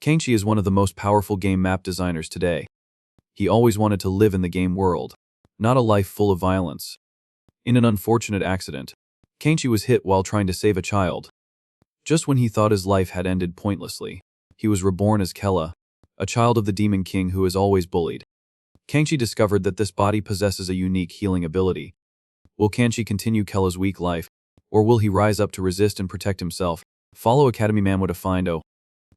Kenshi is one of the most powerful game map designers today. He always wanted to live in the game world, not a life full of violence. In an unfortunate accident, Kenshi was hit while trying to save a child. Just when he thought his life had ended pointlessly, he was reborn as Kella, a child of the Demon King who is always bullied. Kenshi discovered that this body possesses a unique healing ability. Will Kenshi continue Kella's weak life, or will he rise up to resist and protect himself? Follow Academy Manhwa to find out.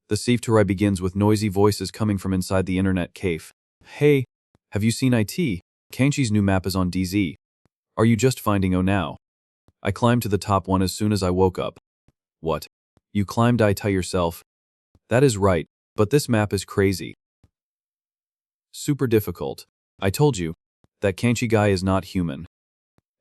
The Sifterai begins with noisy voices coming from inside the internet cave. Hey, have you seen it? Kenshi's new map is on DZ. Are you just finding out now? I climbed to the top one as soon as I woke up. What? You climbed it yourself? That is right, but this map is crazy. Super difficult. I told you, that Kenshi guy is not human.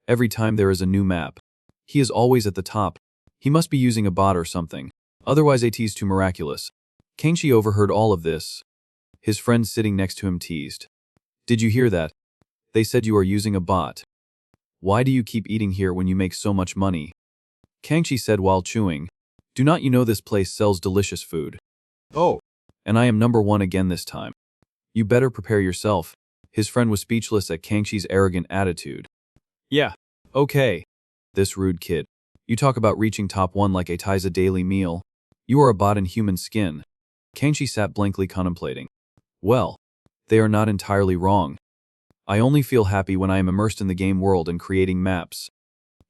Every time there is a new map, he is always at the top. He must be using a bot or something. Otherwise it's too miraculous. Kenshi overheard all of this. His friend sitting next to him teased. Did you hear that? They said you are using a bot. Why do you keep eating here when you make so much money? Kenshi said while chewing. Do not you know this place sells delicious food? Oh, and I am number one again this time. You better prepare yourself. His friend was speechless at Kengshi's arrogant attitude. Yeah, okay. This rude kid. You talk about reaching top one like it is a daily meal. You are a bot in human skin. Kenshi sat blankly contemplating. Well, they are not entirely wrong. I only feel happy when I am immersed in the game world and creating maps.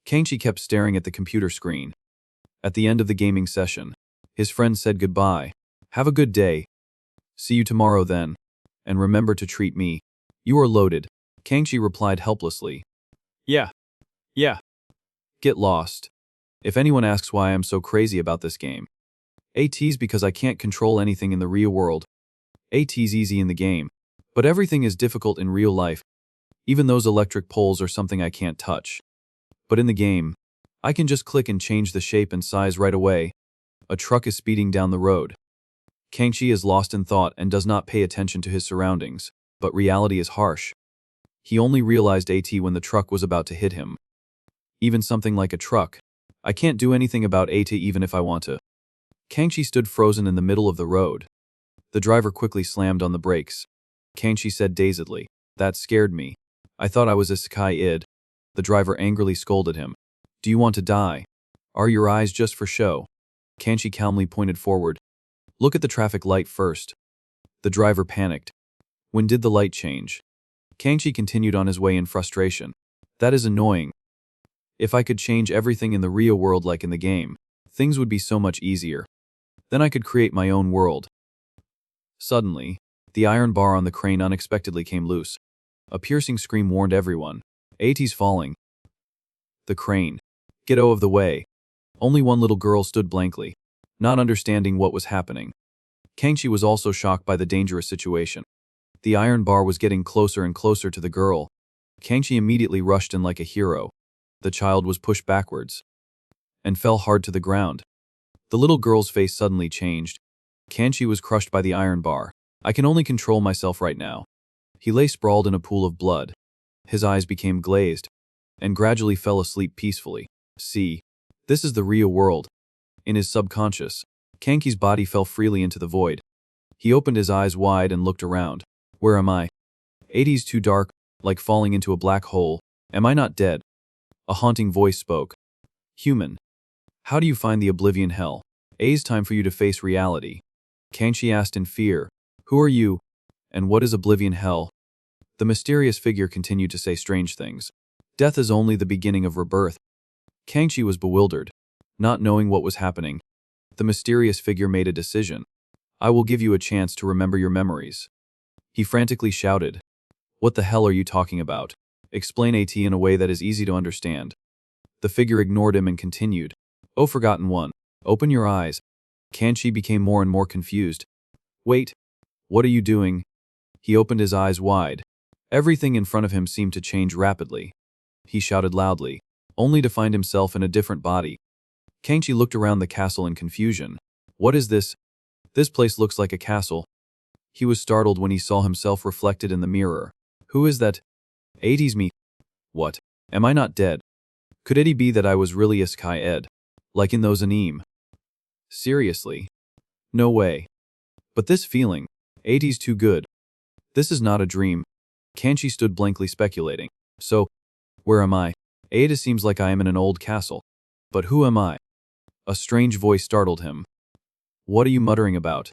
Kenshi kept staring at the computer screen. At the end of the gaming session, his friend said goodbye. Have a good day. See you tomorrow then. And remember to treat me. You are loaded. Kenshi replied helplessly. Yeah. Get lost. If anyone asks why I am so crazy about this game, it's because I can't control anything in the real world. It's easy in the game, but everything is difficult in real life. Even those electric poles are something I can't touch. But in the game, I can just click and change the shape and size right away. A truck is speeding down the road. Kenshi is lost in thought and does not pay attention to his surroundings, but reality is harsh. He only realized when the truck was about to hit him. Even something like a truck, I can't do anything about it even if I want to. Kenshi stood frozen in the middle of the road. The driver quickly slammed on the brakes. Kenshi said dazedly, that scared me. I thought I was a Sekai-id. The driver angrily scolded him. Do you want to die? Are your eyes just for show? Kenshi calmly pointed forward. Look at the traffic light first. The driver panicked. When did the light change? Kenshi continued on his way in frustration. That is annoying. If I could change everything in the real world like in the game, things would be so much easier. Then I could create my own world. Suddenly, the iron bar on the crane unexpectedly came loose. A piercing scream warned everyone. It's falling. The crane. Get out of the way. Only one little girl stood blankly, not understanding what was happening. Kenshi was also shocked by the dangerous situation. The iron bar was getting closer and closer to the girl. Kenshi immediately rushed in like a hero. The child was pushed backwards and fell hard to the ground. The little girl's face suddenly changed. Kenshi was crushed by the iron bar. I can only control myself right now. He lay sprawled in a pool of blood. His eyes became glazed and gradually fell asleep peacefully. See, this is the real world. In his subconscious, Kenki's body fell freely into the void. He opened his eyes wide and looked around. Where am I? It's too dark, like falling into a black hole. Am I not dead? A haunting voice spoke. Human. How do you find the oblivion hell? It's time for you to face reality. Kenshi asked in fear. Who are you? And what is oblivion hell? The mysterious figure continued to say strange things. Death is only the beginning of rebirth. Kenshi was bewildered, not knowing what was happening. The mysterious figure made a decision. I will give you a chance to remember your memories. He frantically shouted. What the hell are you talking about? Explain it in a way that is easy to understand. The figure ignored him and continued. Oh, forgotten one. Open your eyes. Kenshi became more and more confused. Wait. What are you doing? He opened his eyes wide. Everything in front of him seemed to change rapidly. He shouted loudly, only to find himself in a different body. Kenshi looked around the castle in confusion. What is this? This place looks like a castle. He was startled when he saw himself reflected in the mirror. Who is that? It's me. What? Am I not dead? Could it be that I was really a Sekai-id? Like in those anime? Seriously? No way. But this feeling, 80's too good. This is not a dream. Kanchi stood blankly speculating. So, where am I? Ada seems like I am in an old castle. But who am I? A strange voice startled him. What are you muttering about?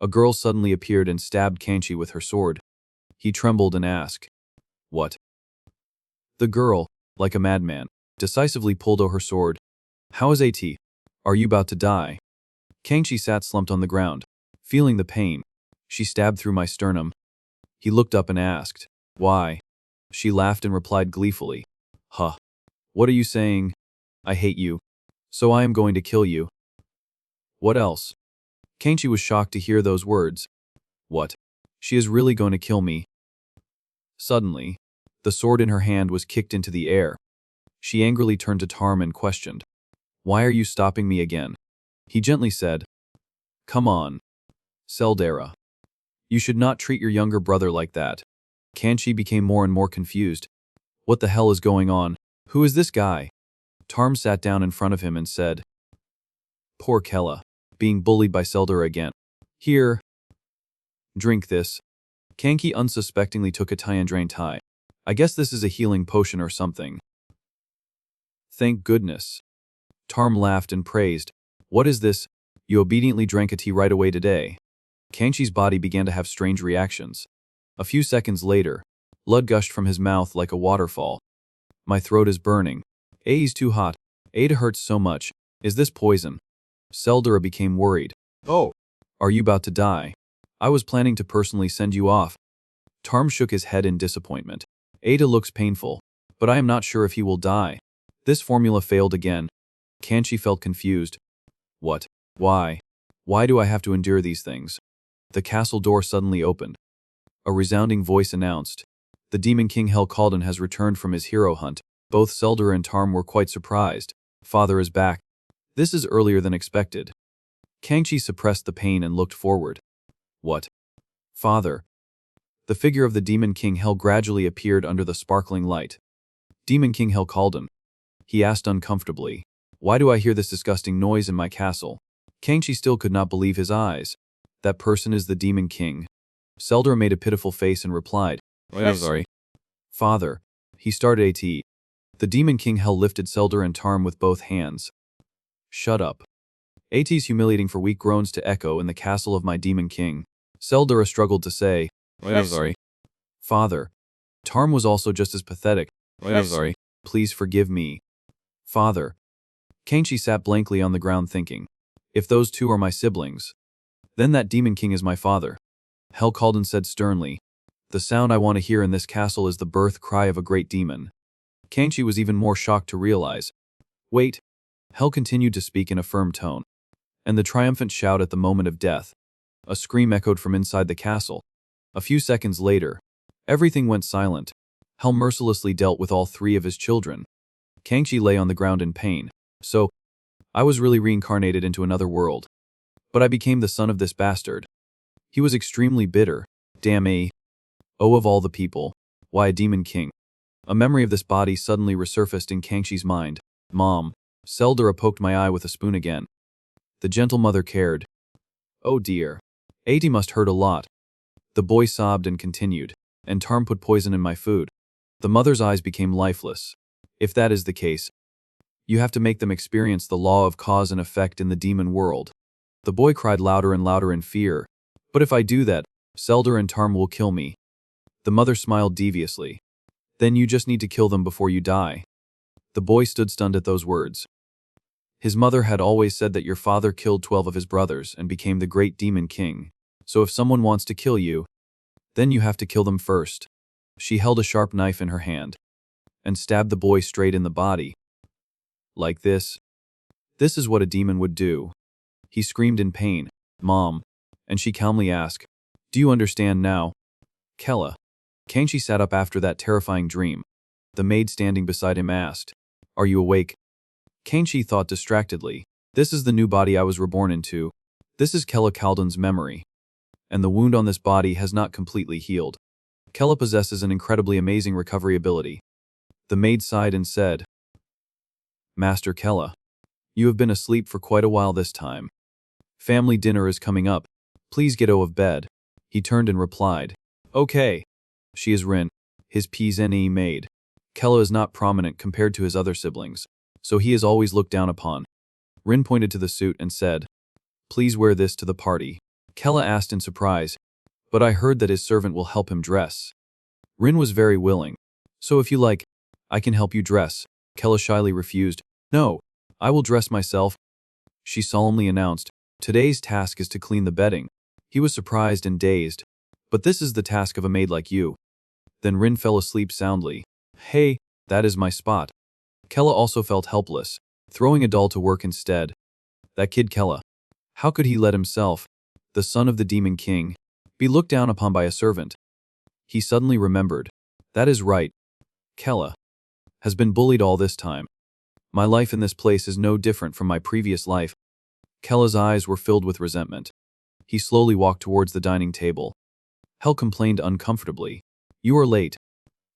A girl suddenly appeared and stabbed Kanchi with her sword. He trembled and asked, What? The girl, like a madman, decisively pulled out her sword. How is AT? Are you about to die? Kanchi sat slumped on the ground, feeling the pain. She stabbed through my sternum. He looked up and asked, Why? She laughed and replied gleefully, Huh. What are you saying? I hate you. So I am going to kill you. What else? Kanchi was shocked to hear those words. What? She is really going to kill me? Suddenly, the sword in her hand was kicked into the air. She angrily turned to Tarm and questioned, Why are you stopping me again? He gently said, Come on, Seldara. You should not treat your younger brother like that. Kanchi became more and more confused. What the hell is going on? Who is this guy? Tarm sat down in front of him and said, Poor Kella, being bullied by Seldara again. Here. Drink this. Kanki unsuspectingly took a Tiandrain Tai. I guess this is a healing potion or something. Thank goodness. Tarm laughed and praised. What is this? You obediently drank a tea right away today. Kanchi's body began to have strange reactions. A few seconds later, blood gushed from his mouth like a waterfall. My throat is burning. A's too hot. Ada hurts so much. Is this poison? Seldara became worried. Oh. Are you about to die? I was planning to personally send you off. Tarm shook his head in disappointment. Ada looks painful, but I am not sure if he will die. This formula failed again. Kanchi felt confused. What? Why? Why do I have to endure these things? The castle door suddenly opened. A resounding voice announced, The Demon King Hellcalden has returned from his hero hunt. Both Seldara and Tarm were quite surprised. Father is back. This is earlier than expected. Kanchi suppressed the pain and looked forward. What? Father. The figure of the Demon King Hell gradually appeared under the sparkling light. Demon King Hellcalden. He asked uncomfortably. Why do I hear this disgusting noise in my castle? Kanchi still could not believe his eyes. That person is the Demon King. Seldara made a pitiful face and replied, I'm sorry. Father. He started AT. The Demon King Hell lifted Seldara and Tarm with both hands. Shut up. AT's humiliating for weak groans to echo in the castle of my Demon King. Seldara struggled to say, I'm sorry. Father. Tarm was also just as pathetic. I'm sorry. Please forgive me. Father. Kanchi sat blankly on the ground thinking, if those two are my siblings, then that Demon King is my father. Hellcalden said sternly, The sound I want to hear in this castle is the birth cry of a great demon. Kanchi was even more shocked to realize. Wait. Hell continued to speak in a firm tone. And the triumphant shout at the moment of death. A scream echoed from inside the castle. A few seconds later, everything went silent. Hell mercilessly dealt with all three of his children. Kanchi lay on the ground in pain. So, I was really reincarnated into another world. But I became the son of this bastard. He was extremely bitter. Damn a. Oh, of all the people. Why a Demon King? A memory of this body suddenly resurfaced in Kanchi's mind. Mom. Seldara poked my eye with a spoon again. The gentle mother cared. Oh dear. AT must hurt a lot. The boy sobbed and continued. And Tarm put poison in my food. The mother's eyes became lifeless. If that is the case, you have to make them experience the law of cause and effect in the demon world. The boy cried louder and louder in fear. But if I do that, Seldara and Tarm will kill me. The mother smiled deviously. Then you just need to kill them before you die. The boy stood stunned at those words. His mother had always said that your father killed 12 of his brothers and became the great Demon King. So if someone wants to kill you, then you have to kill them first. She held a sharp knife in her hand and stabbed the boy straight in the body. Like this. This is what a demon would do. He screamed in pain, Mom, and she calmly asked, Do you understand now? Kella. Kanchi sat up after that terrifying dream. The maid standing beside him asked, Are you awake? Kanchi thought distractedly, This is the new body I was reborn into. This is Kella Calden's memory. And the wound on this body has not completely healed. Kella possesses an incredibly amazing recovery ability. The maid sighed and said, Master Kella, you have been asleep for quite a while this time. Family dinner is coming up. Please get out of bed. He turned and replied. Okay. She is Rin, his PZNE maid. Kella is not prominent compared to his other siblings, so he is always looked down upon. Rin pointed to the suit and said, Please wear this to the party. Kella asked in surprise, but I heard that his servant will help him dress. Rin was very willing. So if you like, I can help you dress. Kella shyly refused. No, I will dress myself. She solemnly announced, Today's task is to clean the bedding. He was surprised and dazed. But this is the task of a maid like you. Then Rin fell asleep soundly. Hey, that is my spot. Kella also felt helpless, throwing a doll to work instead. That kid Kella. How could he let himself, the son of the Demon King, be looked down upon by a servant? He suddenly remembered. That is right. Kella has been bullied all this time. My life in this place is no different from my previous life. Kella's eyes were filled with resentment. He slowly walked towards the dining table. Hell complained uncomfortably. You are late.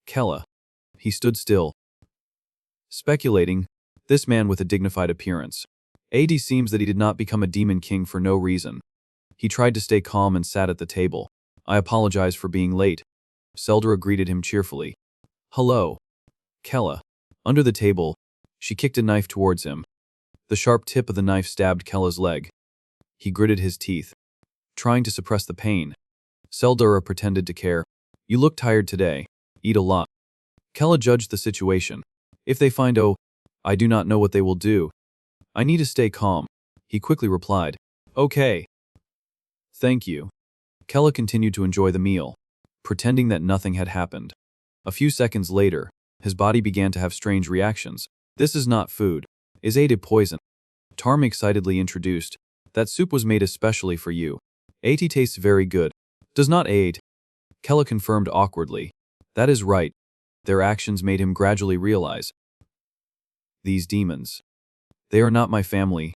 Kella. He stood still, speculating, this man with a dignified appearance. It seems that he did not become a demon king for no reason. He tried to stay calm and sat at the table. I apologize for being late. Seldra greeted him cheerfully. Hello. Kella. Under the table, she kicked a knife towards him. The sharp tip of the knife stabbed Kella's leg. He gritted his teeth, trying to suppress the pain. Seldra pretended to care. You look tired today. Eat a lot. Kella judged the situation. If they find I do not know what they will do. I need to stay calm. He quickly replied. Okay. Thank you. Kella continued to enjoy the meal, pretending that nothing had happened. A few seconds later, his body began to have strange reactions. This is not food. Is it poison? Tarm excitedly introduced. That soup was made especially for you. It tastes very good. Does not aid? Kella confirmed awkwardly. That is right. Their actions made him gradually realize. These demons. They are not my family.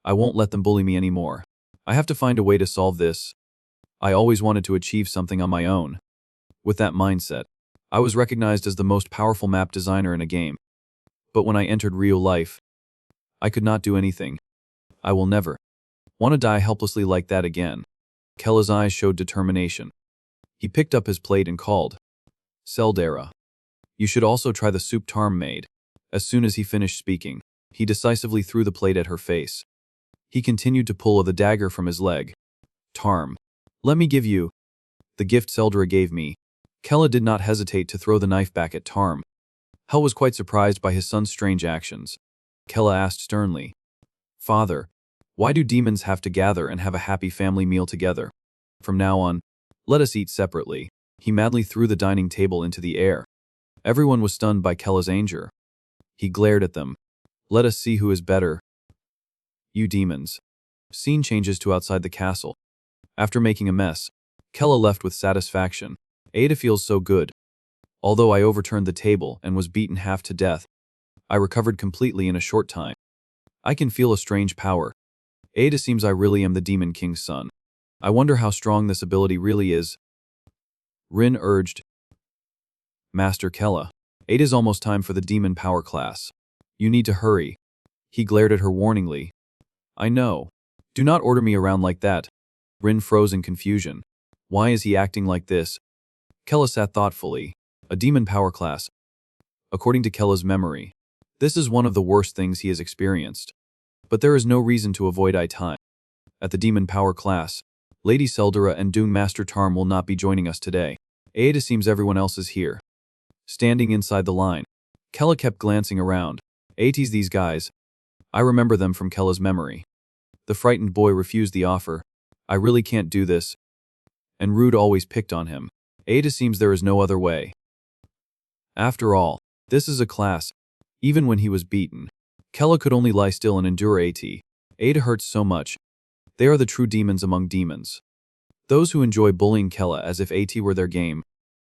I won't let them bully me anymore. I have to find a way to solve this. I always wanted to achieve something on my own. With that mindset, I was recognized as the most powerful map designer in a game. But when I entered real life, I could not do anything. I will never want to die helplessly like that again. Kella's eyes showed determination. He picked up his plate and called. Seldra. You should also try the soup Tarm made. As soon as he finished speaking, he decisively threw the plate at her face. He continued to pull the dagger from his leg. Tarm. Let me give you the gift Seldra gave me. Kella did not hesitate to throw the knife back at Tarm. Hell was quite surprised by his son's strange actions. Kella asked sternly. Father, why do demons have to gather and have a happy family meal together? From now on, let us eat separately. He madly threw the dining table into the air. Everyone was stunned by Kella's anger. He glared at them. Let us see who is better. You demons. Scene changes to outside the castle. After making a mess, Kella left with satisfaction. Ada feels so good. Although I overturned the table and was beaten half to death, I recovered completely in a short time. I can feel a strange power. Ada seems I really am the Demon King's son. I wonder how strong this ability really is. Rin urged. Master Kella, it is almost time for the demon power class. You need to hurry. He glared at her warningly. I know. Do not order me around like that. Rin froze in confusion. Why is he acting like this? Kella sat thoughtfully. A demon power class. According to Kella's memory, this is one of the worst things he has experienced. But there is no reason to avoid time. At the demon power class, Lady Seldra and Doom Master Tarm will not be joining us today. It seems everyone else is here. Standing inside the line, Kella kept glancing around. These guys. I remember them from Kella's memory. The frightened boy refused the offer. I really can't do this. And Rude always picked on him. It seems there is no other way. After all, this is a class. Even when he was beaten, Kella could only lie still and endure Ada hurts so much. They are the true demons among demons. Those who enjoy bullying Kella as if were their game.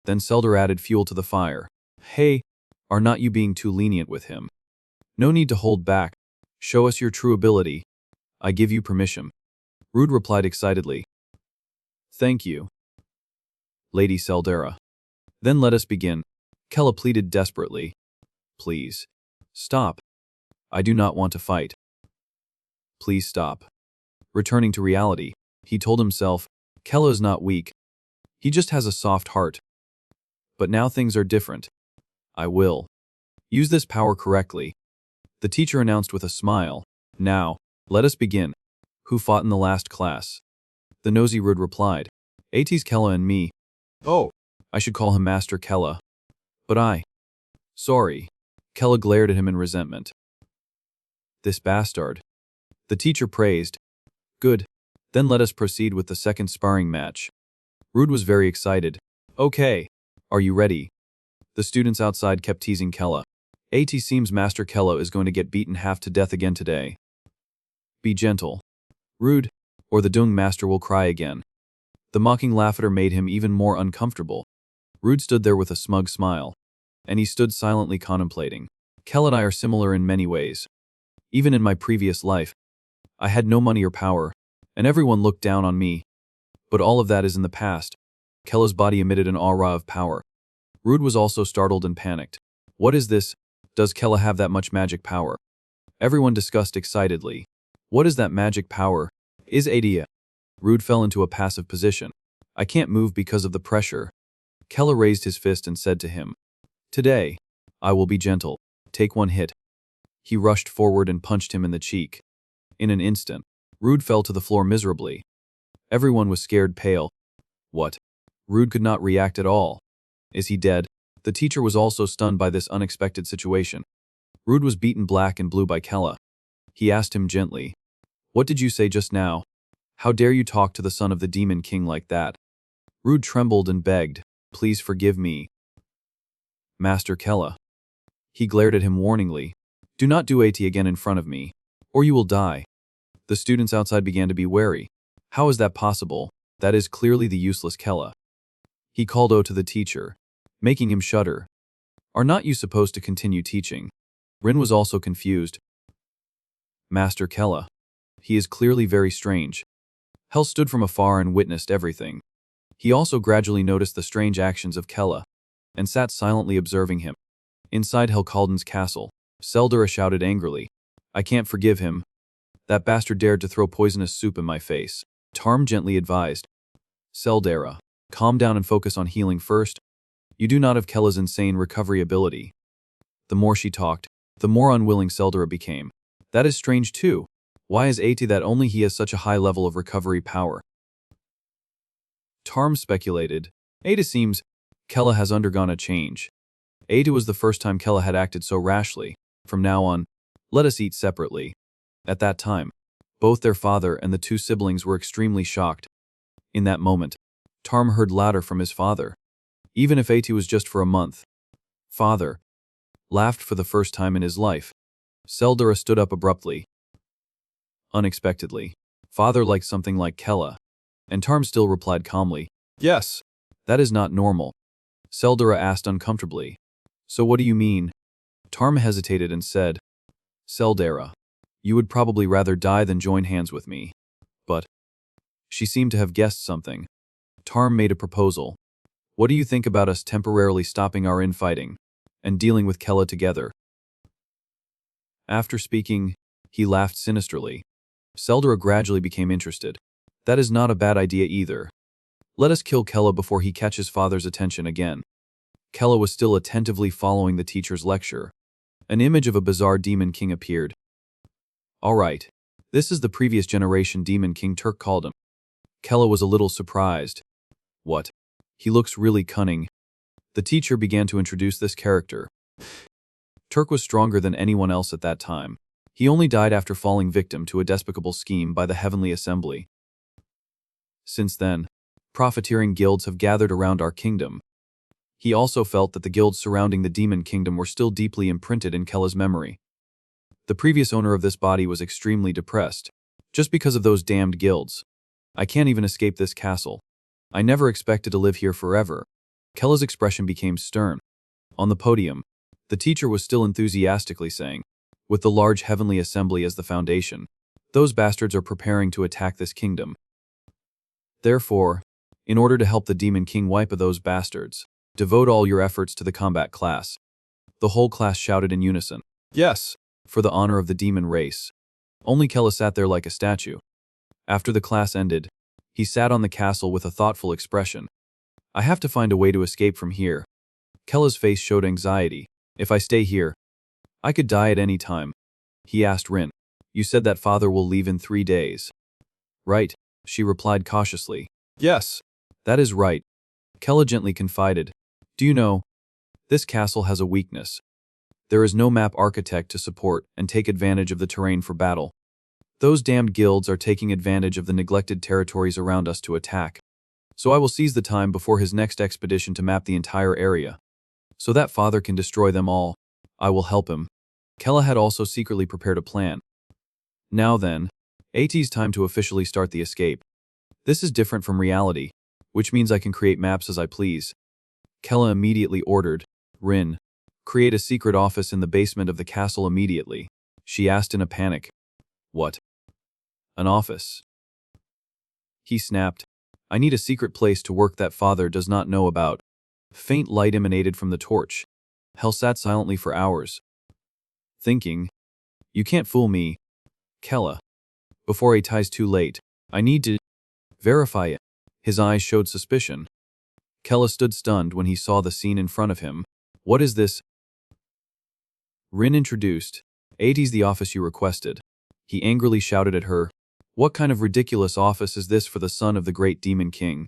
Then Seldra added fuel to the fire. Hey, are not you being too lenient with him? No need to hold back. Show us your true ability. I give you permission. Rude replied excitedly. Thank you, Lady Seldra. Then let us begin. Kella pleaded desperately. Please. Stop. I do not want to fight. Please stop. Returning to reality, He told himself, Kella is not weak. He just has a soft heart. But now things are different. I will use this power correctly. The teacher announced with a smile. Now, let us begin. Who fought in the last class? The nosy Rud replied. AT's Kella and me. Oh, I should call him Master Kella. But I. Sorry. Kella glared at him in resentment. This bastard. The teacher praised. Good. Then let us proceed with the second sparring match. Rud was very excited. Okay. Are you ready? The students outside kept teasing Kella. AT seems Master Kella is going to get beaten half to death again today. Be gentle. Rud, or the Dung Master will cry again. The mocking laughter made him even more uncomfortable. Rud stood there with a smug smile. And he stood silently contemplating. Kella and I are similar in many ways. Even in my previous life, I had no money or power, and everyone looked down on me. But all of that is in the past. Kella's body emitted an aura of power. Rud was also startled and panicked. What is this? Does Kella have that much magic power? Everyone discussed excitedly. What is that magic power? Is Adia? Rud fell into a passive position. I can't move because of the pressure. Kella raised his fist and said to him, Today, I will be gentle. Take one hit. He rushed forward and punched him in the cheek. In an instant, Rud fell to the floor miserably. Everyone was scared pale. What? Rud could not react at all. Is he dead? The teacher was also stunned by this unexpected situation. Rud was beaten black and blue by Kella. He asked him gently, What did you say just now? How dare you talk to the son of the Demon King like that? Rud trembled and begged, Please forgive me. Master Kella. He glared at him warningly. Do not do AT again in front of me, or you will die. The students outside began to be wary. How is that possible? That is clearly the useless Kella. He called O to the teacher, making him shudder. Are not you supposed to continue teaching? Rin was also confused. Master Kella. He is clearly very strange. Hell stood from afar and witnessed everything. He also gradually noticed the strange actions of Kella, and sat silently observing him. Inside Helkalden's castle, Seldura shouted angrily, I can't forgive him. That bastard dared to throw poisonous soup in my face. Tarm gently advised. Seldura, calm down and focus on healing first. You do not have Kella's insane recovery ability. The more she talked, the more unwilling Seldura became. That is strange too. Why is AT that only he has such a high level of recovery power? Tarm speculated. Ada seems Kella has undergone a change. Ada was the first time Kella had acted so rashly. From now on, let us eat separately. At that time, both their father and the two siblings were extremely shocked. In that moment, Tarm heard louder from his father. Even if AT was just for a month. Father laughed for the first time in his life. Seldura stood up abruptly. Unexpectedly, father liked something like Kella. And Tarm still replied calmly, Yes. That is not normal. Seldura asked uncomfortably. So what do you mean? Tarm hesitated and said, Seldura, you would probably rather die than join hands with me. But she seemed to have guessed something. Tarm made a proposal. What do you think about us temporarily stopping our infighting and dealing with Kella together? After speaking, he laughed sinisterly. Seldura gradually became interested. That is not a bad idea either. Let us kill Kella before he catches father's attention again. Kella was still attentively following the teacher's lecture. An image of a bizarre demon king appeared. All right. This is the previous generation demon king Turk called him. Kella was a little surprised. What? He looks really cunning. The teacher began to introduce this character. Turk was stronger than anyone else at that time. He only died after falling victim to a despicable scheme by the Heavenly Assembly. Since then, profiteering guilds have gathered around our kingdom. He also felt that the guilds surrounding the demon kingdom were still deeply imprinted in Kella's memory. The previous owner of this body was extremely depressed, just because of those damned guilds. I can't even escape this castle. I never expected to live here forever. Kella's expression became stern. On the podium, the teacher was still enthusiastically saying, with the large heavenly assembly as the foundation, those bastards are preparing to attack this kingdom. Therefore, in order to help the demon king wipe those bastards, devote all your efforts to the combat class. The whole class shouted in unison, Yes, for the honor of the demon race. Only Kella sat there like a statue. After the class ended, He sat on the castle with a thoughtful expression. I have to find a way to escape from here. Kella's face showed anxiety. If I stay here, I could die at any time. He asked Rin. You said that father will leave in 3 days. Right, she replied cautiously. Yes, that is right. Kella gently confided. Do you know, this castle has a weakness. There is no map architect to support and take advantage of the terrain for battle. Those damned guilds are taking advantage of the neglected territories around us to attack. So I will seize the time before his next expedition to map the entire area. So that father can destroy them all. I will help him. Kella had also secretly prepared a plan. Now then, AT's time to officially start the escape. This is different from reality, which means I can create maps as I please. Kella immediately ordered, Rin, create a secret office in the basement of the castle immediately. She asked in a panic. What? An office? He snapped. I need a secret place to work that father does not know about. Faint light emanated from the torch. Hell sat silently for hours. Thinking, you can't fool me, Kella. Before it is too late, I need to verify it. His eyes showed suspicion. Kella stood stunned when he saw the scene in front of him. What is this? Rin introduced. It's the office you requested. He angrily shouted at her. What kind of ridiculous office is this for the son of the great demon king?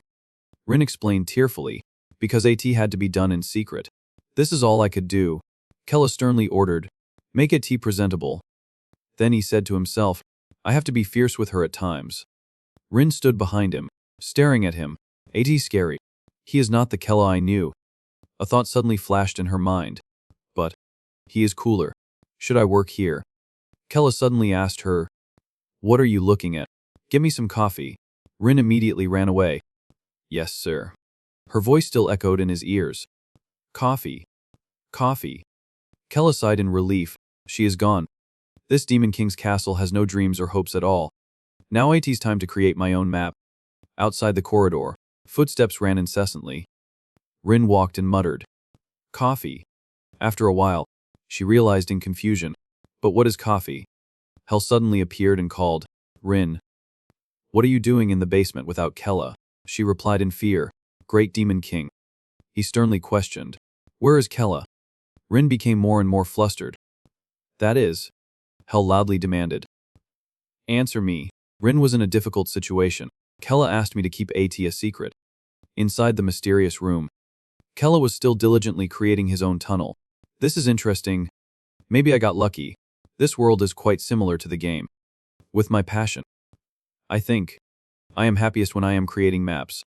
Rin explained tearfully. Because AT had to be done in secret. This is all I could do. Kella sternly ordered. Make it presentable. Then he said to himself, I have to be fierce with her at times. Rin stood behind him, staring at him. AT's scary. He is not the Kella I knew. A thought suddenly flashed in her mind. But he is cooler. Should I work here? Kella suddenly asked her. What are you looking at? Get me some coffee. Rin immediately ran away. Yes, sir. Her voice still echoed in his ears. Coffee. Coffee. Kella sighed in relief. She is gone. This Demon King's castle has no dreams or hopes at all. Now it's time to create my own map. Outside the corridor, footsteps ran incessantly. Rin walked and muttered. Coffee. After a while, she realized in confusion. But what is coffee? Hell suddenly appeared and called. Rin. What are you doing in the basement without Kella? She replied in fear. Great Demon King. He sternly questioned. Where is Kella? Rin became more and more flustered. That is, Hell loudly demanded. Answer me. Rin was in a difficult situation. Kella asked me to keep AT a secret. Inside the mysterious room, Kella was still diligently creating his own tunnel. This is interesting. Maybe I got lucky. This world is quite similar to the game. With my passion. I think I am happiest when I am creating maps.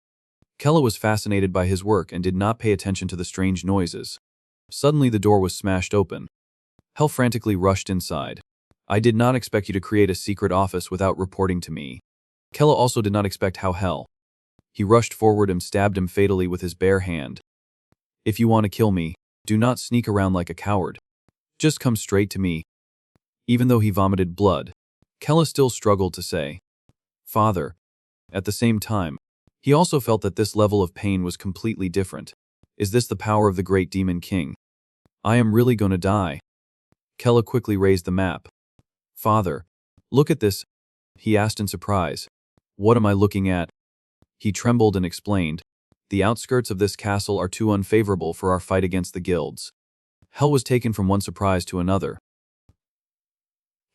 Kella was fascinated by his work and did not pay attention to the strange noises. Suddenly the door was smashed open. Hell frantically rushed inside. I did not expect you to create a secret office without reporting to me. Kella also did not expect how Hell. He rushed forward and stabbed him fatally with his bare hand. If you want to kill me, do not sneak around like a coward. Just come straight to me. Even though he vomited blood, Kella still struggled to say, Father. At the same time, he also felt that this level of pain was completely different. Is this the power of the great demon king? I am really going to die. Kella quickly raised the map. Father, look at this, he asked in surprise. What am I looking at? He trembled and explained. The outskirts of this castle are too unfavorable for our fight against the guilds. Hell was taken from one surprise to another.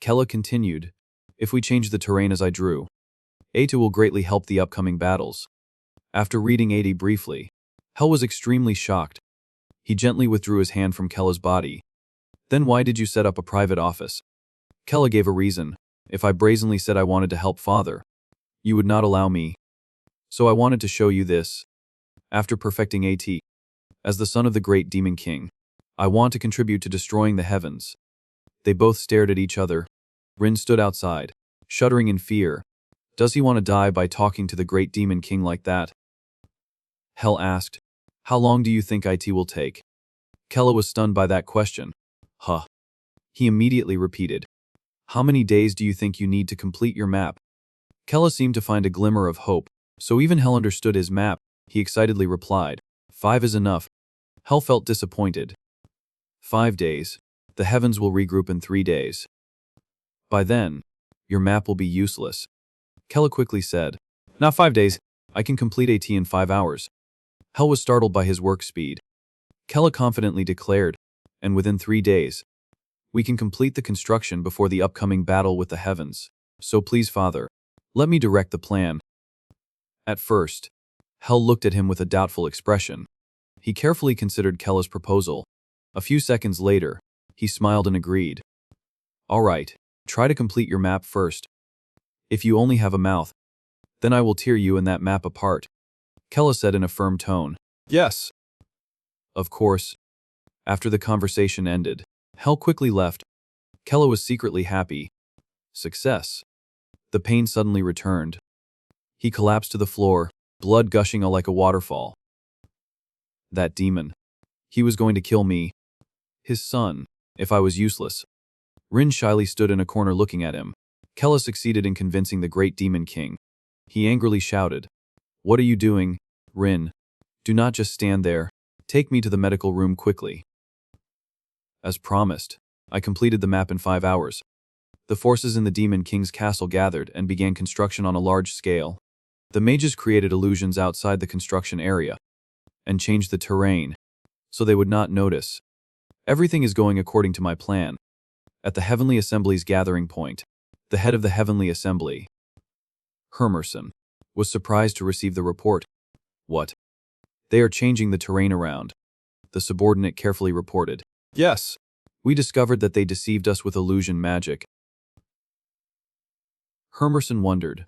Kella continued. If we change the terrain as I drew, A2 will greatly help the upcoming battles. After reading 80 briefly, Hell was extremely shocked. He gently withdrew his hand from Kella's body. Then why did you set up a private office? Kella gave a reason. If I brazenly said I wanted to help Father, you would not allow me. So I wanted to show you this. After perfecting AT, as the son of the great demon king, I want to contribute to destroying the heavens. They both stared at each other. Rin stood outside, shuddering in fear. Does he want to die by talking to the great demon king like that? Hell asked. How long do you think it will take? Kella was stunned by that question. Huh. He immediately repeated. How many days do you think you need to complete your map? Kella seemed to find a glimmer of hope, so even Hell understood his map. He excitedly replied. 5 is enough. Hell felt disappointed. 5 days. The heavens will regroup in 3 days. By then, your map will be useless. Kella quickly said. Not 5 days. I can complete AT in 5 hours. Hell was startled by his work speed. Kella confidently declared, and within 3 days, we can complete the construction before the upcoming battle with the heavens. So please, Father, let me direct the plan. At first, Hell looked at him with a doubtful expression. He carefully considered Kella's proposal. A few seconds later, he smiled and agreed. All right, try to complete your map first. If you only have a mouth, then I will tear you and that map apart, Kella said in a firm tone. Yes. Of course. After the conversation ended, Hell quickly left. Kella was secretly happy. Success. The pain suddenly returned. He collapsed to the floor, blood gushing like a waterfall. That demon. He was going to kill me. His son, if I was useless. Rin shyly stood in a corner looking at him. Kella succeeded in convincing the great demon king. He angrily shouted, What are you doing, Rin? Do not just stand there. Take me to the medical room quickly. As promised, I completed the map in 5 hours. The forces in the Demon King's castle gathered and began construction on a large scale. The mages created illusions outside the construction area and changed the terrain so they would not notice. Everything is going according to my plan. At the Heavenly Assembly's gathering point, the head of the Heavenly Assembly, Hermerson, was surprised to receive the report. What? They are changing the terrain around, the subordinate carefully reported. Yes. We discovered that they deceived us with illusion magic. Hermerson wondered.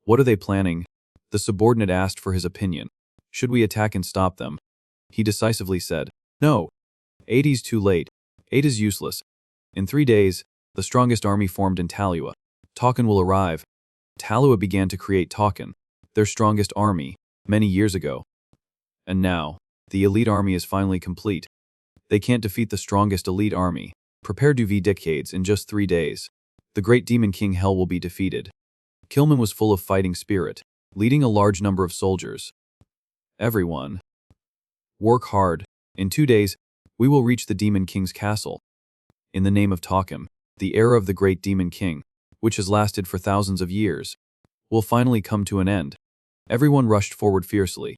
What are they planning? The subordinate asked for his opinion. Should we attack and stop them? He decisively said, No. 80's too late. 8 is useless. In 3 days, the strongest army formed in Talua. Tauken will arrive. Talua began to create Tauken, their strongest army, many years ago. And now, the elite army is finally complete. They can't defeat the strongest elite army, prepared to be decades in just 3 days. The great demon king Hell will be defeated. Kilman was full of fighting spirit, leading a large number of soldiers. Everyone. Work hard. In 2 days, we will reach the demon king's castle. In the name of Tauken, the era of the great demon king, which has lasted for thousands of years, will finally come to an end. Everyone rushed forward fiercely.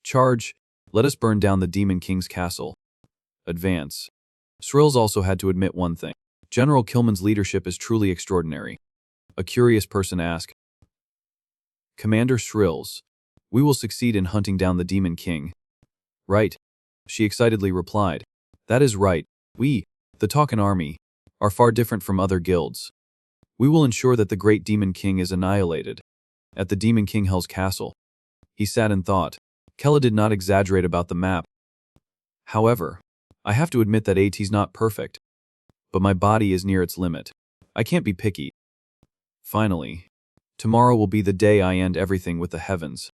Charge! Let us burn down the demon king's castle. Advance. Srills also had to admit one thing. General Kilman's leadership is truly extraordinary. A curious person asked. Commander Shrills, we will succeed in hunting down the demon king. Right. She excitedly replied. That is right. We, the Tauken army, are far different from other guilds. We will ensure that the great demon king is annihilated. At the demon king Hell's castle. He sat and thought. Kella did not exaggerate about the map. However, I have to admit that AT's not perfect. But my body is near its limit. I can't be picky. Finally, tomorrow will be the day I end everything with the heavens.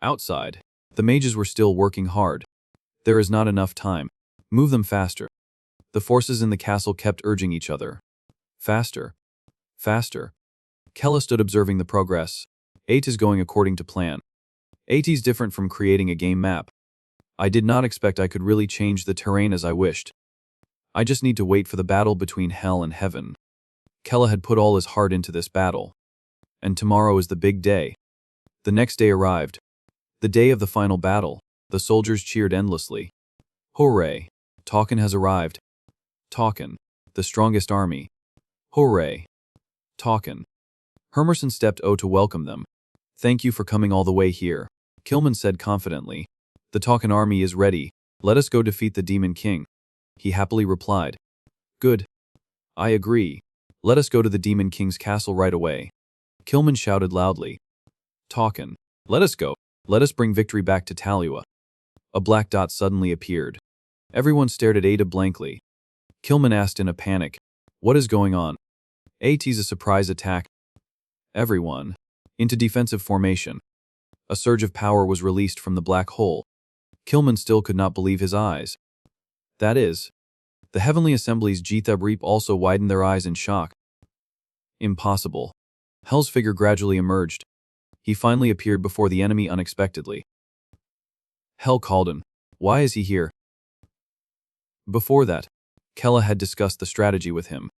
Outside, the mages were still working hard. There is not enough time. Move them faster. The forces in the castle kept urging each other. Faster. Faster. Kella stood observing the progress. 8 is going according to plan. 8 is different from creating a game map. I did not expect I could really change the terrain as I wished. I just need to wait for the battle between hell and heaven. Kella had put all his heart into this battle. And tomorrow is the big day. The next day arrived. The day of the final battle. The soldiers cheered endlessly. Hooray! Tauken has arrived. Tauken, the strongest army. Hooray! Tauken. Hermerson stepped to welcome them. Thank you for coming all the way here, Kilman said confidently. The Tauken army is ready. Let us go defeat the demon king. He happily replied. Good. I agree. Let us go to the demon king's castle right away. Kilman shouted loudly. Tauken, let us go. Let us bring victory back to Talua. A black dot suddenly appeared. Everyone stared at Ada blankly. Kilman asked in a panic, What is going on? AT's a surprise attack. Everyone. Into defensive formation. A surge of power was released from the black hole. Kilman still could not believe his eyes. That is, the Heavenly Assembly's Jethub Reap also widened their eyes in shock. Impossible. Hell's figure gradually emerged. He finally appeared before the enemy unexpectedly. Hell called him. Why is he here? Before that, Kella had discussed the strategy with him.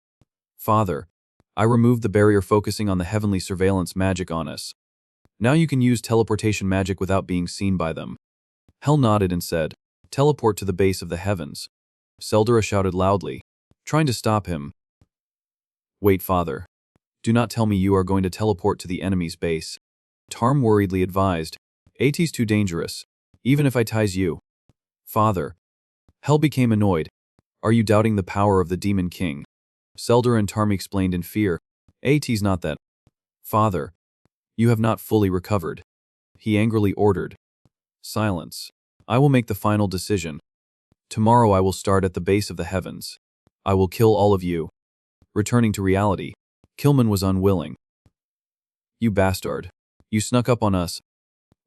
Father, I removed the barrier focusing on the heavenly surveillance magic on us. Now you can use teleportation magic without being seen by them. Hell nodded and said, teleport to the base of the heavens. Seldora shouted loudly, trying to stop him. Wait, father. Do not tell me you are going to teleport to the enemy's base. Tarm worriedly advised, AT's too dangerous, even if I ties you. Father. Hell became annoyed. Are you doubting the power of the Demon King? Seldora and Tarm explained in fear, AT's not that. Father. You have not fully recovered. He angrily ordered. Silence. I will make the final decision. Tomorrow I will start at the base of the heavens. I will kill all of you. Returning to reality, Killman was unwilling. You bastard. You snuck up on us.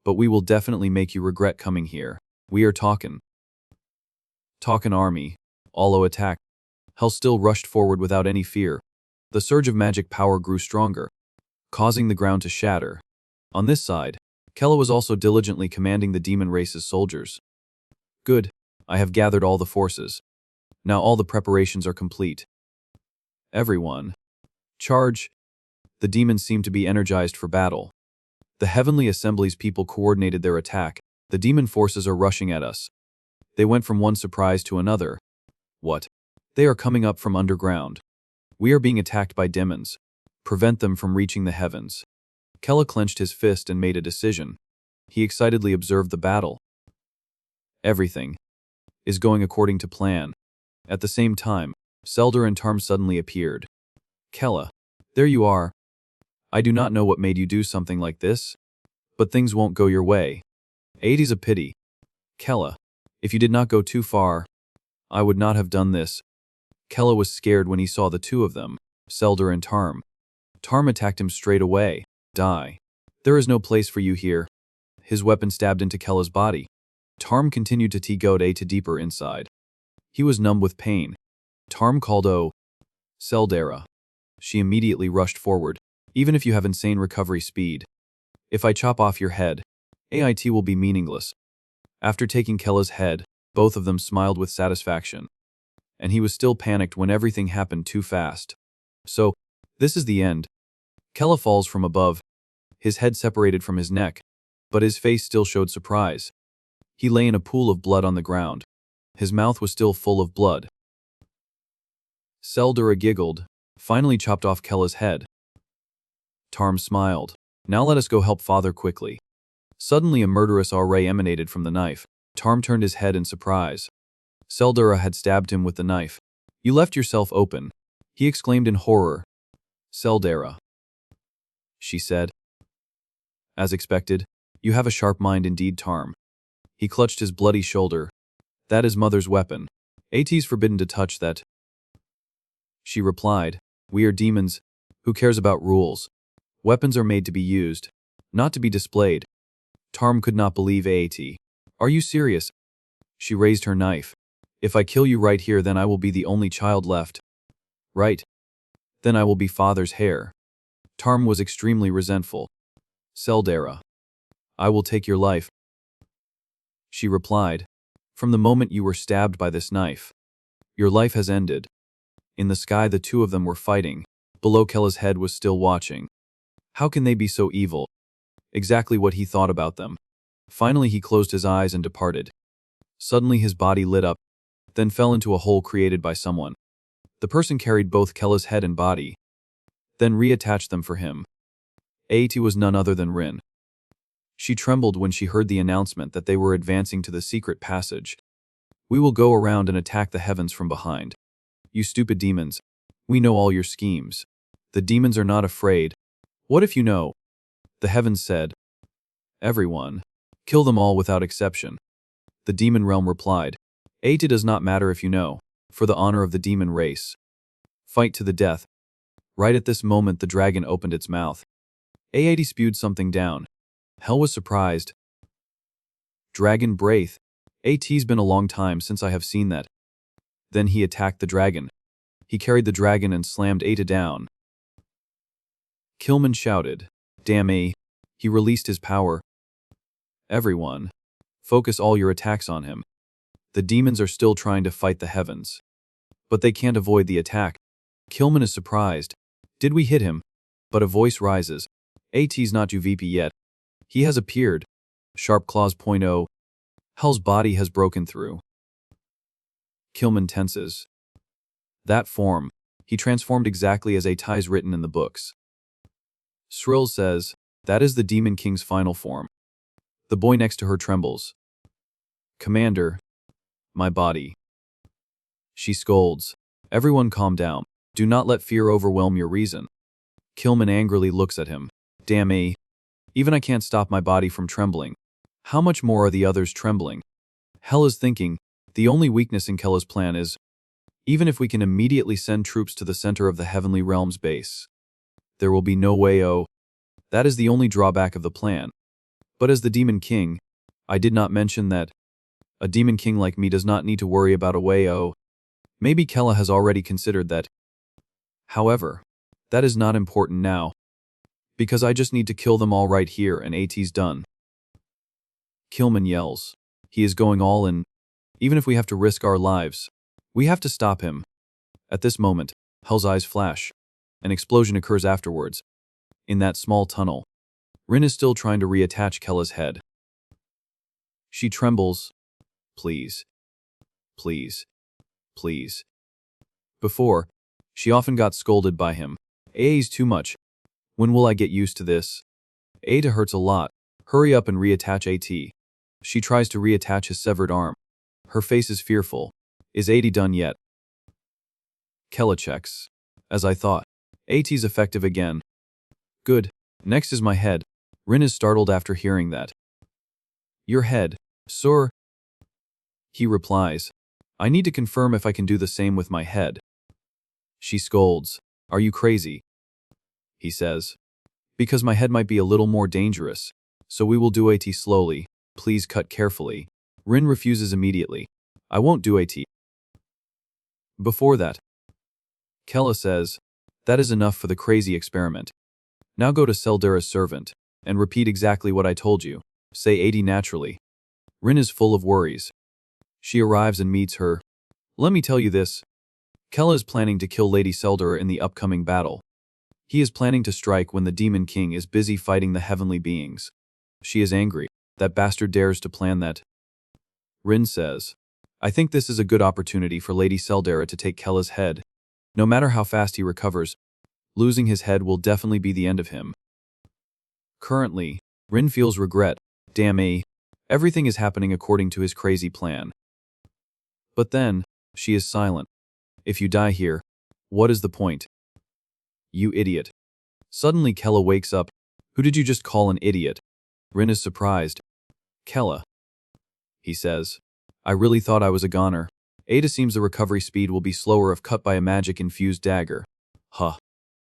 But we will definitely make you regret coming here. We are talkin'. Talkin' army. Allo attacked. Hell still rushed forward without any fear. The surge of magic power grew stronger, causing the ground to shatter. On this side, Kella was also diligently commanding the demon race's soldiers. Good. I have gathered all the forces. Now all the preparations are complete. Everyone. Charge. The demons seemed to be energized for battle. The Heavenly Assembly's people coordinated their attack. The demon forces are rushing at us. They went from one surprise to another. What? They are coming up from underground. We are being attacked by demons. Prevent them from reaching the heavens. Kella clenched his fist and made a decision. He excitedly observed the battle. Everything is going according to plan. At the same time, Seldor and Tarm suddenly appeared. Kella, there you are. I do not know what made you do something like this, but things won't go your way. 80's a pity. Kella, if you did not go too far, I would not have done this. Kella was scared when he saw the two of them, Seldor and Tarm. Tarm attacked him straight away. Die. There is no place for you here. His weapon stabbed into Kella's body. Tarm continued to go to deeper inside. He was numb with pain. Tarm called Seldera. She immediately rushed forward, even if you have insane recovery speed. If I chop off your head, AIT will be meaningless. After taking Kella's head, both of them smiled with satisfaction. And he was still panicked when everything happened too fast. So, this is the end. Kella falls from above, his head separated from his neck, but his face still showed surprise. He lay in a pool of blood on the ground. His mouth was still full of blood. Seldora giggled, finally chopped off Kella's head. Tarm smiled. Now let us go help father quickly. Suddenly a murderous ray emanated from the knife. Tarm turned his head in surprise. Seldora had stabbed him with the knife. You left yourself open, he exclaimed in horror. Seldera, she said. As expected, you have a sharp mind indeed, Tarm. He clutched his bloody shoulder. That is mother's weapon. AT's forbidden to touch that. She replied, we are demons. Who cares about rules? Weapons are made to be used, not to be displayed. Tarm could not believe AT. Are you serious? She raised her knife. If I kill you right here, then I will be the only child left. Right. Then I will be father's heir. Tarm was extremely resentful. Seldera. I will take your life. She replied, from the moment you were stabbed by this knife, your life has ended. In the sky the two of them were fighting. Below Kella's head was still watching. How can they be so evil? Exactly what he thought about them. Finally he closed his eyes and departed. Suddenly his body lit up, then fell into a hole created by someone. The person carried both Kella's head and body, then reattached them for him. AT was none other than Rin. She trembled when she heard the announcement that they were advancing to the secret passage. We will go around and attack the heavens from behind. You stupid demons. We know all your schemes. The demons are not afraid. What if you know? The heavens said. Everyone. Kill them all without exception. The demon realm replied. It does not matter if you know. For the honor of the demon race. Fight to the death. Right at this moment the dragon opened its mouth. AAT spewed something down. Hell was surprised. Dragon Braith. AT's been a long time since I have seen that. Then he attacked the dragon. He carried the dragon and slammed Eta down. Killman shouted. Damn A. He released his power. Everyone. Focus all your attacks on him. The demons are still trying to fight the heavens. But they can't avoid the attack. Killman is surprised. Did we hit him? But a voice rises. AT's not UVP yet. He has appeared. Sharp Claws. Hell's body has broken through. Killman tenses. That form. He transformed exactly as Atai's written in the books. Srill says, that is the Demon King's final form. The boy next to her trembles. Commander. My body. She scolds. Everyone calm down. Do not let fear overwhelm your reason. Killman angrily looks at him. Damn me. Even I can't stop my body from trembling. How much more are the others trembling? Hell is thinking, the only weakness in Kella's plan is, even if we can immediately send troops to the center of the Heavenly Realms base, there will be no way. That is the only drawback of the plan. But as the Demon King, I did not mention that a Demon King like me does not need to worry about a way. Maybe Kella has already considered that. However, that is not important now. Because I just need to kill them all right here and AT's done. Killman yells. He is going all in. Even if we have to risk our lives, we have to stop him. At this moment, Hell's eyes flash. An explosion occurs afterwards. In that small tunnel, Rin is still trying to reattach Kella's head. She trembles. Please. Please. Please. Before, she often got scolded by him. A's too much. When will I get used to this? Ada hurts a lot. Hurry up and reattach AT. She tries to reattach his severed arm. Her face is fearful. Is AT done yet? Kella checks. As I thought. AT's effective again. Good. Next is my head. Rin is startled after hearing that. Your head, sir? He replies. I need to confirm if I can do the same with my head. She scolds. Are you crazy? He says. Because my head might be a little more dangerous, so we will do AT slowly. Please cut carefully. Rin refuses immediately. I won't do AT. Before that, Kella says, that is enough for the crazy experiment. Now go to Seldera's servant, and repeat exactly what I told you. Say AT naturally. Rin is full of worries. She arrives and meets her. Let me tell you this. Kella is planning to kill Lady Seldera in the upcoming battle. He is planning to strike when the Demon King is busy fighting the heavenly beings. She is angry. That bastard dares to plan that. Rin says, I think this is a good opportunity for Lady Seldera to take Kella's head. No matter how fast he recovers, losing his head will definitely be the end of him. Currently, Rin feels regret. Damn me. Everything is happening according to his crazy plan. But then, she is silent. If you die here, what is the point? You idiot. Suddenly Kella wakes up. Who did you just call an idiot? Rin is surprised. Kella. He says. I really thought I was a goner. Ada seems the recovery speed will be slower if cut by a magic-infused dagger. Huh.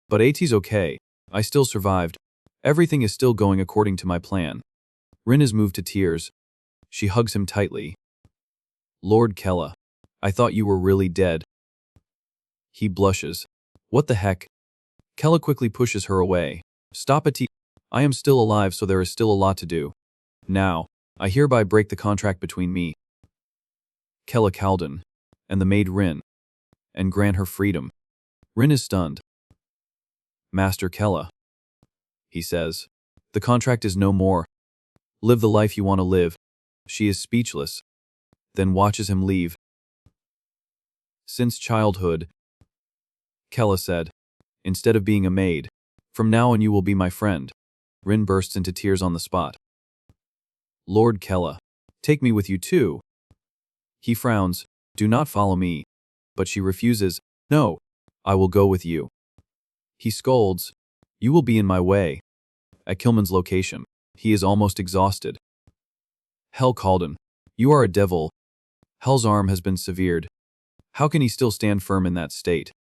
But AT's okay. I still survived. Everything is still going according to my plan. Rin is moved to tears. She hugs him tightly. Lord Kella. I thought you were really dead. He blushes. What the heck? Kella quickly pushes her away. Stop it. I am still alive, so there is still a lot to do. Now, I hereby break the contract between me, Kella Kaldan, and the maid Rin, and grant her freedom. Rin is stunned. Master Kella, he says, the contract is no more. Live the life you want to live. She is speechless, then watches him leave. Since childhood, Kella said, instead of being a maid, from now on you will be my friend. Rin bursts into tears on the spot. Lord Kella, take me with you too. He frowns, do not follow me. But she refuses, no, I will go with you. He scolds, you will be in my way. At Killman's location, he is almost exhausted. Hell Kaldan, you are a devil. Hell's arm has been severed. How can he still stand firm in that state?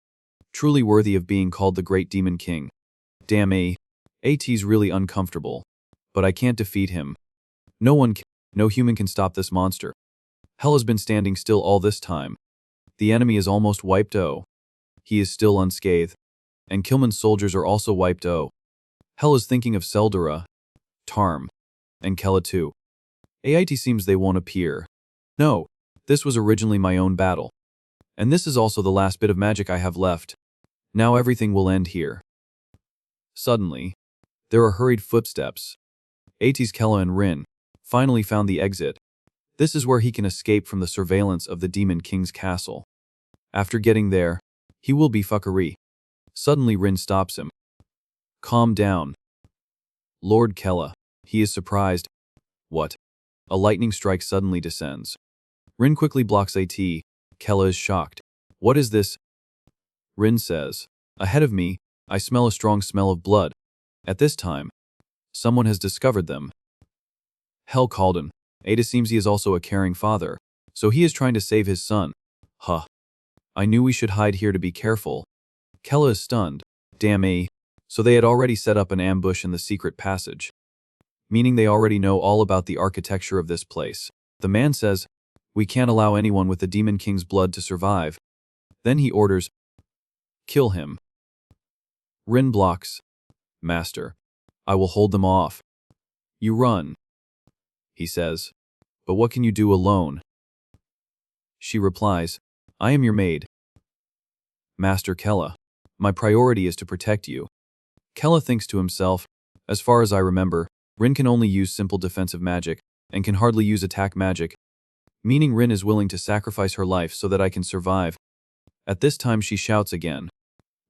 Truly worthy of being called the Great Demon King. Damn AT's really uncomfortable. But I can't defeat him. No human can stop this monster. Hell has been standing still all this time. The enemy is almost wiped. He is still unscathed. And Killman's soldiers are also wiped. Hell is thinking of Seldera, Tarm, and Kella too. AIT seems they won't appear. No, this was originally my own battle. And this is also the last bit of magic I have left. Now everything will end here. Suddenly, there are hurried footsteps. Ates, Kella, and Rin finally found the exit. This is where he can escape from the surveillance of the Demon King's castle. After getting there, he will be fuckery. Suddenly Rin stops him. Calm down. Lord Kella. He is surprised. What? A lightning strike suddenly descends. Rin quickly blocks AT. Kella is shocked. What is this? Rin says, ahead of me, I smell a strong smell of blood. At this time, someone has discovered them. Hell Calden. Ada seems he is also a caring father, so he is trying to save his son. Huh. I knew we should hide here to be careful. Kella is stunned. Damn A. So they had already set up an ambush in the secret passage. Meaning they already know all about the architecture of this place. The man says, we can't allow anyone with the Demon King's blood to survive. Then he orders, kill him. Rin blocks. Master, I will hold them off. You run. He says, but what can you do alone? She replies, I am your maid. Master Kella, my priority is to protect you. Kella thinks to himself, as far as I remember, Rin can only use simple defensive magic, and can hardly use attack magic, meaning Rin is willing to sacrifice her life so that I can survive. At this time she shouts again.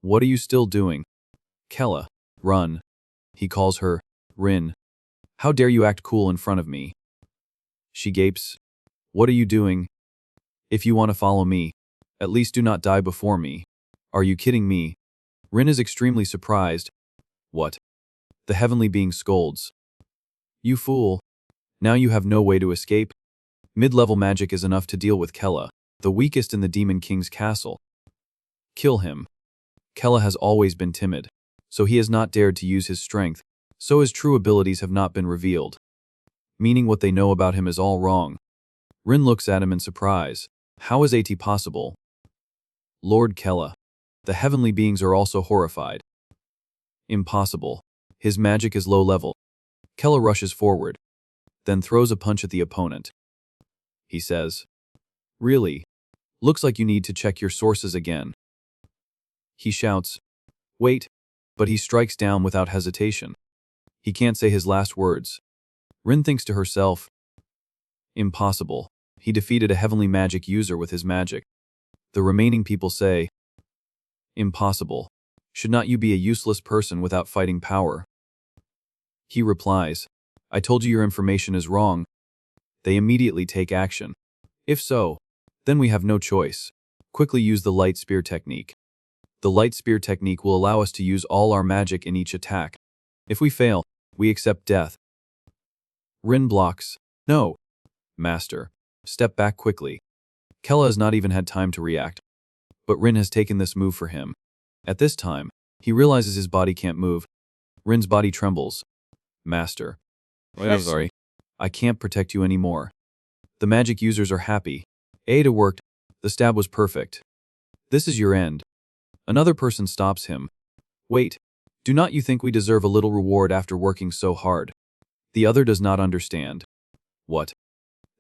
What are you still doing? Kella, run. He calls her, Rin. How dare you act cool in front of me? She gapes. What are you doing? If you want to follow me, at least do not die before me. Are you kidding me? Rin is extremely surprised. What? The heavenly being scolds. You fool. Now you have no way to escape. Mid-level magic is enough to deal with Kella, the weakest in the Demon King's castle. Kill him. Kella has always been timid, so he has not dared to use his strength, so his true abilities have not been revealed. Meaning what they know about him is all wrong. Rin looks at him in surprise. How is AT possible? Lord Kella. The heavenly beings are also horrified. Impossible. His magic is low level. Kella rushes forward, then throws a punch at the opponent. He says, really? Looks like you need to check your sources again. He shouts, wait, but he strikes down without hesitation. He can't say his last words. Rin thinks to herself, impossible. He defeated a heavenly magic user with his magic. The remaining people say, impossible. Should not you be a useless person without fighting power? He replies, I told you your information is wrong. They immediately take action. If so, then we have no choice. Quickly use the light spear technique. The light spear technique will allow us to use all our magic in each attack. If we fail, we accept death. Rin blocks. No. Master. Step back quickly. Kella has not even had time to react. But Rin has taken this move for him. At this time, he realizes his body can't move. Rin's body trembles. Master. Wait, I'm sorry. I can't protect you anymore. The magic users are happy. Ada worked. The stab was perfect. This is your end. Another person stops him. Wait. Do not you think we deserve a little reward after working so hard? The other does not understand. What?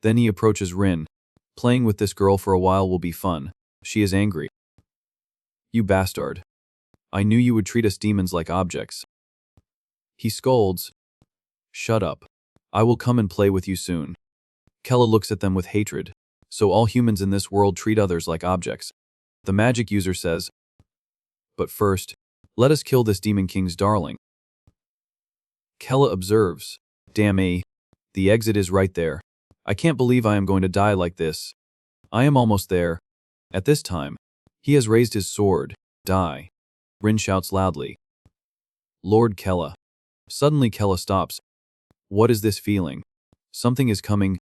Then he approaches Rin. Playing with this girl for a while will be fun. She is angry. You bastard. I knew you would treat us demons like objects. He scolds. Shut up. I will come and play with you soon. Kella looks at them with hatred. So all humans in this world treat others like objects. The magic user says, but first, let us kill this Demon King's darling. Kella observes. Damn A. The exit is right there. I can't believe I am going to die like this. I am almost there. At this time, he has raised his sword. Die. Rin shouts loudly. Lord Kella. Suddenly Kella stops. What is this feeling? Something is coming.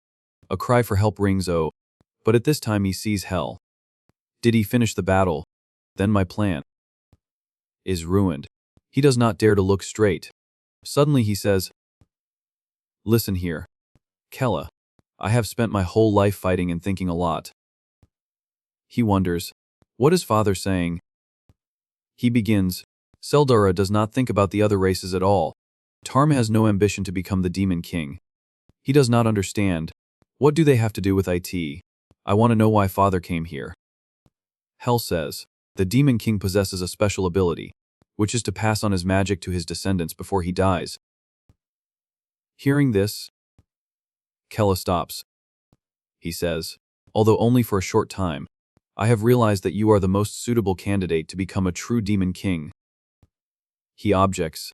A cry for help rings but at this time he sees hell. Did he finish the battle? Then my plan is ruined. He does not dare to look straight. Suddenly he says, listen here. Kella, I have spent my whole life fighting and thinking a lot. He wonders, what is father saying? He begins, Seldara does not think about the other races at all. Tarma has no ambition to become the Demon King. He does not understand. What do they have to do with IT? I want to know why father came here. Hell says, the Demon King possesses a special ability, which is to pass on his magic to his descendants before he dies. Hearing this, Kella stops. He says, although only for a short time, I have realized that you are the most suitable candidate to become a true demon king. He objects.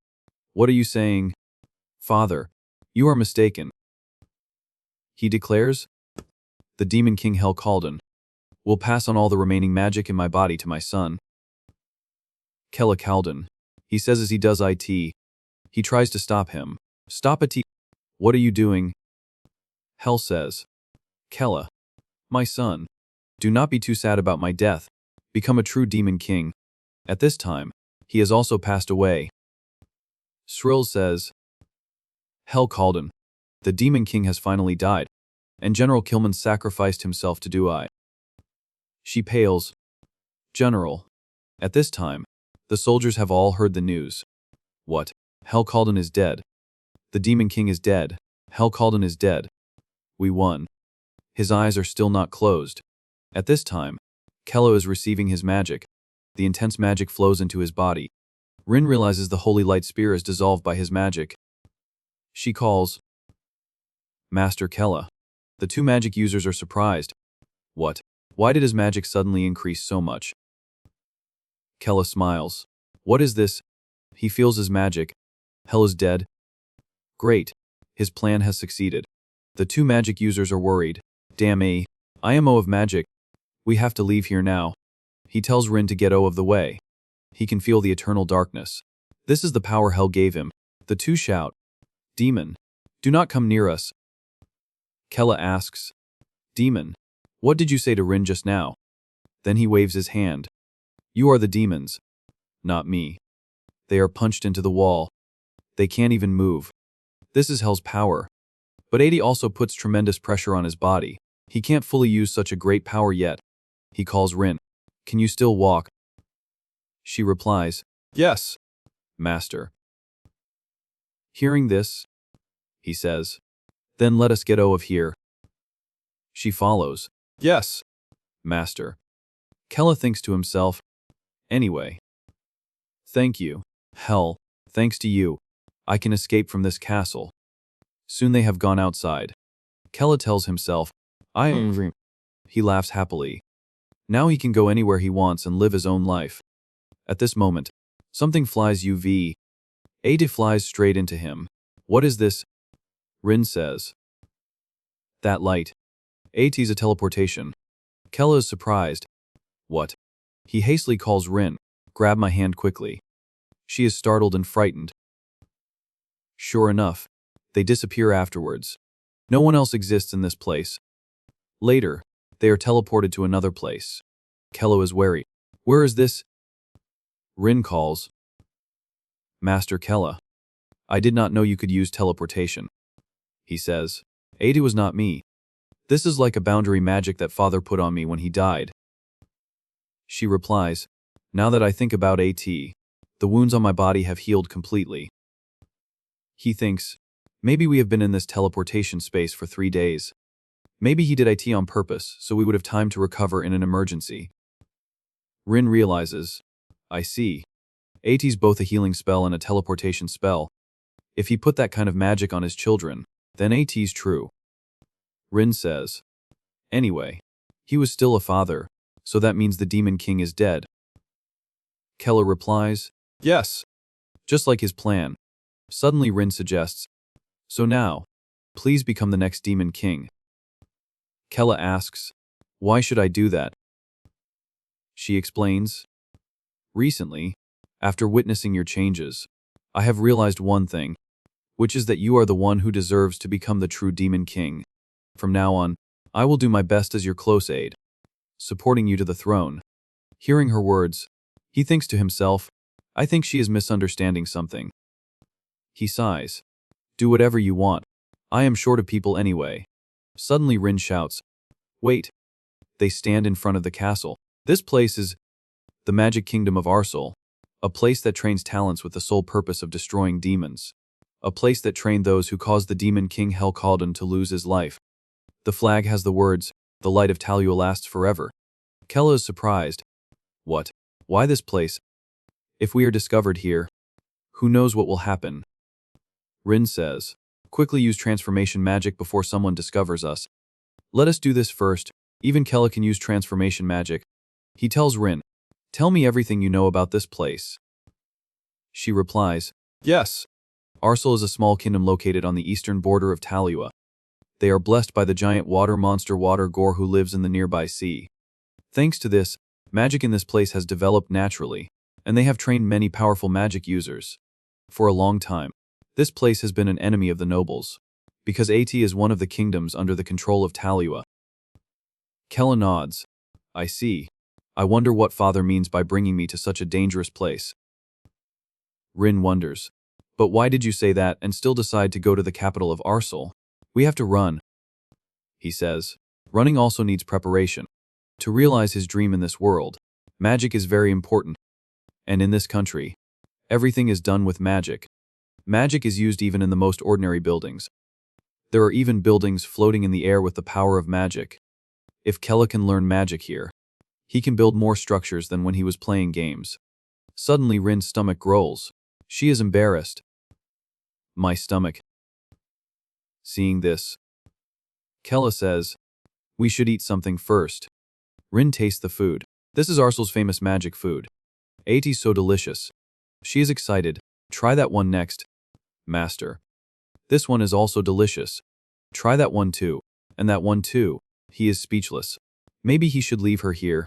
What are you saying? Father, you are mistaken. He declares, the demon king Hell Kalden will pass on all the remaining magic in my body to my son. Kella Kalden, he says as he does it. He tries to stop him. Stop it. What are you doing? Hell says, Kella, my son, do not be too sad about my death. Become a true demon king. At this time, he has also passed away. Shrill says, Hell Kalden, the demon king has finally died, and General Killman sacrificed himself to do it. She pales. General. At this time, the soldiers have all heard the news. What? Hell Kalden is dead. The demon king is dead. Hell Kalden is dead. We won. His eyes are still not closed. At this time, Kello is receiving his magic. The intense magic flows into his body. Rin realizes the holy light spear is dissolved by his magic. She calls, Master Kella. The two magic users are surprised. What? Why did his magic suddenly increase so much? Kella smiles. What is this? He feels his magic. Hell is dead. Great. His plan has succeeded. The two magic users are worried. Damn IMO of magic. We have to leave here now. He tells Rin to get out of the way. He can feel the eternal darkness. This is the power Hell gave him. The two shout, Demon, do not come near us. Kella asks, Demon, what did you say to Rin just now? Then he waves his hand. You are the demons. Not me. They are punched into the wall. They can't even move. This is Hell's power. But 80 also puts tremendous pressure on his body. He can't fully use such a great power yet. He calls Rin. Can you still walk? She replies, Yes, Master. Hearing this, he says, Then let us get out of here. She follows. Yes, Master. Kella thinks to himself, Anyway. Thank you, Hell. Thanks to you, I can escape from this castle. Soon they have gone outside. Kella tells himself, I am free. He laughs happily. Now he can go anywhere he wants and live his own life. At this moment, something flies UV. Ada flies straight into him. What is this? Rin says. That light. AT's a teleportation. Kella is surprised. What? He hastily calls Rin. Grab my hand quickly. She is startled and frightened. Sure enough, they disappear afterwards. No one else exists in this place. Later, they are teleported to another place. Kella is wary. Where is this? Rin calls. Master Kella. I did not know you could use teleportation. He says. Ada was not me. This is like a boundary magic that father put on me when he died. She replies. Now that I think about AT, the wounds on my body have healed completely. He thinks, maybe we have been in this teleportation space for 3 days. Maybe he did IT on purpose so we would have time to recover in an emergency. Rin realizes, I see. AT's both a healing spell and a teleportation spell. If he put that kind of magic on his children, then AT's true. Rin says, Anyway, he was still a father, so that means the Demon King is dead. Kella replies, Yes, just like his plan. Suddenly Rin suggests, So now, please become the next Demon King. Kella asks, Why should I do that? She explains, Recently, after witnessing your changes, I have realized one thing, which is that you are the one who deserves to become the true Demon King. From now on, I will do my best as your close aide, supporting you to the throne. Hearing her words, he thinks to himself, I think she is misunderstanding something. He sighs. Do whatever you want. I am short of people anyway. Suddenly Rin shouts, Wait. They stand in front of the castle. This place is the magic kingdom of Arsol, a place that trains talents with the sole purpose of destroying demons. A place that trained those who caused the demon king Hell Kalden to lose his life. The flag has the words, The light of Talua lasts forever. Kella is surprised. What? Why this place? If we are discovered here, who knows what will happen? Rin says, Quickly use transformation magic before someone discovers us. Let us do this first. Even Kella can use transformation magic. He tells Rin, tell me everything you know about this place. She replies, yes. Arsal is a small kingdom located on the eastern border of Talua. They are blessed by the giant water monster Water Gore who lives in the nearby sea. Thanks to this, magic in this place has developed naturally, and they have trained many powerful magic users. For a long time, this place has been an enemy of the nobles, because AT is one of the kingdoms under the control of Talua. Kella nods. I see. I wonder what father means by bringing me to such a dangerous place. Rin wonders. But why did you say that and still decide to go to the capital of Arsal? We have to run. He says. Running also needs preparation. To realize his dream in this world, magic is very important. And in this country, everything is done with magic. Magic is used even in the most ordinary buildings. There are even buildings floating in the air with the power of magic. If Kella can learn magic here, he can build more structures than when he was playing games. Suddenly Rin's stomach growls. She is embarrassed. My stomach. Seeing this, Kella says, we should eat something first. Rin tastes the food. This is Arsal's famous magic food. Ati's so delicious. She is excited. Try that one next. Master. This one is also delicious. Try that one too. And that one too. He is speechless. Maybe he should leave her here.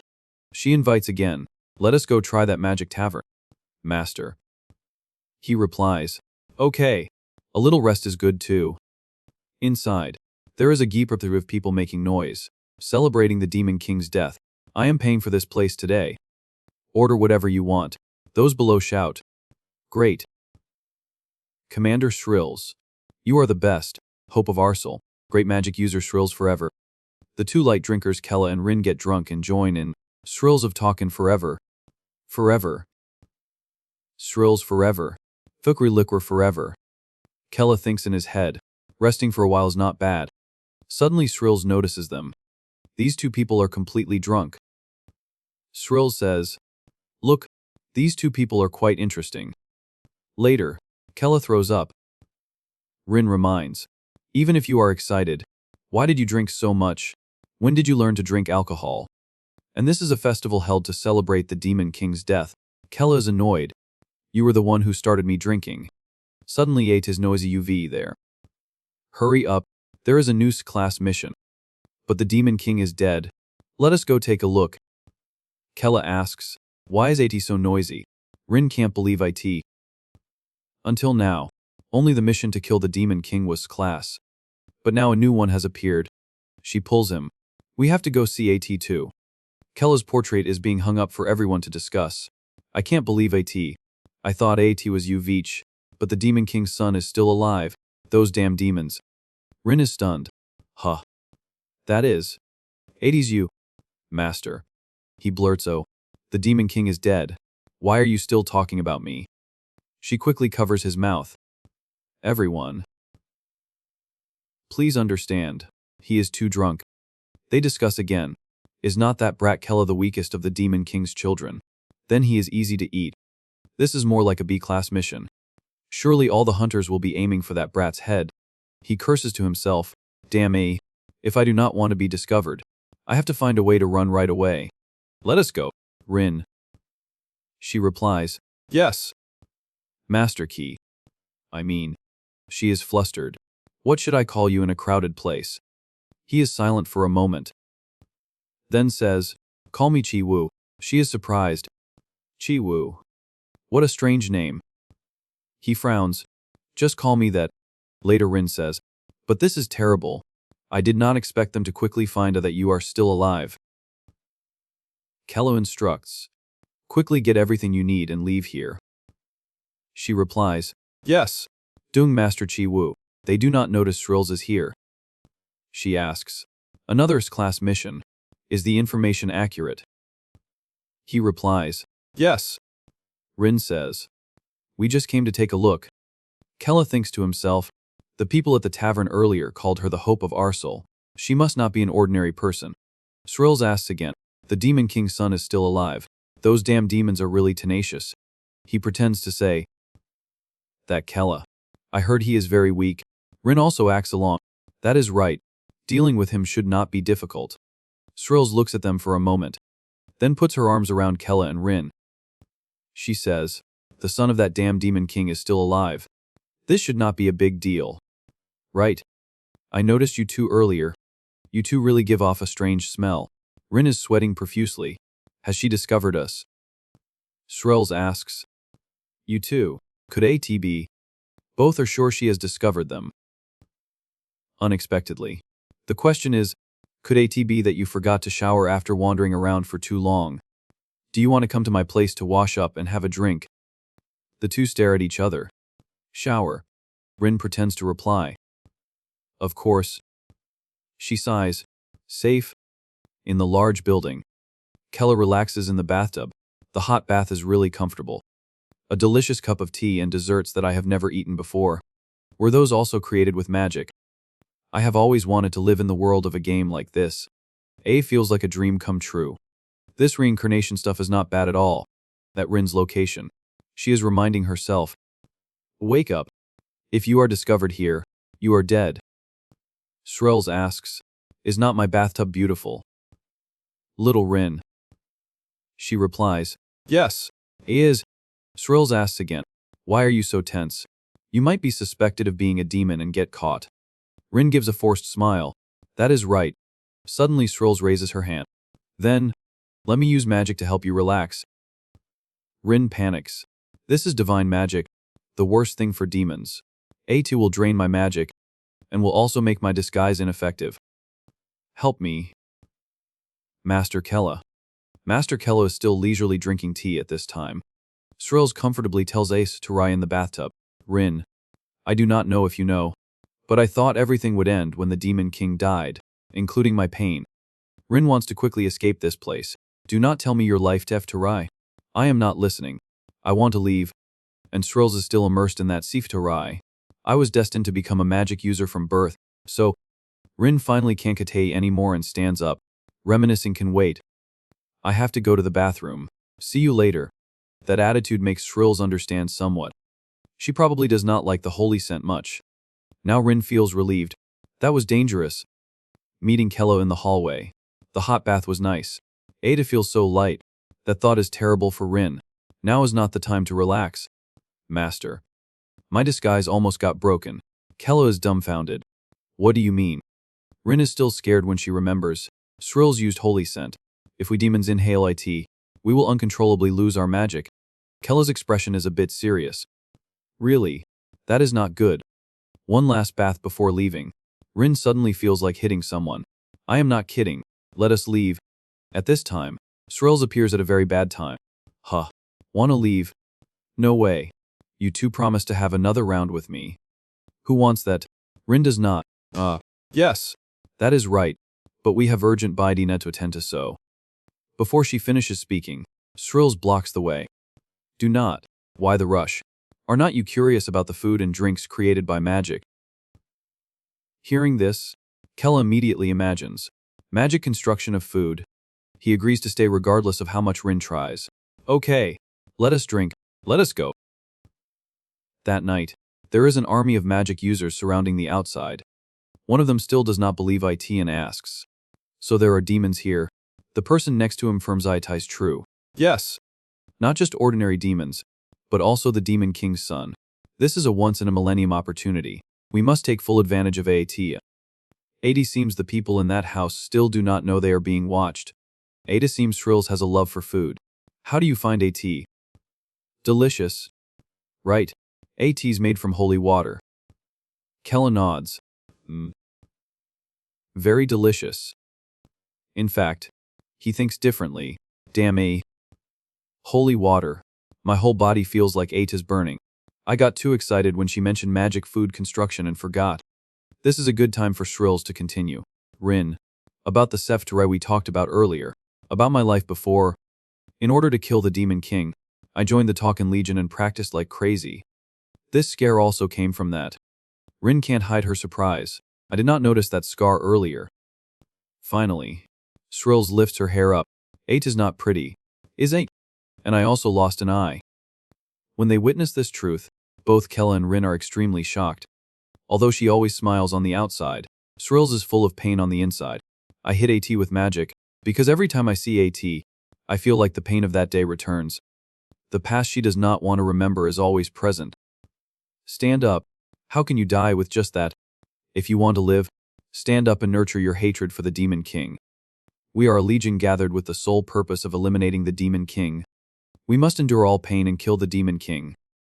She invites again. Let us go try that magic tavern. Master. He replies. Okay. A little rest is good too. Inside, there is a group of people making noise, celebrating the Demon King's death. I am paying for this place today. Order whatever you want. Those below shout. Great. Commander shrills. You are the best. Hope of Arsal. Great magic user shrills forever. The two light drinkers Kella and Rin get drunk and join in. Shrills of talkin' forever. Forever. Shrills forever. Fukri liquor forever. Kella thinks in his head. Resting for a while is not bad. Suddenly Shrills notices them. These two people are completely drunk. Shrills says, look, these two people are quite interesting. Later, Kella throws up. Rin reminds, even if you are excited, why did you drink so much? When did you learn to drink alcohol? And this is a festival held to celebrate the Demon King's death. Kella is annoyed. You were the one who started me drinking. Suddenly ate his noisy UV there. Hurry up, there is a new class mission. But the Demon King is dead. Let us go take a look. Kella asks, why is AT so noisy? Rin can't believe it. Until now, only the mission to kill the Demon King was class. But now a new one has appeared. She pulls him. We have to go see AT too. Kella's portrait is being hung up for everyone to discuss. I can't believe AT. I thought AT was Uvich, but the Demon King's son is still alive. Those damn demons. Rin is stunned. Huh. That is. AT's you. Master. He blurts, oh. The Demon King is dead. Why are you still talking about me? She quickly covers his mouth. Everyone. Please understand. He is too drunk. They discuss again. Is not that brat Kella the weakest of the Demon King's children? Then he is easy to eat. This is more like a B-class mission. Surely all the hunters will be aiming for that brat's head. He curses to himself. Damn A. If I do not want to be discovered, I have to find a way to run right away. Let us go, Rin. She replies, yes. Master Key. I mean, she is flustered. What should I call you in a crowded place? He is silent for a moment. Then says, call me Chi Wu. She is surprised. Chi Wu. What a strange name. He frowns. Just call me that. Later Rin says, but this is terrible. I did not expect them to quickly find out that you are still alive. Kella instructs, quickly get everything you need and leave here. She replies, yes. Dung Master Chi Wu. They do not notice Shrills is here. She asks, another class mission. Is the information accurate? He replies, yes. Rin says, we just came to take a look. Kella thinks to himself, the people at the tavern earlier called her the Hope of Arsal. She must not be an ordinary person. Shrills asks again, the Demon King's son is still alive. Those damn demons are really tenacious. He pretends to say, that Kella. I heard he is very weak. Rin also acts along. That is right. Dealing with him should not be difficult. Srills looks at them for a moment, then puts her arms around Kella and Rin. She says, the son of that damn demon king is still alive. This should not be a big deal. Right. I noticed you two earlier. You two really give off a strange smell. Rin is sweating profusely. Has she discovered us? Srills asks. You two. Could AT be? Both are sure she has discovered them. Unexpectedly. The question is, could AT be that you forgot to shower after wandering around for too long? Do you want to come to my place to wash up and have a drink? The two stare at each other. Shower. Rin pretends to reply. Of course. She sighs. Safe. In the large building. Kella relaxes in the bathtub. The hot bath is really comfortable. A delicious cup of tea and desserts that I have never eaten before. Were those also created with magic? I have always wanted to live in the world of a game like this. A feels like a dream come true. This reincarnation stuff is not bad at all. At Rin's location. She is reminding herself. Wake up. If you are discovered here, you are dead. Srills asks, is not my bathtub beautiful? Little Rin. She replies, yes, it is. Srills asks again, why are you so tense? You might be suspected of being a demon and get caught. Rin gives a forced smile. That is right. Suddenly Srills raises her hand. Then, let me use magic to help you relax. Rin panics. This is divine magic, the worst thing for demons. A2 will drain my magic, and will also make my disguise ineffective. Help me. Master Kella. Master Kella is still leisurely drinking tea at this time. Srills comfortably tells Ace to lie in the bathtub. Rin. I do not know if you know, but I thought everything would end when the Demon King died, including my pain. Rin wants to quickly escape this place. Do not tell me your life deaf to Rai. I am not listening. I want to leave. And Srills is still immersed in that Sif to Rai. I was destined to become a magic user from birth, so Rin finally can't katay anymore and stands up. Reminiscing can wait. I have to go to the bathroom. See you later. That attitude makes Srills understand somewhat. She probably does not like the holy scent much. Now Rin feels relieved. That was dangerous. Meeting Kello in the hallway. The hot bath was nice. Ada feels so light. That thought is terrible for Rin. Now is not the time to relax. Master. My disguise almost got broken. Kello is dumbfounded. What do you mean? Rin is still scared when she remembers. Srills used holy scent. If we demons inhale it, we will uncontrollably lose our magic. Kello's expression is a bit serious. Really? That is not good. One last bath before leaving. Rin suddenly feels like hitting someone. I am not kidding. Let us leave. At this time, Srills appears at a very bad time. Huh. Wanna leave? No way. You two promised to have another round with me. Who wants that? Rin does not. Yes. That is right. But we have urgent bidina to attend to so. Before she finishes speaking, Srills blocks the way. Do not. Why the rush? Are not you curious about the food and drinks created by magic? Hearing this, Kella immediately imagines. Magic construction of food. He agrees to stay regardless of how much Rin tries. Okay. Let us drink. Let us go. That night, there is an army of magic users surrounding the outside. One of them still does not believe it and asks. So there are demons here. The person next to him affirms it is true. Yes. Not just ordinary demons, but also the Demon King's son. This is a once-in-a-millennium opportunity. We must take full advantage of AT. Ada seems the people in that house still do not know they are being watched. Ada seems Srills has a love for food. How do you find AT? Delicious. Right. AT's made from holy water. Kella nods. Very delicious. In fact, he thinks differently. Damn A. Holy water. My whole body feels like AT is burning. I got too excited when she mentioned magic food construction and forgot. This is a good time for Srills to continue. Rin. About the Sefterai we talked about earlier. About my life before. In order to kill the Demon King, I joined the Talkin' Legion and practiced like crazy. This scare also came from that. Rin can't hide her surprise. I did not notice that scar earlier. Finally, Srills lifts her hair up. AT is not pretty. Is AT? And I also lost an eye. When they witness this truth, both Kella and Rin are extremely shocked. Although she always smiles on the outside, Srills is full of pain on the inside. I hit AT with magic, because every time I see AT, I feel like the pain of that day returns. The past she does not want to remember is always present. Stand up. How can you die with just that? If you want to live, stand up and nurture your hatred for the Demon King. We are a legion gathered with the sole purpose of eliminating the Demon King. We must endure all pain and kill the Demon King.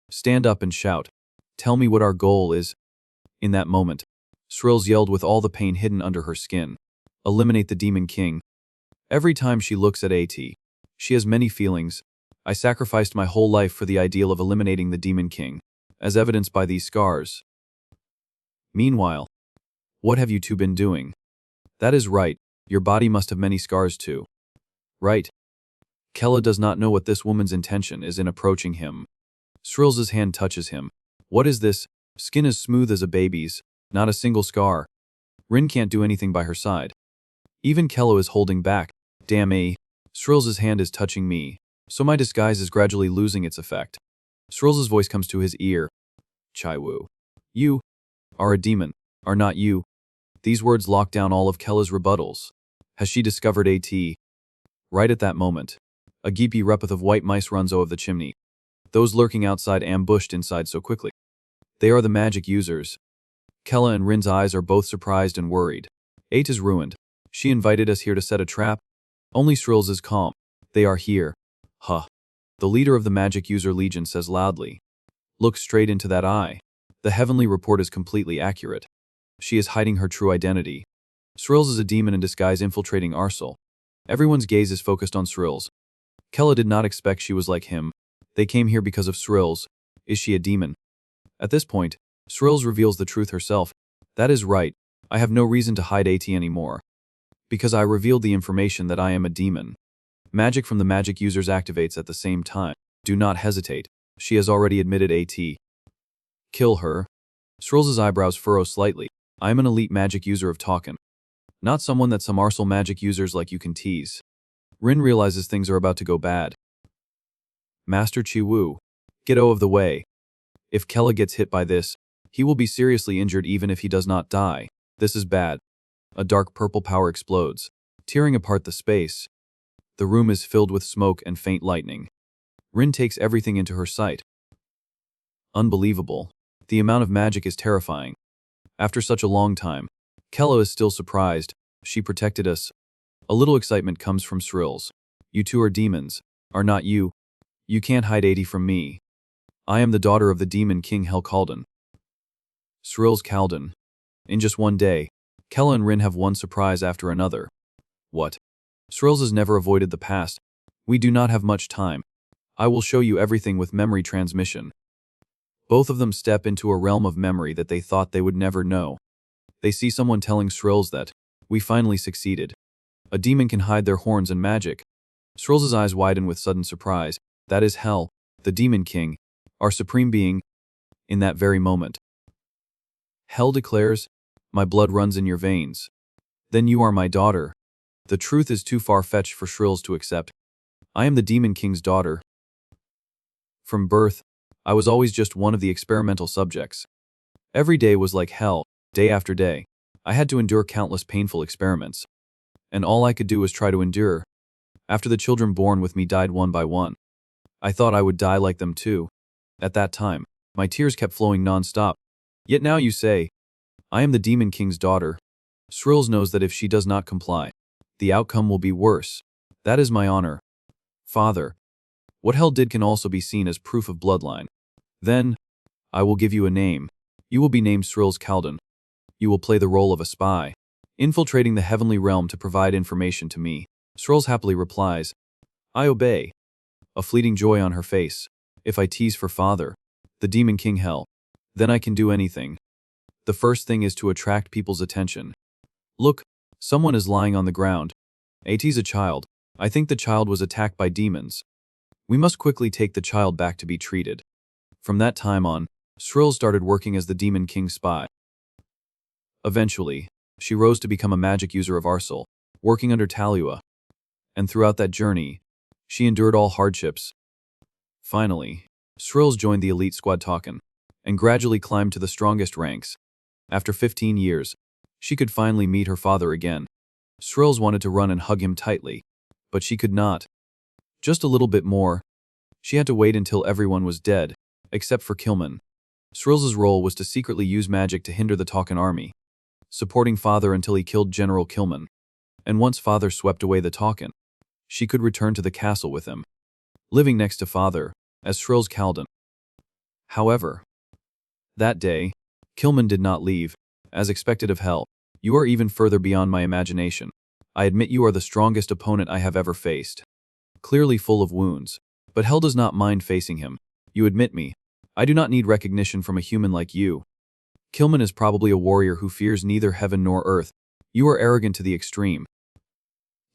Stand up and shout. Tell me what our goal is. In that moment, Srills yelled with all the pain hidden under her skin. Eliminate the Demon King. Every time she looks at AT, she has many feelings. I sacrificed my whole life for the ideal of eliminating the Demon King, as evidenced by these scars. Meanwhile, what have you two been doing? That is right, your body must have many scars too. Right. Kella does not know what this woman's intention is in approaching him. Srills' hand touches him. What is this? Skin as smooth as a baby's, not a single scar. Rin can't do anything by her side. Even Kella is holding back. Damn A. Srills' hand is touching me, so my disguise is gradually losing its effect. Srills' voice comes to his ear. Chaiwu. You are a demon, are not you? These words lock down all of Kella's rebuttals. Has she discovered AT? Right at that moment, a geepy repith of white mice runs out of the chimney. Those lurking outside ambushed inside so quickly. They are the magic users. Kella and Rin's eyes are both surprised and worried. AT is ruined. She invited us here to set a trap. Only Srills is calm. They are here. Huh. The leader of the Magic User Legion says loudly. Look straight into that eye. The heavenly report is completely accurate. She is hiding her true identity. Srills is a demon in disguise infiltrating Arsal. Everyone's gaze is focused on Srills. Kella did not expect she was like him. They came here because of Srills. Is she a demon? At this point, Srills reveals the truth herself. That is right. I have no reason to hide AT anymore. Because I revealed the information that I am a demon. Magic from the magic users activates at the same time. Do not hesitate. She has already admitted AT. Kill her. Srills' eyebrows furrow slightly. I am an elite magic user of Talkin. Not someone that some arsal magic users like you can tease. Rin realizes things are about to go bad. Master Chiwu. Get out of the way. If Kella gets hit by this, he will be seriously injured even if he does not die. This is bad. A dark purple power explodes, tearing apart the space. The room is filled with smoke and faint lightning. Rin takes everything into her sight. Unbelievable. The amount of magic is terrifying. After such a long time, Kella is still surprised. She protected us. A little excitement comes from Srills. You two are demons, are not you? You can't hide AT from me. I am the daughter of the demon king Helkalden. Srills Kalden. In just one day, Kella and Rin have one surprise after another. What? Srills has never avoided the past. We do not have much time. I will show you everything with memory transmission. Both of them step into a realm of memory that they thought they would never know. They see someone telling Srills that, we finally succeeded. A demon can hide their horns and magic. Srills' eyes widen with sudden surprise. That is Hell, the Demon King, our supreme being. In that very moment, Hell declares, my blood runs in your veins. Then you are my daughter. The truth is too far-fetched for Srills to accept. I am the Demon King's daughter. From birth, I was always just one of the experimental subjects. Every day was like hell, day after day. I had to endure countless painful experiments. And all I could do was try to endure. After the children born with me died one by one, I thought I would die like them too. At that time, my tears kept flowing non-stop. Yet now you say, I am the Demon King's daughter. Srills knows that if she does not comply, the outcome will be worse. That is my honor. Father. What Hell did can also be seen as proof of bloodline. Then, I will give you a name. You will be named Srills Kalden. You will play the role of a spy, infiltrating the heavenly realm to provide information to me. Srills happily replies, I obey. A fleeting joy on her face. If I tease for father, the Demon King Hell, then I can do anything. The first thing is to attract people's attention. Look, someone is lying on the ground. AT's a child. I think the child was attacked by demons. We must quickly take the child back to be treated. From that time on, Srills started working as the Demon King's spy. Eventually, she rose to become a magic user of Arsal, working under Talua. And throughout that journey, she endured all hardships. Finally, Srills joined the elite squad Talkin, and gradually climbed to the strongest ranks. After 15 years, she could finally meet her father again. Srills wanted to run and hug him tightly, but she could not. Just a little bit more. She had to wait until everyone was dead, except for Kilman. Srills' role was to secretly use magic to hinder the Talkin army, supporting father until he killed General Kilman. And once father swept away the Talkin, she could return to the castle with him, living next to father, as Srills Kaldan. However, that day, Kilman did not leave, as expected of Hell. You are even further beyond my imagination. I admit you are the strongest opponent I have ever faced. Clearly full of wounds, but Hell does not mind facing him. You admit me. I do not need recognition from a human like you. Kilman is probably a warrior who fears neither heaven nor earth. You are arrogant to the extreme.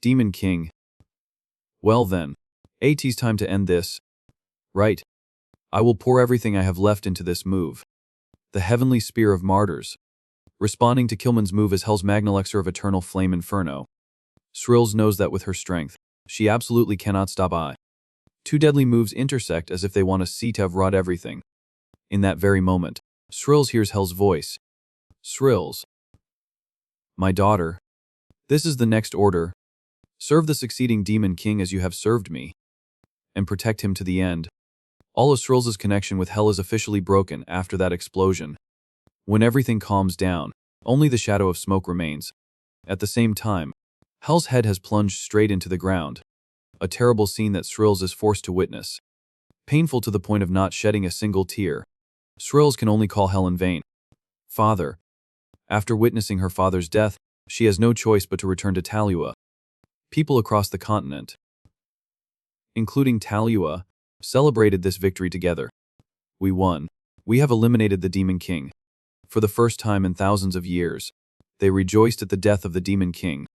Demon King. Well then, AT's time to end this. Right. I will pour everything I have left into this move. The Heavenly Spear of Martyrs. Responding to Kilman's move is Hell's Magnelexer of Eternal Flame Inferno. Srills knows that with her strength, she absolutely cannot stop I. Two deadly moves intersect as if they want to see to have wrought everything. In that very moment, Srills hears Hell's voice. Srills. My daughter. This is the next order. Serve the succeeding Demon King as you have served me. And protect him to the end. All of Srills' connection with Hell is officially broken after that explosion. When everything calms down, only the shadow of smoke remains. At the same time, Hell's head has plunged straight into the ground. A terrible scene that Srills is forced to witness. Painful to the point of not shedding a single tear. Srills can only call Hell in vain. Father. After witnessing her father's death, she has no choice but to return to Talua. People across the continent, including Talua, celebrated this victory together. We won. We have eliminated the Demon King. For the first time in thousands of years, they rejoiced at the death of the Demon King.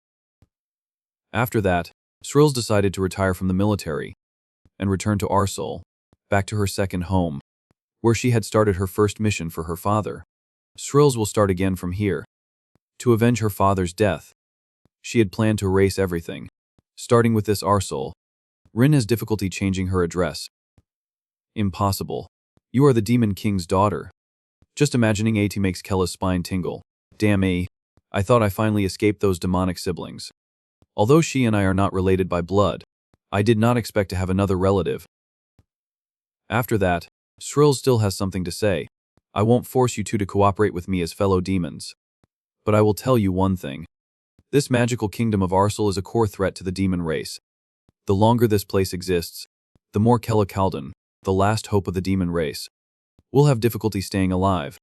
After that, Srills decided to retire from the military and return to Arsol, back to her second home, where she had started her first mission for her father. Srills will start again from here. To avenge her father's death, she had planned to erase everything, starting with this Arsol. Rin has difficulty changing her address. Impossible. You are the Demon King's daughter. Just imagining AT makes Kella's spine tingle. Damn A. I thought I finally escaped those demonic siblings. Although she and I are not related by blood, I did not expect to have another relative. After that, Srills still has something to say. I won't force you two to cooperate with me as fellow demons. But I will tell you one thing. This magical kingdom of Arsol is a core threat to the demon race. The longer this place exists, the more Kella Kaldan, the last hope of the demon race, will have difficulty staying alive.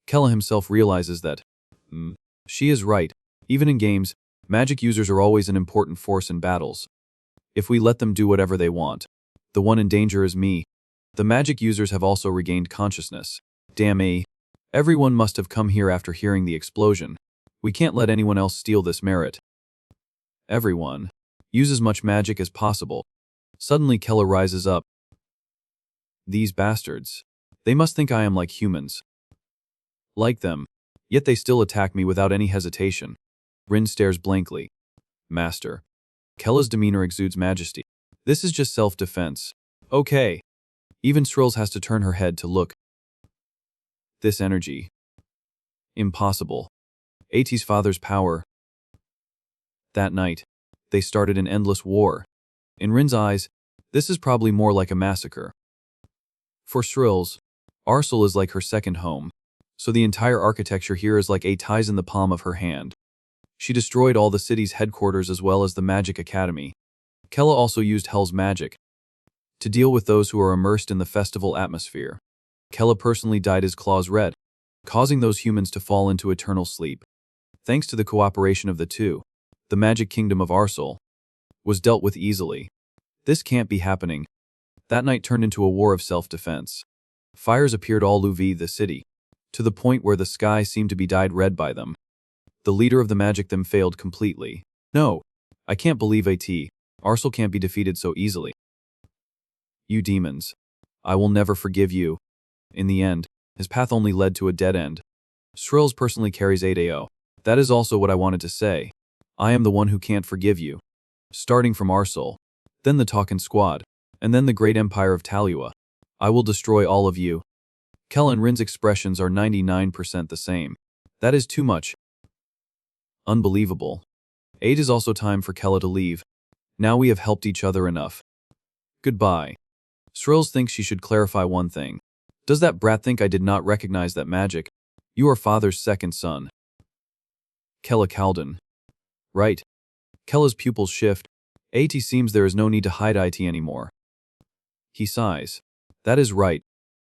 Kella himself realizes that, she is right. Even in games, magic users are always an important force in battles. If we let them do whatever they want, the one in danger is me. The magic users have also regained consciousness. Damn A. Everyone must have come here after hearing the explosion. We can't let anyone else steal this merit. Everyone. Use as much magic as possible. Suddenly Kella rises up. These bastards. They must think I am like humans. Like them. Yet they still attack me without any hesitation. Rin stares blankly. Master. Kella's demeanor exudes majesty. This is just self-defense. Okay. Even Srills has to turn her head to look. This energy. Impossible. AT's father's power. That night, they started an endless war. In Rin's eyes, this is probably more like a massacre. For Srills, Arsol is like her second home, so the entire architecture here is like a ties in the palm of her hand. She destroyed all the city's headquarters as well as the Magic Academy. Kella also used Hell's magic to deal with those who are immersed in the festival atmosphere. Kella personally dyed his claws red, causing those humans to fall into eternal sleep. Thanks to the cooperation of the two, the magic kingdom of Arsol was dealt with easily. This can't be happening. That night turned into a war of self-defense. Fires appeared all over the city, to the point where the sky seemed to be dyed red by them. The leader of the magic them failed completely. No, I can't believe Arsol can't be defeated so easily. You demons. I will never forgive you. In the end, his path only led to a dead end. Srills personally carries 8AO. That is also what I wanted to say. I am the one who can't forgive you. Starting from Arsol, then the Talkin Squad, and then the great empire of Talua. I will destroy all of you. Kella and Rin's expressions are 99% the same. That is too much. Unbelievable. It is also time for Kella to leave. Now we have helped each other enough. Goodbye. Srills thinks she should clarify one thing. Does that brat think I did not recognize that magic? You are father's second son. Kella Calden. Right. Kella's pupils shift. It seems there is no need to hide it anymore. He sighs. That is right.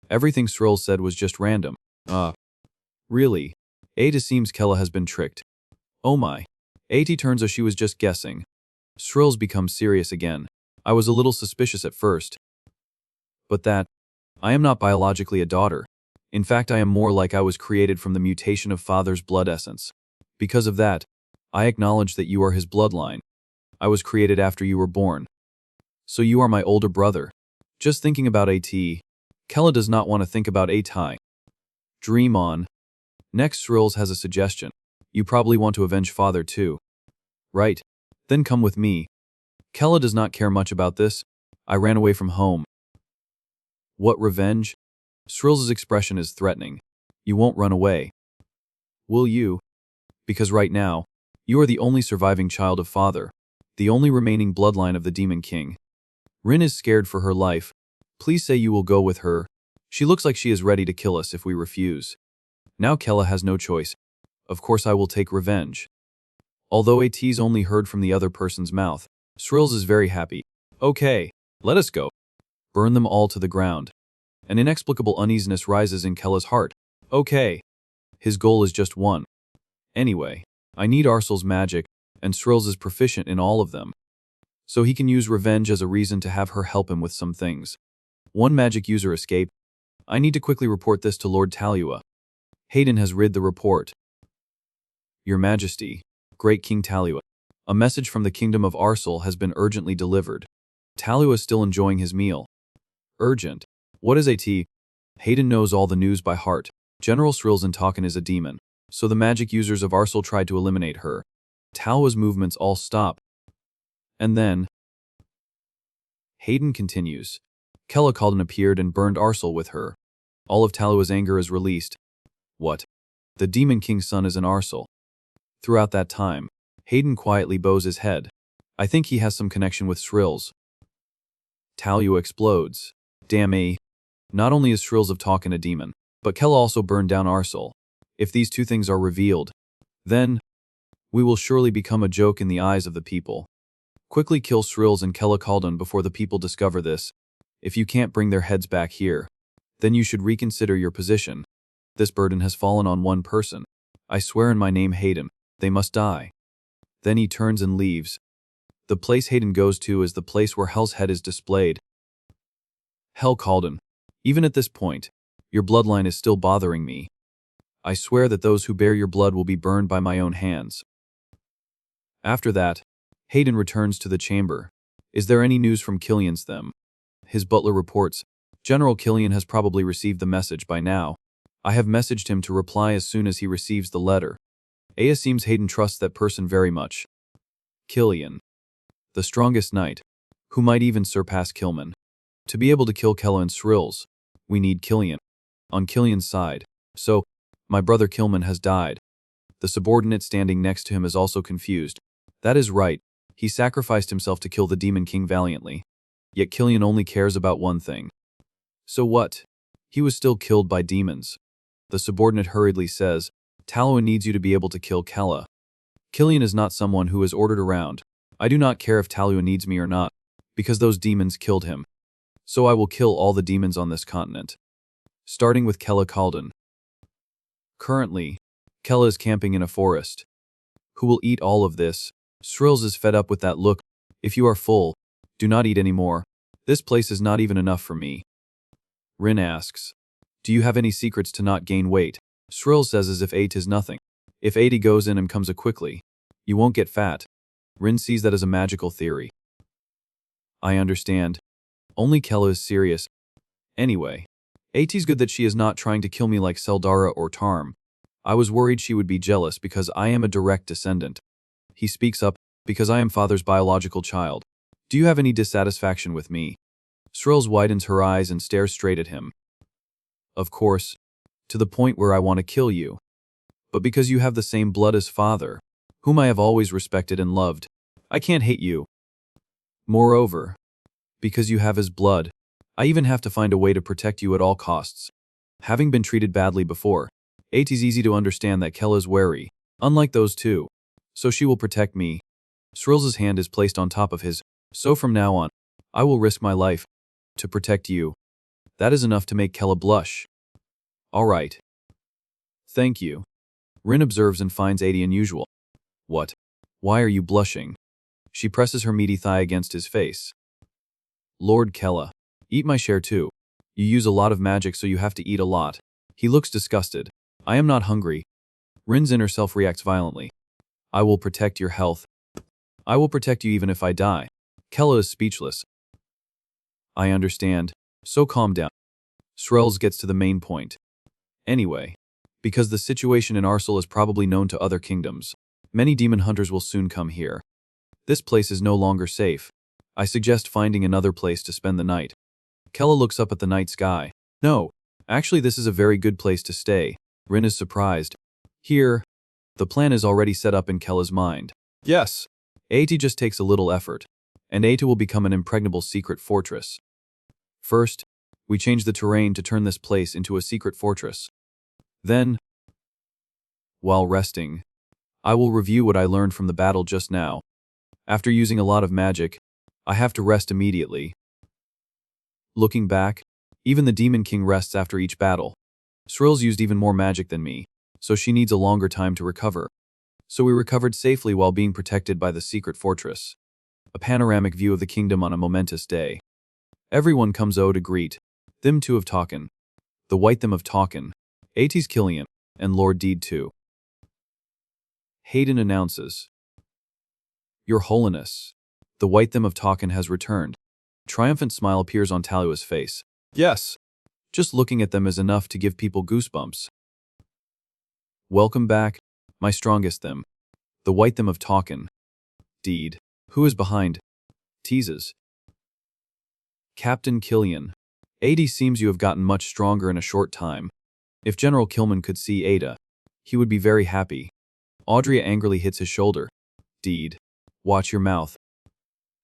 Everything Srills said was just random. Really? It seems Kella has been tricked. Oh my. It turns out she was just guessing. Srills becomes serious again. I was a little suspicious at first. But that, I am not biologically a daughter. In fact, I am more like I was created from the mutation of father's blood essence. Because of that, I acknowledge that you are his bloodline. I was created after you were born. So you are my older brother. Just thinking about AT. Kella does not want to think about AT. Dream on. Next, Srills has a suggestion. You probably want to avenge father too. Right. Then come with me. Kella does not care much about this. I ran away from home. What revenge? Srills' expression is threatening. You won't run away. Will you? Because right now, you are the only surviving child of father, the only remaining bloodline of the Demon King. Rin is scared for her life. Please say you will go with her. She looks like she is ready to kill us if we refuse. Now Kella has no choice. Of course I will take revenge. Although AT's only heard from the other person's mouth, Srills is very happy. Okay, let us go. Burn them all to the ground. An inexplicable uneasiness rises in Kella's heart. Okay. His goal is just one. Anyway, I need Arsel's magic, and Srills is proficient in all of them. So he can use revenge as a reason to have her help him with some things. One magic user escaped. I need to quickly report this to Lord Talua. Hayden has read the report. Your Majesty, Great King Talua, a message from the Kingdom of Arsel has been urgently delivered. Talua is still enjoying his meal. Urgent. What is AT? Hayden knows all the news by heart. General Srills is a demon, so the magic users of Arsel tried to eliminate her. Talua's movements all stop. And then... Hayden continues. Kella Calden appeared and burned Arsel with her. All of Talua's anger is released. What? The Demon King's son is an Arsel. Throughout that time, Hayden quietly bows his head. I think he has some connection with Srills. Talua explodes. Damn. Not only is Srills of Talkin a demon, but Kella also burned down Arsel. If these two things are revealed, then we will surely become a joke in the eyes of the people. Quickly kill Srills and Kella Calden before the people discover this. If you can't bring their heads back here, then you should reconsider your position. This burden has fallen on one person. I swear in my name Hayden, they must die. Then he turns and leaves. The place Hayden goes to is the place where Hell's head is displayed. Hell Calden, even at this point, your bloodline is still bothering me. I swear that those who bear your blood will be burned by my own hands. After that, Hayden returns to the chamber. Is there any news from Killian's them? His butler reports, General Killian has probably received the message by now. I have messaged him to reply as soon as he receives the letter. Seems Hayden trusts that person very much. Killian. The strongest knight, who might even surpass Kilman. To be able to kill Kella and Srills, we need Killian. On Killian's side, so, my brother Kilman has died. The subordinate standing next to him is also confused. That is right, he sacrificed himself to kill the Demon King valiantly. Yet Killian only cares about one thing. So what? He was still killed by demons. The subordinate hurriedly says, Talua needs you to be able to kill Kella. Killian is not someone who is ordered around. I do not care if Talua needs me or not, because those demons killed him. So I will kill all the demons on this continent. Starting with Kella Calden. Currently, Kella is camping in a forest. Who will eat all of this? Srills is fed up with that look. If you are full, do not eat anymore. This place is not even enough for me. Rin asks, do you have any secrets to not gain weight? Srills says as if 8 is nothing. If 80 goes in and comes quickly, you won't get fat. Rin sees that as a magical theory. I understand. Only Kella is serious. Anyway, 80's good that she is not trying to kill me like Seldara or Tarm. I was worried she would be jealous because I am a direct descendant. He speaks up, because I am father's biological child. Do you have any dissatisfaction with me? Srills widens her eyes and stares straight at him. Of course. To the point where I want to kill you. but because you have the same blood as father, whom I have always respected and loved. I can't hate you. Moreover, because you have his blood, I even have to find a way to protect you at all costs. Having been treated badly before, it is easy to understand that Kella is wary, unlike those two. So she will protect me. Sril's hand is placed on top of his, so from now on, I will risk my life to protect you. That is enough to make Kella blush. All right. Thank you. Rin observes and finds Adi unusual. What? Why are you blushing? She presses her meaty thigh against his face. Lord Kella, eat my share too. You use a lot of magic, so you have to eat a lot. He looks disgusted. I am not hungry. Rin's inner self reacts violently. I will protect your health. I will protect you even if I die. Kella is speechless. I understand. So calm down. Srells gets to the main point. Anyway, because the situation in Arsal is probably known to other kingdoms, many demon hunters will soon come here. This place is no longer safe. I suggest finding another place to spend the night. Kella looks up at the night sky. No, actually this is a very good place to stay. Rin is surprised. Here, the plan is already set up in Kella's mind. Yes. Ati just takes a little effort, and Ati will become an impregnable secret fortress. First, we change the terrain to turn this place into a secret fortress. Then, while resting, I will review what I learned from the battle just now. After using a lot of magic, I have to rest immediately. Looking back, even the Demon King rests after each battle. Srill's used even more magic than me, so she needs a longer time to recover. So we recovered safely while being protected by the secret fortress. A panoramic view of the kingdom on a momentous day. Everyone comes to greet. Them two of Talkin. The white them of Talkin. Atis Killian, and Lord Deed too. Hayden announces. Your Holiness. The white them of Talkin has returned. Triumphant smile appears on Talua's face. Yes. Just looking at them is enough to give people goosebumps. Welcome back, my strongest them. The white them of Talkin. Deed. Who is behind? Teases. Captain Killian. Ada seems you have gotten much stronger in a short time. If General Killman could see Ada, he would be very happy. Audrey angrily hits his shoulder. Deed. Watch your mouth.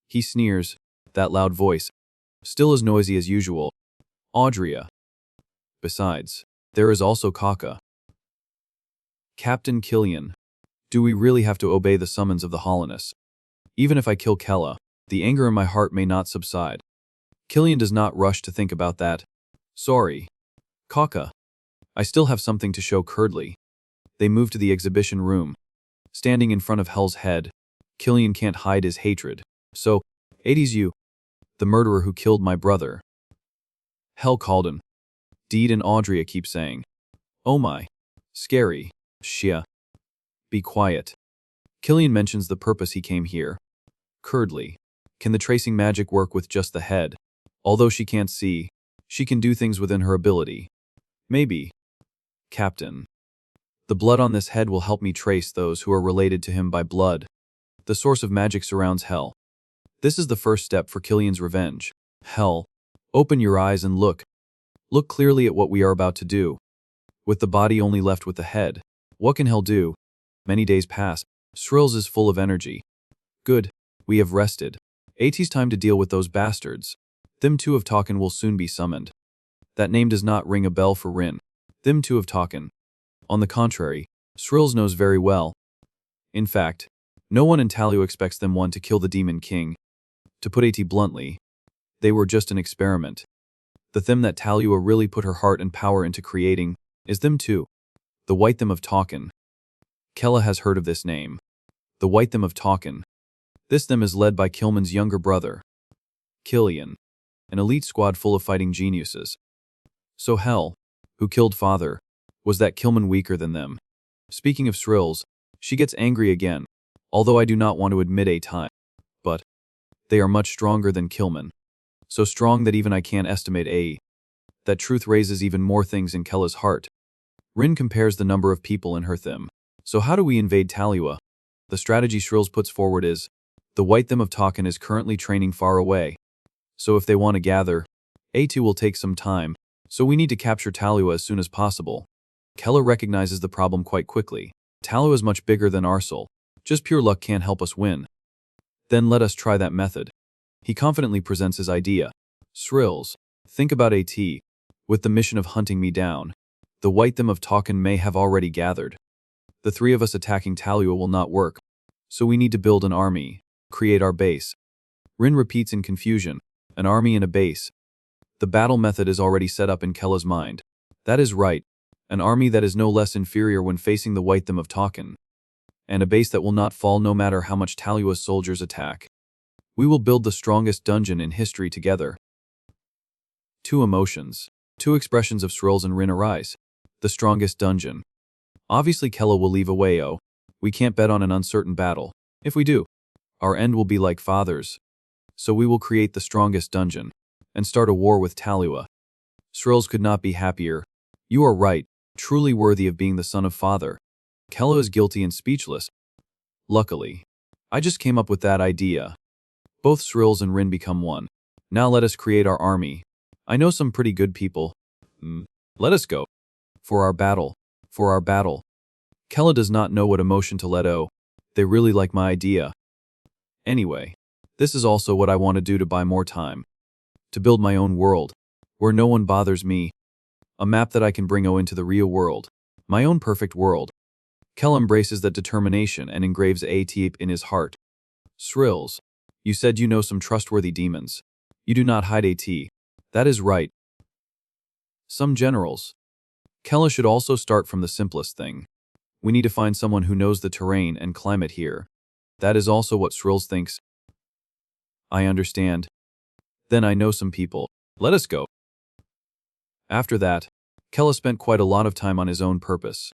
He sneers, that loud voice, still as noisy as usual. Audria. Besides, there is also Kaka. Captain Killian. Do we really have to obey the summons of the Holiness? Even if I kill Kella, the anger in my heart may not subside. Killian does not rush to think about that. Sorry. Kaka. I still have something to show Curdly. They move to the exhibition room. Standing in front of Hell's head, Killian can't hide his hatred. So, Hades you. The murderer who killed my brother. Hell called him. Deed and Audria keep saying. Oh my. Scary. Shia. Be quiet. Killian mentions the purpose he came here. Curdly. Can the tracing magic work with just the head? Although she can't see, she can do things within her ability. Maybe. Captain. The blood on this head will help me trace those who are related to him by blood. The source of magic surrounds Hell. This is the first step for Killian's revenge. Hell. Open your eyes and look. Look clearly at what we are about to do. With the body only left with the head, what can Hell do? Many days pass. Srills is full of energy. Good. We have rested. It's time to deal with those bastards. Them two of Talkin will soon be summoned. That name does not ring a bell for Rin. Them two of Talkin. On the contrary, Srills knows very well. In fact, no one in Talu expects them one to kill the Demon King. To put it bluntly, they were just an experiment. The thing that Talua really put her heart and power into creating is them two. The white them of Talkin. Kella has heard of this name. The white them of Talkin. This them is led by Kilman's younger brother, Killian, an elite squad full of fighting geniuses. So Hell, who killed father, was that Kilman weaker than them? Speaking of Srills, she gets angry again, although I do not want to admit a time. But they are much stronger than Kilman. So strong that even I can't estimate a. That truth raises even more things in Kella's heart. Rin compares the number of people in her thim. So how do we invade Talua? The strategy Shrills puts forward is, the white them of Talkin is currently training far away. So if they want to gather, A2 will take some time, so we need to capture Talua as soon as possible. Kella recognizes the problem quite quickly. Talua is much bigger than Arsal. Just pure luck can't help us win. Then let us try that method. He confidently presents his idea. Srills, think about AT. With the mission of hunting me down, the white them of Talkin may have already gathered. The three of us attacking Talua will not work, so we need to build an army, create our base. Rin repeats in confusion, an army and a base. The battle method is already set up in Kella's mind. That is right, an army that is no less inferior when facing the white them of Talkin, and a base that will not fall no matter how much Talua's soldiers attack. We will build the strongest dungeon in history together. Two emotions, two expressions of Srills and Rin arise. The strongest dungeon. Obviously Kella will leave away. We can't bet on an uncertain battle. If we do, our end will be like father's. So we will create the strongest dungeon and start a war with Talua. Srills could not be happier. You are right, truly worthy of being the son of father. Kella is guilty and speechless. Luckily, I just came up with that idea. Both Srills and Rin become one. Now let us create our army. I know some pretty good people. Let us go. For our battle. For our battle. Kella does not know what emotion to let out. They really like my idea. Anyway, this is also what I want to do to buy more time. To build my own world, where no one bothers me. A map that I can bring into the real world. My own perfect world. Kella embraces that determination and engraves a tape in his heart. Srills, you said you know some trustworthy demons. You do not hide AT. That is right. Some generals. Kella should also start from the simplest thing. We need to find someone who knows the terrain and climate here. That is also what Srills thinks. I understand. Then I know some people. Let us go. After that, Kella spent quite a lot of time on his own purpose.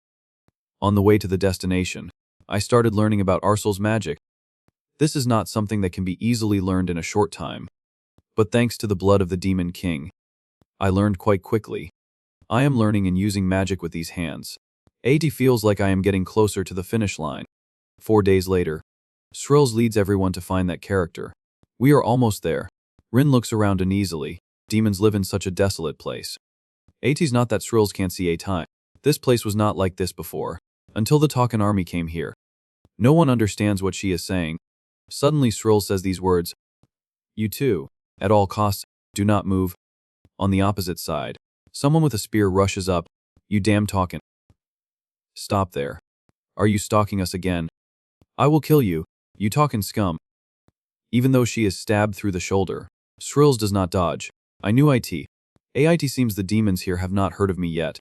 On the way to the destination, I started learning about Arsal's magic. This is not something that can be easily learned in a short time. But thanks to the blood of the Demon King, I learned quite quickly. I am learning and using magic with these hands. AT feels like I am getting closer to the finish line. 4 days later, Srills leads everyone to find that character. We are almost there. Rin looks around uneasily. Demons live in such a desolate place. AT's not that Srills can't see AT. This place was not like this before, until the Talkin army came here. No one understands what she is saying. Suddenly Srills says these words. You too, at all costs, do not move. On the opposite side, someone with a spear rushes up. You damn Talkin. Stop there. Are you stalking us again? I will kill you, you Talkin scum. Even though she is stabbed through the shoulder, Srills does not dodge. I knew it. AIT seems the demons here have not heard of me yet.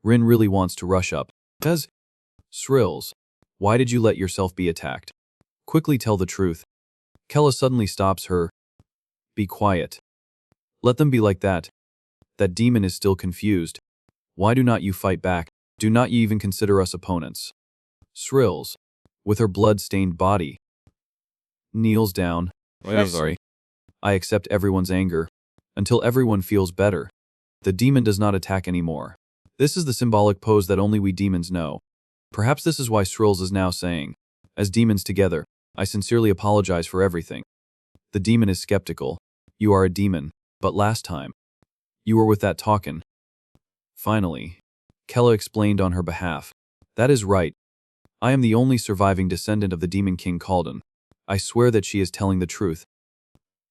Rin really wants to rush up. Srills, why did you let yourself be attacked? Quickly tell the truth. Kella suddenly stops her. Be quiet. Let them be like that. That demon is still confused. Why do not you fight back? Do not you even consider us opponents? Srills, with her blood-stained body, kneels down. I'm sorry. I accept everyone's anger, until everyone feels better. The demon does not attack anymore. This is the symbolic pose that only we demons know. Perhaps this is why Srills is now saying, as demons together, I sincerely apologize for everything. The demon is skeptical. You are a demon, but last time, you were with that Talkin. Finally, Kella explained on her behalf. That is right. I am the only surviving descendant of the Demon King Kalden. I swear that she is telling the truth.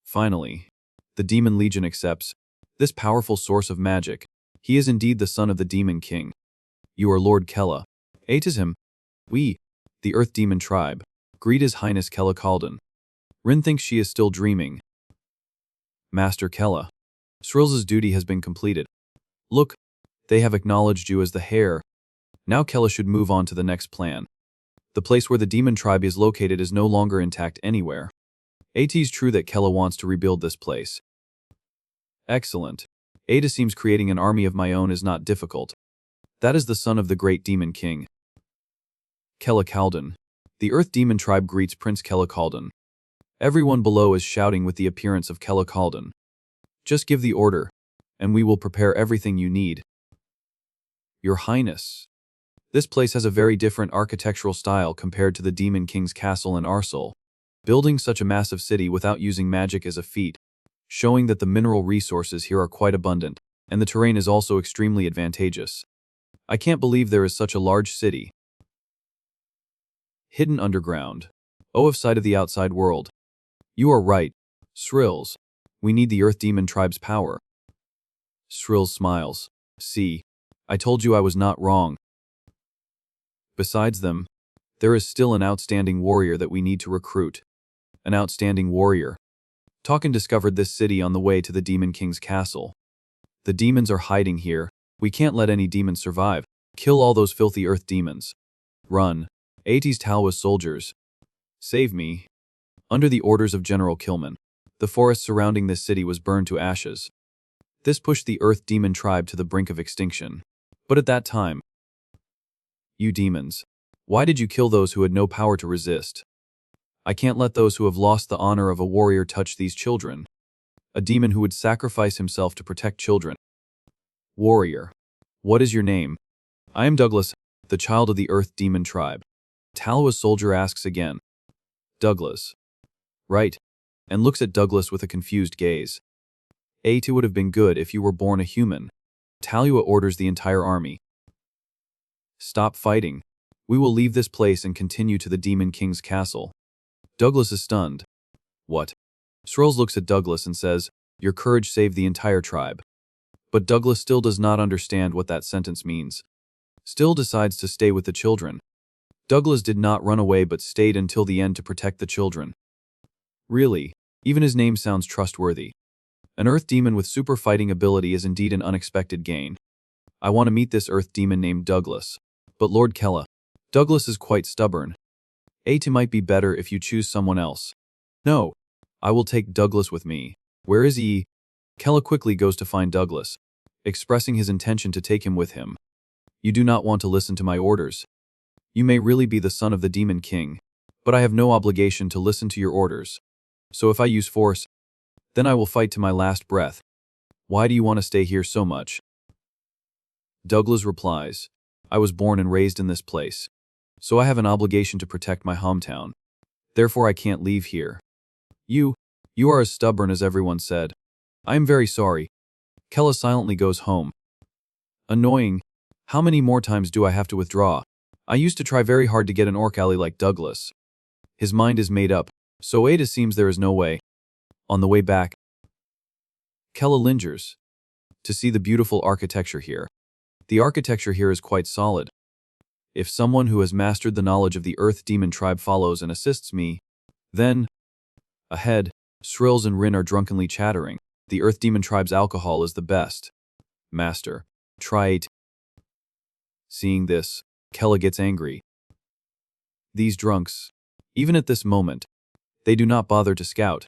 Finally, the Demon Legion accepts this powerful source of magic. He is indeed the son of the Demon King. You are Lord Kella. It is him. We, the Earth Demon Tribe, greet His Highness Kella Kalden. Rin thinks she is still dreaming. Master Kella, Srills' duty has been completed. Look, they have acknowledged you as the heir. Now Kella should move on to the next plan. The place where the Demon Tribe is located is no longer intact anywhere. It's true that Kella wants to rebuild this place. Excellent. Ada seems creating an army of my own is not difficult. That is the son of the great Demon King. Kella Kalden. The Earth Demon Tribe greets Prince Kella Kalden. Everyone below is shouting with the appearance of Kella Kalden. Just give the order, and we will prepare everything you need. Your Highness. This place has a very different architectural style compared to the Demon King's castle in Arsal. Building such a massive city without using magic is a feat, showing that the mineral resources here are quite abundant, and the terrain is also extremely advantageous. I can't believe there is such a large city. Hidden underground. Oh, of sight of the outside world. You are right, Shrills. We need the Earth Demon tribe's power. Shrills smiles. See, I told you I was not wrong. Besides them, there is still an outstanding warrior that we need to recruit. An outstanding warrior. Talkin discovered this city on the way to the Demon King's castle. The demons are hiding here. We can't let any demons survive. Kill all those filthy earth demons. Run. Ates Talwa's soldiers. Save me. Under the orders of General Killman, the forest surrounding this city was burned to ashes. This pushed the Earth Demon tribe to the brink of extinction. But at that time, you demons, why did you kill those who had no power to resist? I can't let those who have lost the honor of a warrior touch these children. A demon who would sacrifice himself to protect children. Warrior. What is your name? I am Douglas, the child of the Earth Demon tribe. Talwa's soldier asks again. Douglas. Right. And looks at Douglas with a confused gaze. It would have been good if you were born a human. Talwa orders the entire army. Stop fighting. We will leave this place and continue to the Demon King's castle. Douglas is stunned. What? Shrills looks at Douglas and says, your courage saved the entire tribe. But Douglas still does not understand what that sentence means. Still decides to stay with the children. Douglas did not run away but stayed until the end to protect the children. Really, even his name sounds trustworthy. An Earth Demon with super fighting ability is indeed an unexpected gain. I want to meet this Earth Demon named Douglas. But Lord Kella, Douglas is quite stubborn. It might be better if you choose someone else. No, I will take Douglas with me. Where is he? Kella quickly goes to find Douglas, expressing his intention to take him with him. You do not want to listen to my orders. You may really be the son of the Demon King, but I have no obligation to listen to your orders. So if I use force, then I will fight to my last breath. Why do you want to stay here so much? Douglas replies, I was born and raised in this place, so I have an obligation to protect my hometown. Therefore I can't leave here. You are as stubborn as everyone said. I am very sorry. Kella silently goes home. Annoying. How many more times do I have to withdraw? I used to try very hard to get an orc ally like Douglas. His mind is made up, so it seems there is no way. On the way back, Kella lingers to see the beautiful architecture here. The architecture here is quite solid. If someone who has mastered the knowledge of the Earth Demon tribe follows and assists me, then... Ahead, Shrills and Rin are drunkenly chattering. The Earth Demon tribe's alcohol is the best. Master, try it. Seeing this, Kella gets angry. These drunks, even at this moment, they do not bother to scout.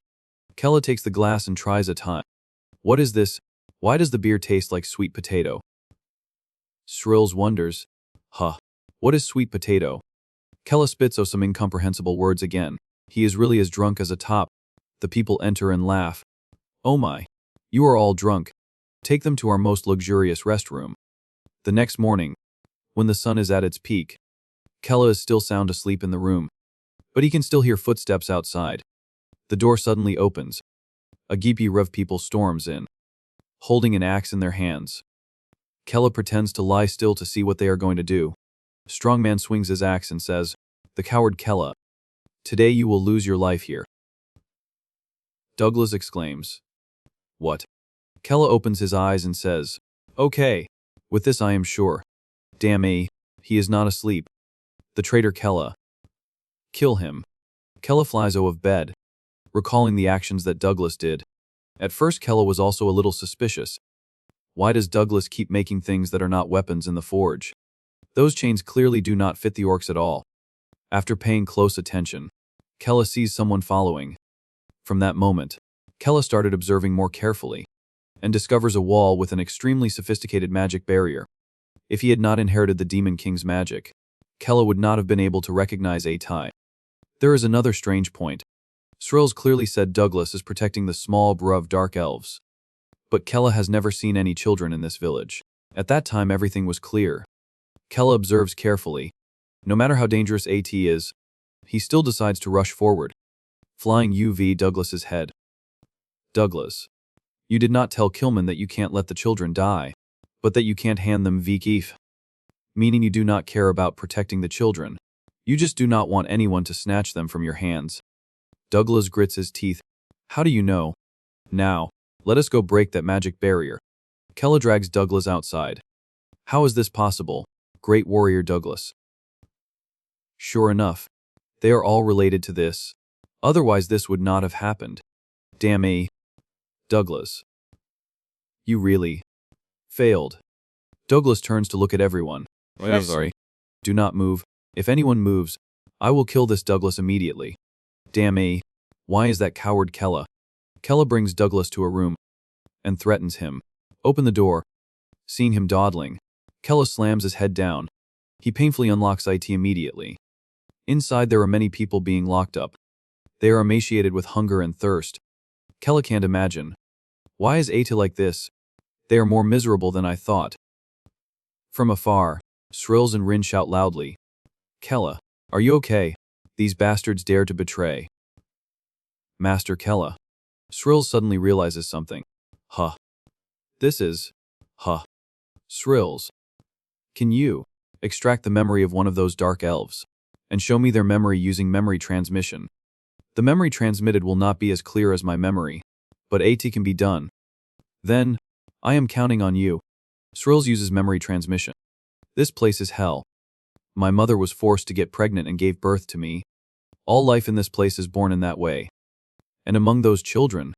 Kella takes the glass and tries a time. What is this? Why does the beer taste like sweet potato? Shrills wonders. What is sweet potato? Kella spits out some incomprehensible words again. He is really as drunk as a top. The people enter and laugh. Oh my. You are all drunk. Take them to our most luxurious restroom. The next morning, when the sun is at its peak, Kella is still sound asleep in the room, but he can still hear footsteps outside. The door suddenly opens. A geepy of people storms in, holding an axe in their hands. Kella pretends to lie still to see what they are going to do. Strongman swings his axe and says, the coward Kella, today you will lose your life here. Douglas exclaims. What? Kella opens his eyes and says, okay, with this I am sure. Damn he is not asleep. The traitor Kella. Kill him. Kella flies out of bed, recalling the actions that Douglas did. At first Kella was also a little suspicious. Why does Douglas keep making things that are not weapons in the forge? Those chains clearly do not fit the orcs at all. After paying close attention, Kella sees someone following. From that moment, Kella started observing more carefully, and discovers a wall with an extremely sophisticated magic barrier. If he had not inherited the Demon King's magic, Kella would not have been able to recognize Atai. There is another strange point. Shrills clearly said Douglas is protecting the small brew of dark elves. But Kella has never seen any children in this village. At that time everything was clear. Kella observes carefully. No matter how dangerous AT is, he still decides to rush forward, flying UV Douglas's head. Douglas, you did not tell Killman that you can't let the children die, but that you can't hand them Vkeef. meaning you do not care about protecting the children. You just do not want anyone to snatch them from your hands. Douglas grits his teeth. How do you know? Now, let us go break that magic barrier. Kella drags Douglas outside. How is this possible, great warrior Douglas? Sure enough, they are all related to this. Otherwise this would not have happened. Damn me. Douglas. You really failed. Douglas turns to look at everyone. Wait, I'm sorry. Do not move. If anyone moves, I will kill this Douglas immediately. Damn me. Why is that coward Kella? Kella brings Douglas to a room and threatens him. Open the door. Seeing him dawdling, Kella slams his head down. He painfully unlocks it immediately. Inside there are many people being locked up. They are emaciated with hunger and thirst. Kella can't imagine. Why is it like this? They are more miserable than I thought. From afar, Shrills and Rin shout loudly. Kella, are you okay? These bastards dare to betray Master Kella. Shrills suddenly realizes something. Huh. This is... Huh. Shrills. Can you extract the memory of one of those dark elves and show me their memory using memory transmission? The memory transmitted will not be as clear as my memory, but AT can be done. Then, I am counting on you. Shrills uses memory transmission. This place is hell. My mother was forced to get pregnant and gave birth to me. All life in this place is born in that way. And among those children,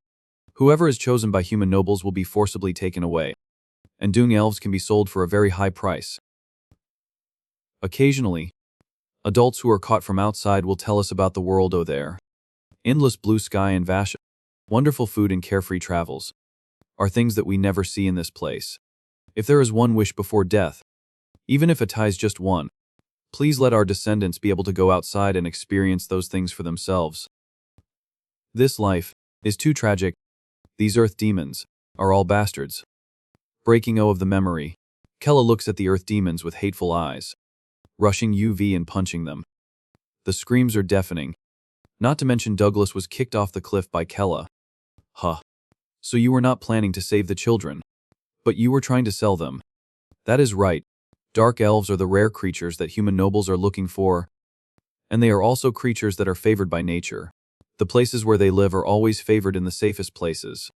whoever is chosen by human nobles will be forcibly taken away. And Dung elves can be sold for a very high price. Occasionally, adults who are caught from outside will tell us about the world there. Endless blue sky and vast, wonderful food and carefree travels are things that we never see in this place. If there is one wish before death, even if it ties just one, please let our descendants be able to go outside and experience those things for themselves. This life is too tragic. These earth demons are all bastards. Breaking of the memory, Kella looks at the earth demons with hateful eyes, rushing UV and punching them. The screams are deafening. Not to mention Douglas was kicked off the cliff by Kella. Huh. So you were not planning to save the children, but you were trying to sell them. That is right. Dark elves are the rare creatures that human nobles are looking for, and they are also creatures that are favored by nature. The places where they live are always favored in the safest places.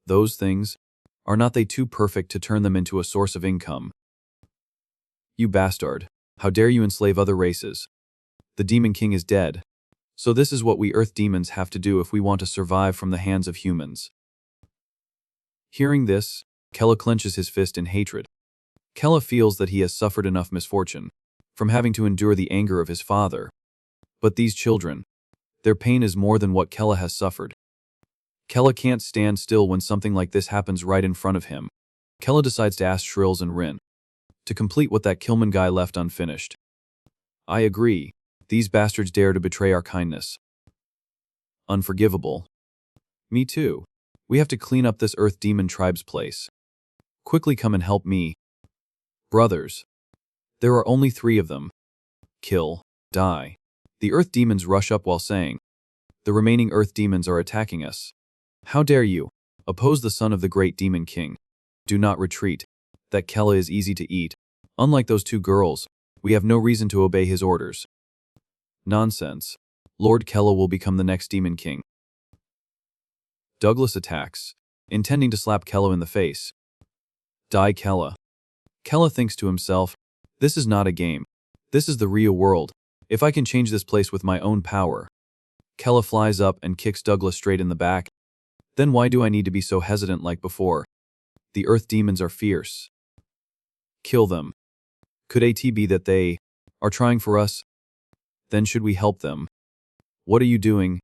Those things, are not they too perfect to turn them into a source of income? You bastard, how dare you enslave other races? The Demon King is dead. So this is what we earth demons have to do if we want to survive from the hands of humans. Hearing this, Kella clenches his fist in hatred. Kella feels that he has suffered enough misfortune from having to endure the anger of his father. But these children, their pain is more than what Kella has suffered. Kella can't stand still when something like this happens right in front of him. Kella decides to ask Shrills and Rin to complete what that Killman guy left unfinished. I agree. These bastards dare to betray our kindness. Unforgivable. Me too. We have to clean up this earth demon tribe's place. Quickly come and help me. Brothers. There are only 3 of them. Kill. Die. The earth demons rush up while saying, the remaining earth demons are attacking us. How dare you oppose the son of the great demon king? Do not retreat. That Kella is easy to eat. Unlike those 2 girls, we have no reason to obey his orders. Nonsense. Lord Kella will become the next demon king. Douglas attacks, intending to slap Kella in the face. Die Kella. Kella thinks to himself, this is not a game. This is the real world. If I can change this place with my own power. Kella flies up and kicks Douglas straight in the back. Then why do I need to be so hesitant like before? The earth demons are fierce. Kill them. Could it be that they are trying for us? Then should we help them? What are you doing?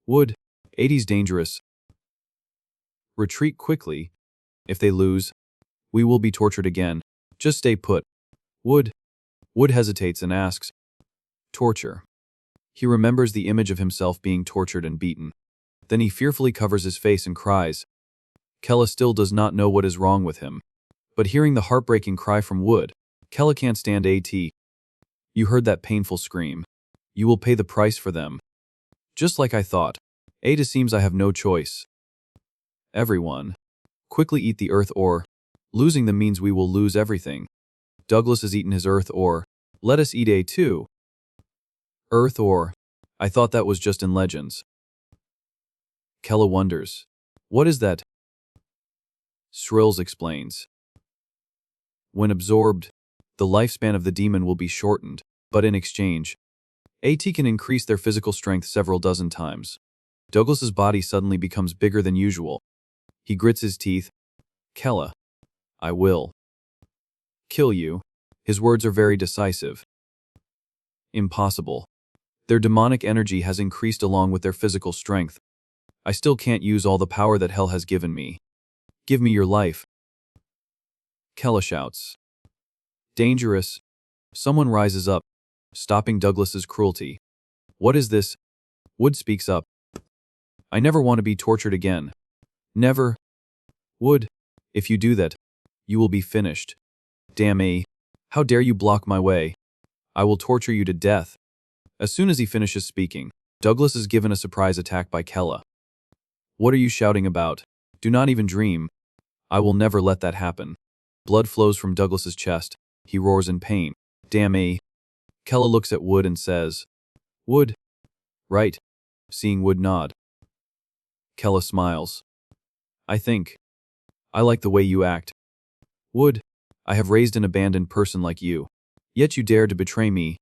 Wood. 80's dangerous. Retreat quickly. If they lose, we will be tortured again. Just stay put. Wood. Wood hesitates and asks. Torture. He remembers the image of himself being tortured and beaten. Then he fearfully covers his face and cries. Kella still does not know what is wrong with him. But hearing the heartbreaking cry from Wood, Kella can't stand it. You heard that painful scream. You will pay the price for them. Just like I thought. It seems I have no choice. Everyone. Quickly eat the earth or losing them means we will lose everything. Douglas has eaten his earth ore. Let us eat a too. Earth ore. I thought that was just in legends. Kella wonders. What is that? Shrills explains. When absorbed, the lifespan of the demon will be shortened, but in exchange, AT can increase their physical strength several dozen times. Douglas's body suddenly becomes bigger than usual. He grits his teeth. Kella, I will kill you. His words are very decisive. Impossible. Their demonic energy has increased along with their physical strength. I still can't use all the power that hell has given me. Give me your life. Kella shouts. Dangerous. Someone rises up, stopping Douglas's cruelty. What is this? Wood speaks up. I never want to be tortured again. Never. Wood, if you do that, you will be finished. Damn A. How dare you block my way? I will torture you to death. As soon as he finishes speaking, Douglas is given a surprise attack by Kella. What are you shouting about? Do not even dream. I will never let that happen. Blood flows from Douglas's chest. He roars in pain. Damn A. Kella looks at Wood and says, Wood. Right. Seeing Wood nod. Kella smiles. I like the way you act. Wood, I have raised an abandoned person like you. Yet you dare to betray me.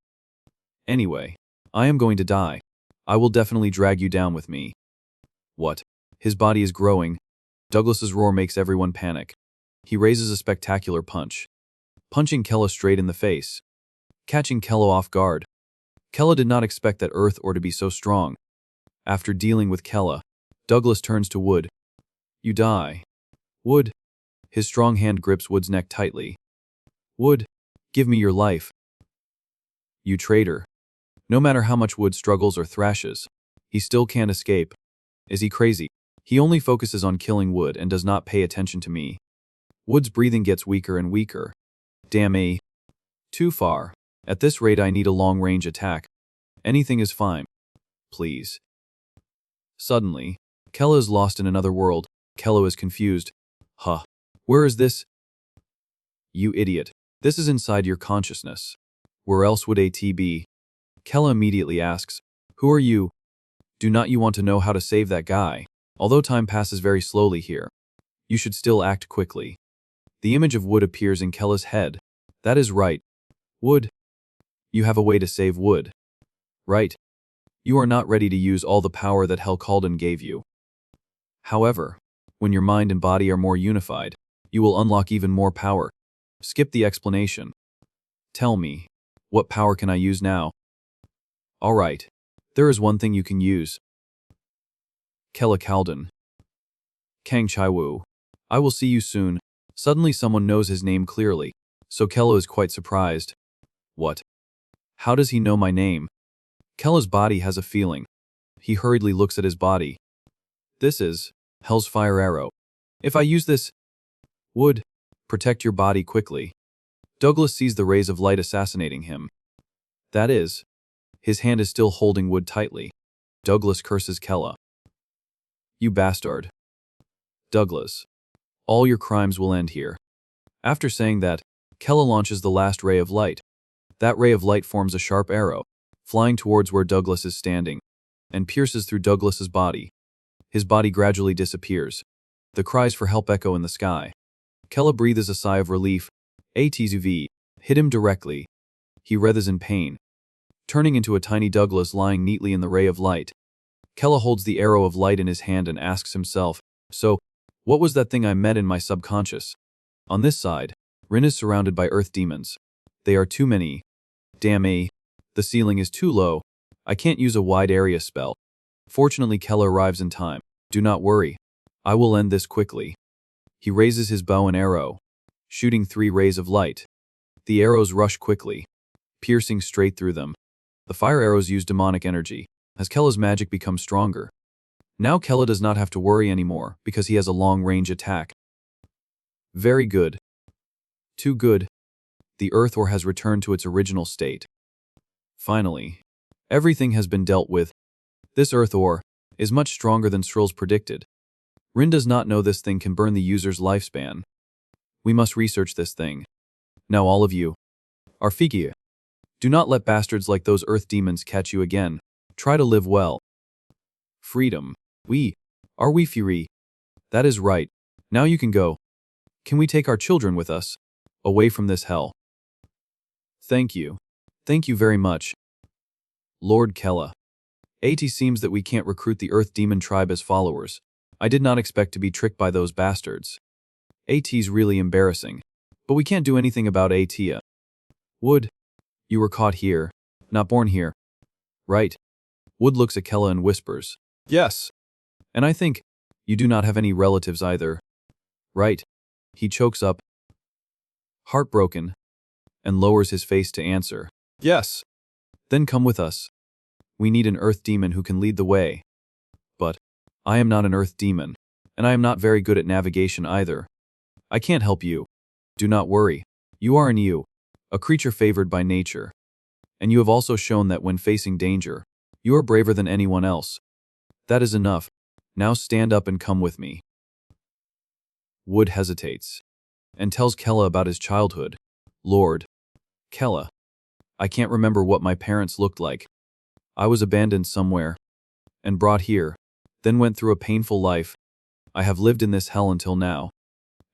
Anyway, I am going to die. I will definitely drag you down with me. What? His body is growing. Douglas's roar makes everyone panic. He raises a spectacular punch, punching Kella straight in the face, catching Kella off guard. Kella did not expect that earth ore to be so strong. After dealing with Kella, Douglas turns to Wood. You die. Wood. His strong hand grips Wood's neck tightly. Wood, give me your life. You traitor. No matter how much Wood struggles or thrashes, he still can't escape. Is he crazy? He only focuses on killing Wood and does not pay attention to me. Wood's breathing gets weaker and weaker. Damn A. Too far. At this rate I need a long-range attack. Anything is fine. Please. Suddenly, Kella is lost in another world. Kella is confused. Huh. Where is this? You idiot. This is inside your consciousness. Where else would AT be? Kella immediately asks, Who are you? Do not you want to know how to save that guy? Although time passes very slowly here, you should still act quickly. The image of Wood appears in Kella's head. That is right. Wood. You have a way to save Wood. Right. You are not ready to use all the power that Hell Calden gave you. However, when your mind and body are more unified, you will unlock even more power. Skip the explanation. Tell me, what power can I use now? All right. There is one thing you can use. Kella Calden. Kang Chaiwu. I will see you soon. Suddenly someone knows his name clearly, so Kella is quite surprised. What? How does he know my name? Kella's body has a feeling. He hurriedly looks at his body. This is Hell's Fire Arrow. If I use this, Wood, protect your body quickly. Douglas sees the rays of light assassinating him. That is, his hand is still holding Wood tightly. Douglas curses Kella. You bastard. Douglas. All your crimes will end here. After saying that, Kella launches the last ray of light. That ray of light forms a sharp arrow, flying towards where Douglas is standing, and pierces through Douglas's body. His body gradually disappears. The cries for help echo in the sky. Kella breathes a sigh of relief. ATZV hit him directly. He writhes in pain, turning into a tiny Douglas lying neatly in the ray of light. Kella holds the arrow of light in his hand and asks himself, So, what was that thing I met in my subconscious? On this side, Rin is surrounded by earth demons. They are too many. Damn A. The ceiling is too low. I can't use a wide area spell. Fortunately, Kella arrives in time. Do not worry. I will end this quickly. He raises his bow and arrow, shooting 3 rays of light. The arrows rush quickly, piercing straight through them. The fire arrows use demonic energy, as Kella's magic becomes stronger. Now Kella does not have to worry anymore because he has a long-range attack. Very good. Too good. The earth ore has returned to its original state. Finally, everything has been dealt with. This earth ore is much stronger than Shrill's predicted. Rin does not know this thing can burn the user's lifespan. We must research this thing. Now all of you are Fikia. Do not let bastards like those earth demons catch you again. Try to live well. Freedom. Are we free? That is right. Now you can go. Can we take our children with us? Away from this hell. Thank you. Thank you very much. Lord Kella. It seems that we can't recruit the Earth Demon tribe as followers. I did not expect to be tricked by those bastards. It's really embarrassing. But we can't do anything about Atia. Wood. You were caught here, not born here. Right. Wood looks at Kella and whispers. Yes. And I think you do not have any relatives either. Right. He chokes up, heartbroken, and lowers his face to answer. Yes. Then come with us. We need an earth demon who can lead the way. But I am not an earth demon, and I am not very good at navigation either. I can't help you. Do not worry. You are a creature favored by nature. And you have also shown that when facing danger, you are braver than anyone else. That is enough. Now stand up and come with me. Wood hesitates and tells Kella about his childhood. Lord Kella, I can't remember what my parents looked like. I was abandoned somewhere and brought here, then went through a painful life. I have lived in this hell until now,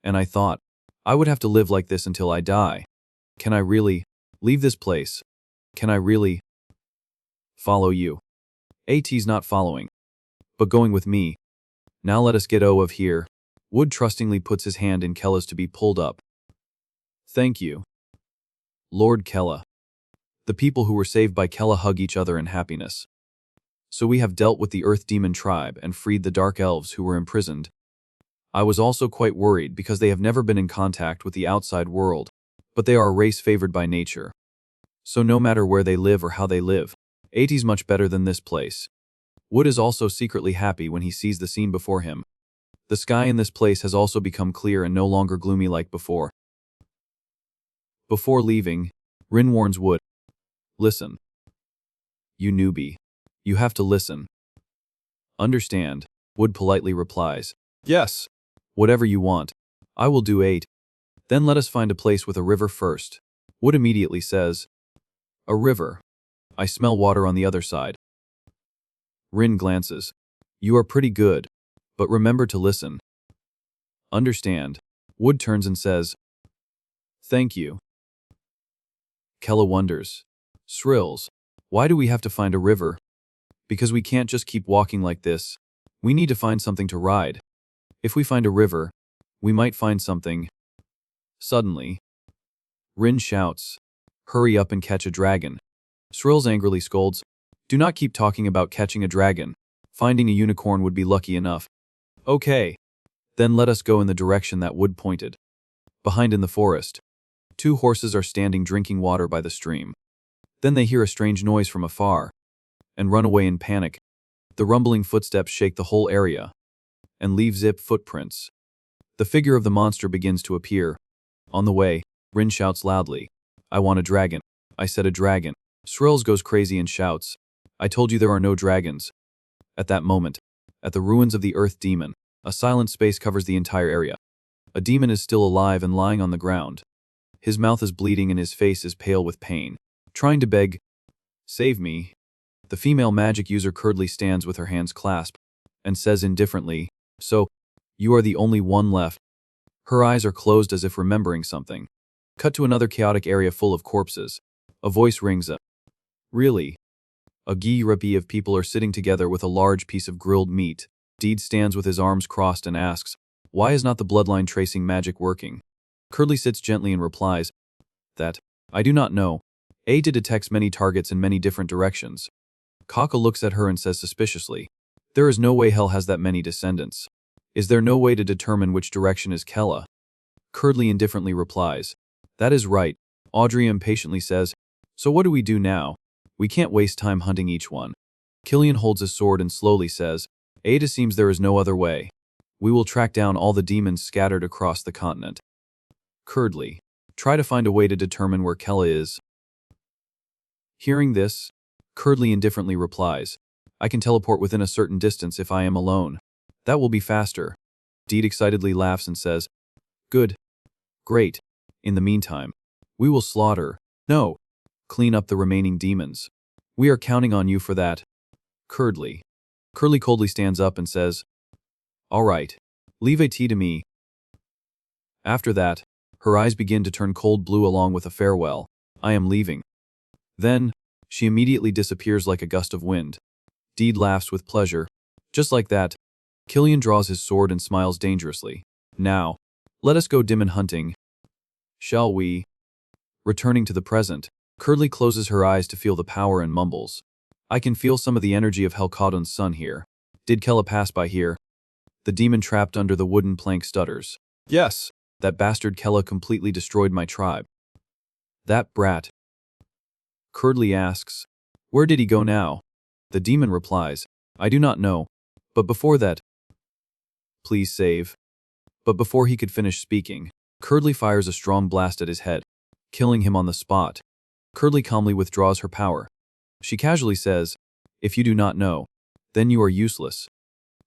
and I thought I would have to live like this until I die. Can I really leave this place? Can I really follow you? At's not following, but going with me. Now let us get out of here. Wood trustingly puts his hand in Kella's to be pulled up. Thank you, Lord Kella. The people who were saved by Kella hug each other in happiness. So we have dealt with the Earth Demon tribe and freed the Dark Elves who were imprisoned. I was also quite worried because they have never been in contact with the outside world, but they are a race favored by nature. So no matter where they live or how they live, At's much better than this place. Wood is also secretly happy when he sees the scene before him. The sky in this place has also become clear and no longer gloomy like before. Before leaving, Rin warns Wood. Listen. You newbie. You have to listen. Understand, Wood politely replies. Yes. Whatever you want. I will do 8. Then let us find a place with a river first. Wood immediately says. A river. I smell water on the other side. Rin glances. You are pretty good. But remember to listen. Understand. Wood turns and says. Thank you. Kella wonders. Shrills. Why do we have to find a river? Because we can't just keep walking like this. We need to find something to ride. If we find a river, we might find something. Suddenly, Rin shouts. Hurry up and catch a dragon. Shrills angrily scolds. Do not keep talking about catching a dragon. Finding a unicorn would be lucky enough. Okay. Then let us go in the direction that Wood pointed. Behind in the forest, 2 horses are standing drinking water by the stream. Then they hear a strange noise from afar and run away in panic. The rumbling footsteps shake the whole area and leave zip footprints. The figure of the monster begins to appear. On the way, Rin shouts loudly. I want a dragon. I said a dragon. Shrills goes crazy and shouts. I told you there are no dragons. At that moment, at the ruins of the Earth Demon, a silent space covers the entire area. A demon is still alive and lying on the ground. His mouth is bleeding and his face is pale with pain, trying to beg, save me. The female magic user curtly stands with her hands clasped and says indifferently, so, you are the only one left. Her eyes are closed as if remembering something. Cut to another chaotic area full of corpses. A voice rings up. Really? A group of people are sitting together with a large piece of grilled meat. Deed stands with his arms crossed and asks, why is not the bloodline tracing magic working? Curly sits gently and replies, that, I do not know. Ada detects many targets in many different directions. Kaka looks at her and says suspiciously, there is no way Hell has that many descendants. Is there no way to determine which direction is Kella? Curdly indifferently replies, that is right. Audrey impatiently says, so what do we do now? We can't waste time hunting each one. Killian holds his sword and slowly says, Ada seems there is no other way. We will track down all the demons scattered across the continent. Curdly, try to find a way to determine where Kella is. Hearing this, Curdly indifferently replies, I can teleport within a certain distance if I am alone. That will be faster. Deed excitedly laughs and says, good. Great. In the meantime, We will slaughter. No. Clean up the remaining demons. We are counting on you for that. Curly coldly stands up and says, All right. Leave a tea to me. After that, her eyes begin to turn cold blue along with a farewell. I am leaving. Then, she immediately disappears like a gust of wind. Deed laughs with pleasure. Just like that, Killian draws his sword and smiles dangerously. Now, let us go demon hunting. Shall we? Returning to the present, Curly closes her eyes to feel the power and mumbles. I can feel some of the energy of Helcadon's son here. Did Kella pass by here? The demon trapped under the wooden plank stutters. Yes, that bastard Kella completely destroyed my tribe. That brat. Curdly asks, Where did he go now? The demon replies, I do not know. But before that, please save. But before he could finish speaking, Curdly fires a strong blast at his head, killing him on the spot. Curdly calmly withdraws her power. She casually says, If you do not know, then you are useless.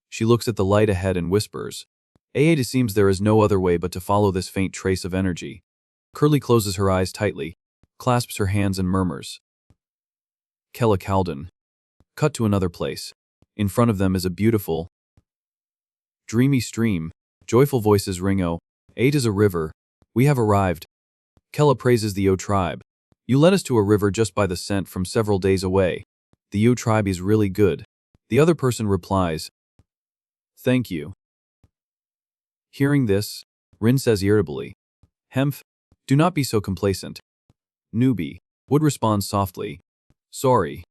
She looks at the light ahead and whispers, It seems there is no other way but to follow this faint trace of energy. Curly closes her eyes tightly, clasps her hands and murmurs. Kella Calden. Cut to another place. In front of them is a beautiful, dreamy stream. Joyful voices ring. It is a river. We have arrived. Kella praises the O tribe. You led us to a river just by the scent from several days away. The O tribe is really good. The other person replies, Thank you. Hearing this, Rin says irritably, Hemph, do not be so complacent. Newbie. Wood responds softly, Sorry.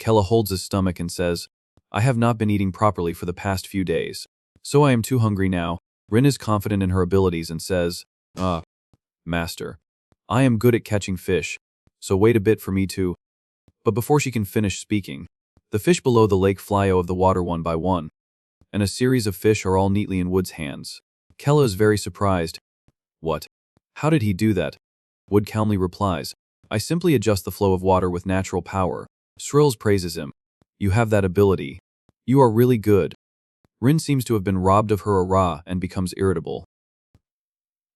Kella holds his stomach and says, I have not been eating properly for the past few days, so I am too hungry now. Rin is confident in her abilities and says, Master, I am good at catching fish, so wait a bit for me too. But before she can finish speaking, the fish below the lake fly out of the water one by one, and a series of fish are all neatly in Wood's hands. Kella is very surprised. What? How did he do that? Wood calmly replies, I simply adjust the flow of water with natural power. Shrills praises him. You have that ability. You are really good. Rin seems to have been robbed of her aura and becomes irritable.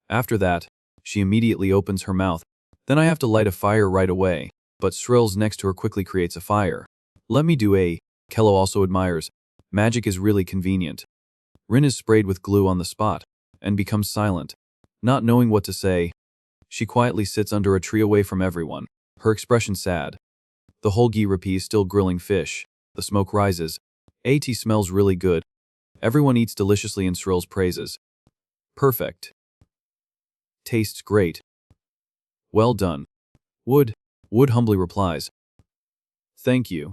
After that, she immediately opens her mouth. Then I have to light a fire right away, but Shrills next to her quickly creates a fire. Let me do a. Kella also admires. Magic is really convenient. Rin is sprayed with glue on the spot and becomes silent. Not knowing what to say, she quietly sits under a tree away from everyone, her expression sad. The whole Gi is still grilling fish. The smoke rises. At smells really good. Everyone eats deliciously and Shrills praises. Perfect. Tastes great. Well done. Wood humbly replies. Thank you.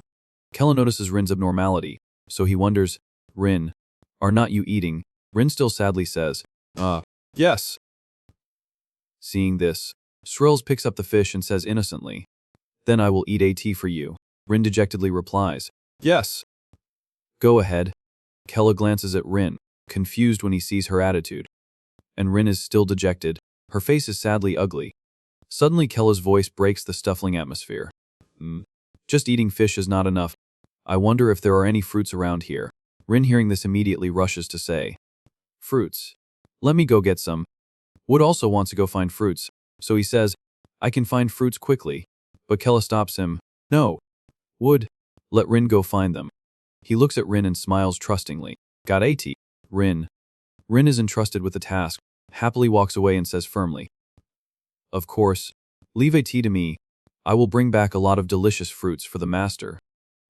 Kella notices Rin's abnormality, so he wonders, Rin, are not you eating? Rin still sadly says, yes. Seeing this, Shrills picks up the fish and says innocently, Then I will eat AT for you. Rin dejectedly replies, Yes. Go ahead. Kella glances at Rin, confused when he sees her attitude. And Rin is still dejected. Her face is sadly ugly. Suddenly Kella's voice breaks the stifling atmosphere. Just eating fish is not enough. I wonder if there are any fruits around here. Rin hearing this immediately rushes to say, Fruits. Let me go get some. Wood also wants to go find fruits, so he says, I can find fruits quickly. But Kella stops him. No. Wood, let Rin go find them. He looks at Rin and smiles trustingly. Got AT. Rin. Rin is entrusted with the task, happily walks away and says firmly, Of course. Leave AT to me. I will bring back a lot of delicious fruits for the master.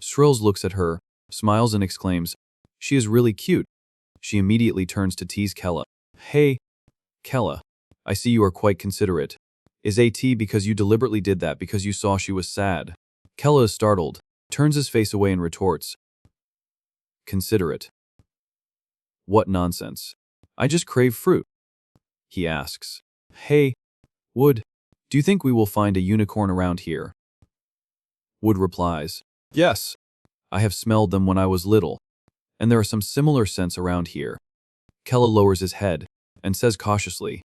Shrills looks at her, smiles and exclaims, She is really cute. She immediately turns to tease Kella. Hey, Kella, I see you are quite considerate. Is AT because you deliberately did that because you saw she was sad? Kella is startled, turns his face away and retorts, Considerate. What nonsense. I just crave fruit. He asks, Hey, Wood, do you think we will find a unicorn around here? Wood replies, Yes. I have smelled them when I was little, and there are some similar scents around here. Kella lowers his head and says cautiously,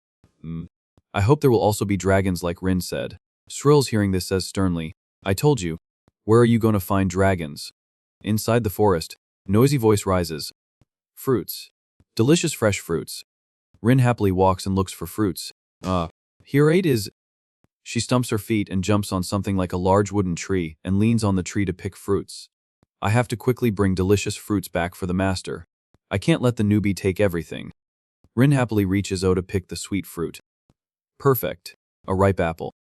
I hope there will also be dragons like Rin said. Shrills hearing this says sternly, I told you. Where are you going to find dragons? Inside the forest, noisy voice rises. Fruits. Delicious fresh fruits. Rin happily walks and looks for fruits. Here 8 is. She stumps her feet and jumps on something like a large wooden tree and leans on the tree to pick fruits. I have to quickly bring delicious fruits back for the master. I can't let the newbie take everything. Rin happily reaches out to pick the sweet fruit. Perfect. A ripe apple.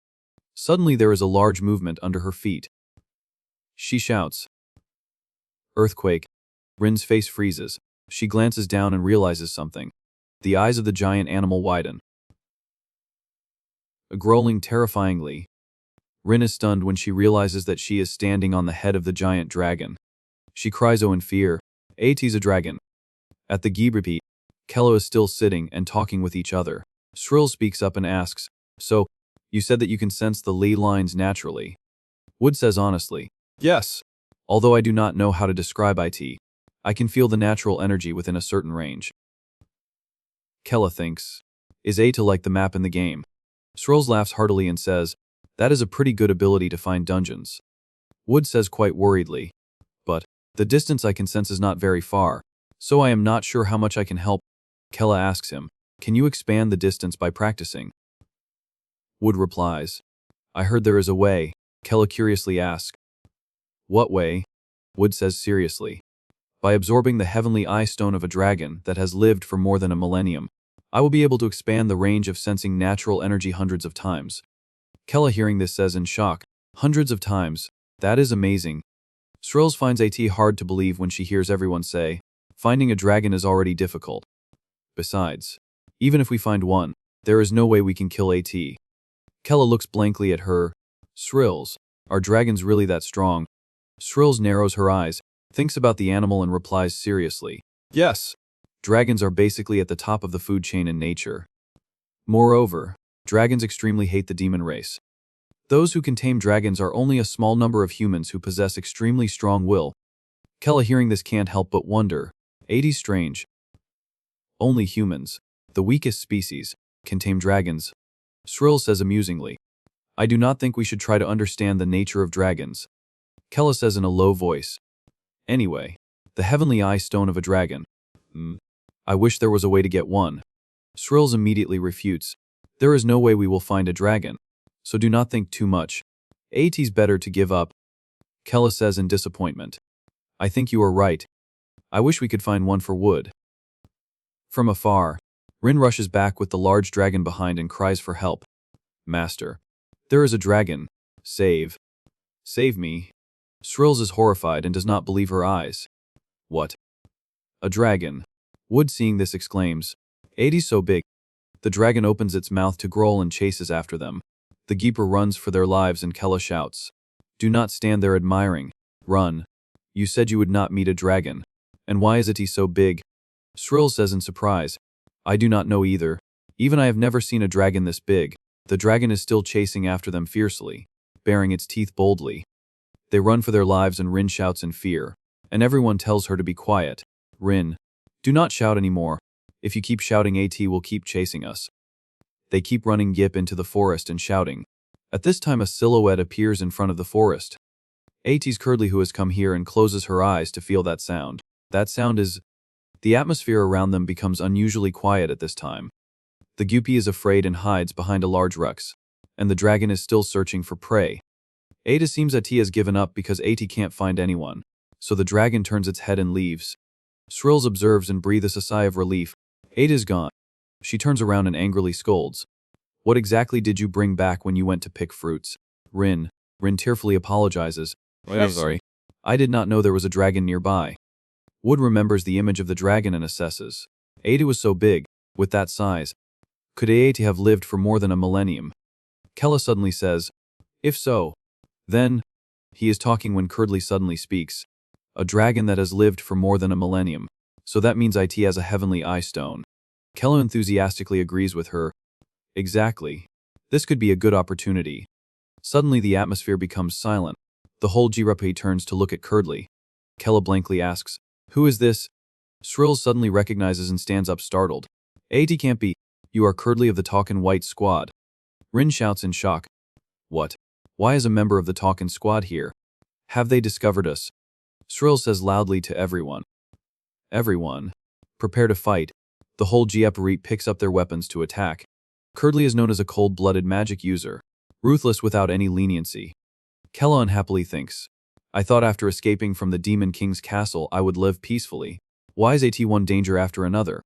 Suddenly there is a large movement under her feet. She shouts. Earthquake. Rin's face freezes. She glances down and realizes something. The eyes of the giant animal widen. Growling terrifyingly. Rin is stunned when she realizes that she is standing on the head of the giant dragon. She cries in fear. "At's a dragon." At the Gibripi, Kello is still sitting and talking with each other. Shrill speaks up and asks, "So, you said that you can sense the ley lines naturally?" Wood says honestly, "Yes. Although I do not know how to describe it, I can feel the natural energy within a certain range." Kella thinks, "Is A to like the map in the game?" Srulls laughs heartily and says, "That is a pretty good ability to find dungeons." Wood says quite worriedly, "But the distance I can sense is not very far, so I am not sure how much I can help." Kella asks him, "Can you expand the distance by practicing?" Wood replies, "I heard there is a way." Kella curiously asks, "What way?" Wood says seriously, "By absorbing the heavenly eye stone of a dragon that has lived for more than a millennium, I will be able to expand the range of sensing natural energy hundreds of times." Kella hearing this says in shock, "Hundreds of times? That is amazing." Srills finds it hard to believe when she hears everyone say, "Finding a dragon is already difficult. Besides, even if we find one, there is no way we can kill AT." Kella looks blankly at her. "Srills, are dragons really that strong?" Srills narrows her eyes, thinks about the animal and replies seriously, "Yes. Dragons are basically at the top of the food chain in nature. Moreover, dragons extremely hate the demon race. Those who can tame dragons are only a small number of humans who possess extremely strong will." Kella hearing this can't help but wonder, "80's strange. Only humans, the weakest species, can tame dragons." Srill says amusingly, "I do not think we should try to understand the nature of dragons." Kella says in a low voice, "Anyway, the heavenly eye stone of a dragon. I wish there was a way to get one." Srills immediately refutes, "There is no way we will find a dragon, so do not think too much. AT's better to give up." Kella says in disappointment, "I think you are right. I wish we could find one for Wood." From afar, Rin rushes back with the large dragon behind and cries for help. "Master, there is a dragon. Save me." Srills is horrified and does not believe her eyes. "What? A dragon?" Wood seeing this exclaims, "80's so big." The dragon opens its mouth to growl and chases after them. The Geeper runs for their lives and Kella shouts, "Do not stand there admiring. Run. You said you would not meet a dragon. And why is it he so big?" Srill says in surprise, "I do not know either. Even I have never seen a dragon this big." The dragon is still chasing after them fiercely, baring its teeth boldly. They run for their lives and Rin shouts in fear, and everyone tells her to be quiet. "Rin, do not shout anymore. If you keep shouting, AT will keep chasing us." They keep running Yip into the forest and shouting. At this time a silhouette appears in front of the forest. AT's Curdly who has come here and closes her eyes to feel that sound. That sound is... The atmosphere around them becomes unusually quiet at this time. The Guppy is afraid and hides behind a large Rex, and the dragon is still searching for prey. Ada seems that he has given up because AT can't find anyone, so the dragon turns its head and leaves. Srills observes and breathes a sigh of relief. Ada's gone. She turns around and angrily scolds. "What exactly did you bring back when you went to pick fruits?" Rin tearfully apologizes. "I'm sorry. I did not know there was a dragon nearby." Wood remembers the image of the dragon and assesses. Ada was so big, with that size. Could Aate have lived for more than a millennium? Kella suddenly says, "If so, then..." He is talking when Curdly suddenly speaks. "A dragon that has lived for more than a millennium. So that means it has a heavenly eye stone." Kella enthusiastically agrees with her. "Exactly. This could be a good opportunity." Suddenly the atmosphere becomes silent. The whole Jirapay turns to look at Curdly. Kella blankly asks, "Who is this?" Shrills suddenly recognizes and stands up startled. "Aate can't be. You are Curdly of the Talkin' White Squad." Rin shouts in shock. "What? Why is a member of the Talkin' Squad here? Have they discovered us?" Shrill says loudly to everyone. "Everyone, prepare to fight." The whole Giaparit picks up their weapons to attack. Curdly is known as a cold-blooded magic user. ruthless without any leniency. Kella unhappily thinks, I thought after escaping from the Demon King's castle I would live peacefully. Why is AT one danger after another?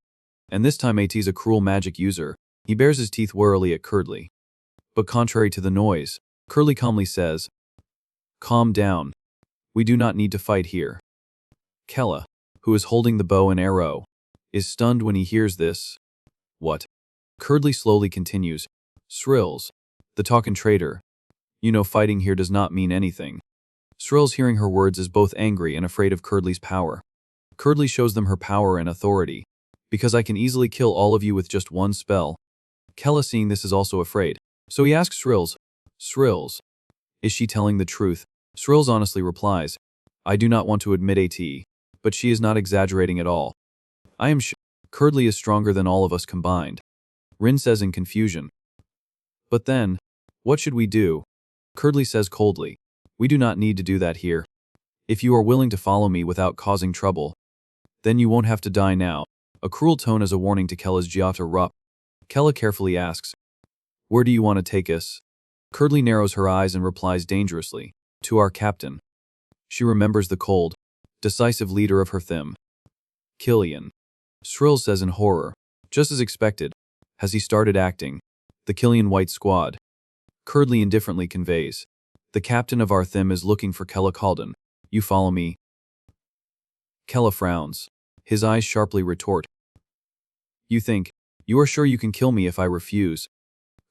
And this time AT's a cruel magic user. He bares his teeth warily at Curdly. But contrary to the noise, Curdly calmly says, Calm down. We do not need to fight here. Kella, who is holding the bow and arrow, is stunned when he hears this. What? Curdly slowly continues, Srills, the talking traitor. You know fighting here does not mean anything. Srills, hearing her words, is both angry and afraid of Curdly's power. Curdly shows them her power and authority. Because I can easily kill all of you with just one spell. Kella, seeing this, is also afraid. So he asks Srills, is she telling the truth? Srills honestly replies, I do not want to admit AT, but she is not exaggerating at all. I am sure Curdly is stronger than all of us combined. Rin says in confusion. But then, what should we do? Curdly says coldly, we do not need to do that here. If you are willing to follow me without causing trouble, then you won't have to die now. A cruel tone as a warning to Kella's Giata Rup. Kella carefully asks, where do you want to take us? Curdly narrows her eyes and replies dangerously, to our captain. She remembers the cold, decisive leader of her thym. Killian. Srill says in horror, just as expected, has he started acting, the Killian White Squad. Curdly indifferently conveys, the captain of our thym is looking for Kella Calden. You follow me? Kella frowns. His eyes sharply retort. You think, you are sure you can kill me if I refuse?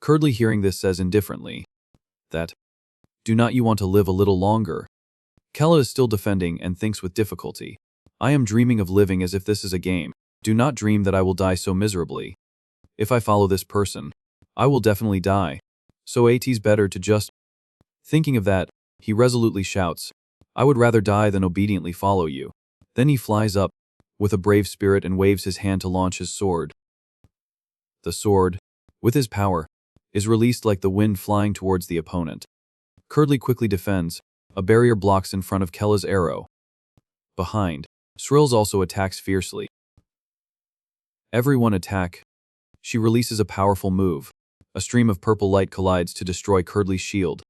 Curdly, hearing this, says indifferently, that, do not you want to live a little longer? Kella is still defending and thinks with difficulty, I am dreaming of living as if this is a game. Do not dream that I will die so miserably. If I follow this person, I will definitely die. So AT's better to just... Thinking of that, he resolutely shouts, I would rather die than obediently follow you. Then he flies up, with a brave spirit, and waves his hand to launch his sword. The sword, with his power, is released like the wind flying towards the opponent. Curdly quickly defends. A barrier blocks in front of Kella's arrow. Behind, Srills also attacks fiercely. Everyone attack. She releases a powerful move. A stream of purple light collides to destroy Curdly's shield.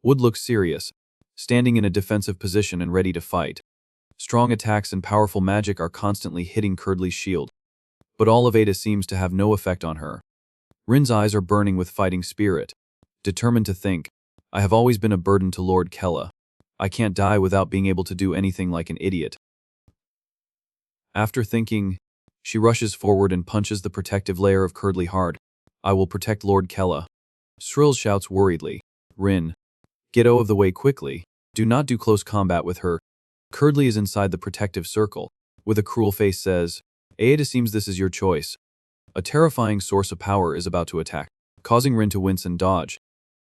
Wood looks serious, standing in a defensive position and ready to fight. Strong attacks and powerful magic are constantly hitting Curdly's shield. But all of Ada seems to have no effect on her. Rin's eyes are burning with fighting spirit. Determined to think, I have always been a burden to Lord Kella. I can't die without being able to do anything like an idiot. After thinking, she rushes forward and punches the protective layer of Curdly hard. I will protect Lord Kella. Srill shouts worriedly. Rin, get out of the way quickly. Do not do close combat with her. Curdly is inside the protective circle. With a cruel face says, Aida, seems this is your choice. A terrifying source of power is about to attack, causing Rin to wince and dodge.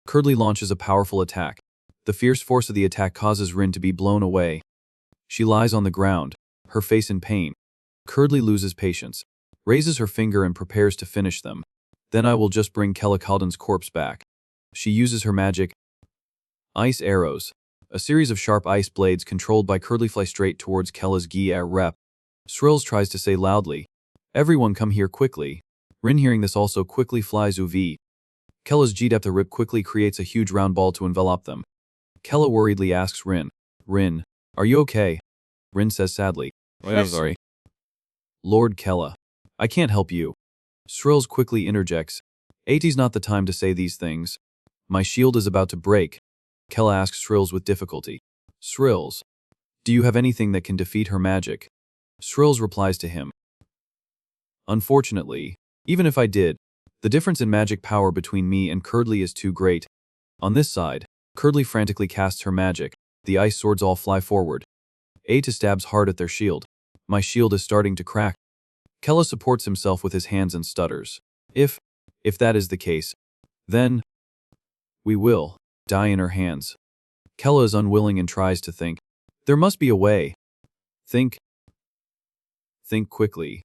Curdly launches a powerful attack. The fierce force of the attack causes Rin to be blown away. She lies on the ground, her face in pain. Curdly loses patience, raises her finger and prepares to finish them. Then I will just bring Kella Calden's corpse back. She uses her magic ice arrows. A series of sharp ice blades controlled by Curdly fly straight towards Kella's Gia rep. Srills tries to say loudly, everyone come here quickly. Rin, hearing this, also quickly flies UV. Kella's G-depth rip quickly creates a huge round ball to envelop them. Kella worriedly asks Rin, are you okay? Rin says sadly, I'm sorry. Lord Kella, I can't help you. Srills quickly interjects, AT's not the time to say these things. My shield is about to break. Kella asks Srills with difficulty, Srills, do you have anything that can defeat her magic? Srills replies to him, unfortunately, even if I did, the difference in magic power between me and Curdly is too great. On this side, Curdly frantically casts her magic. The ice swords all fly forward. Ata stabs hard at their shield. My shield is starting to crack. Kella supports himself with his hands and stutters. If that is the case, then we will die in her hands. Kella is unwilling and tries to think. There must be a way. Think quickly.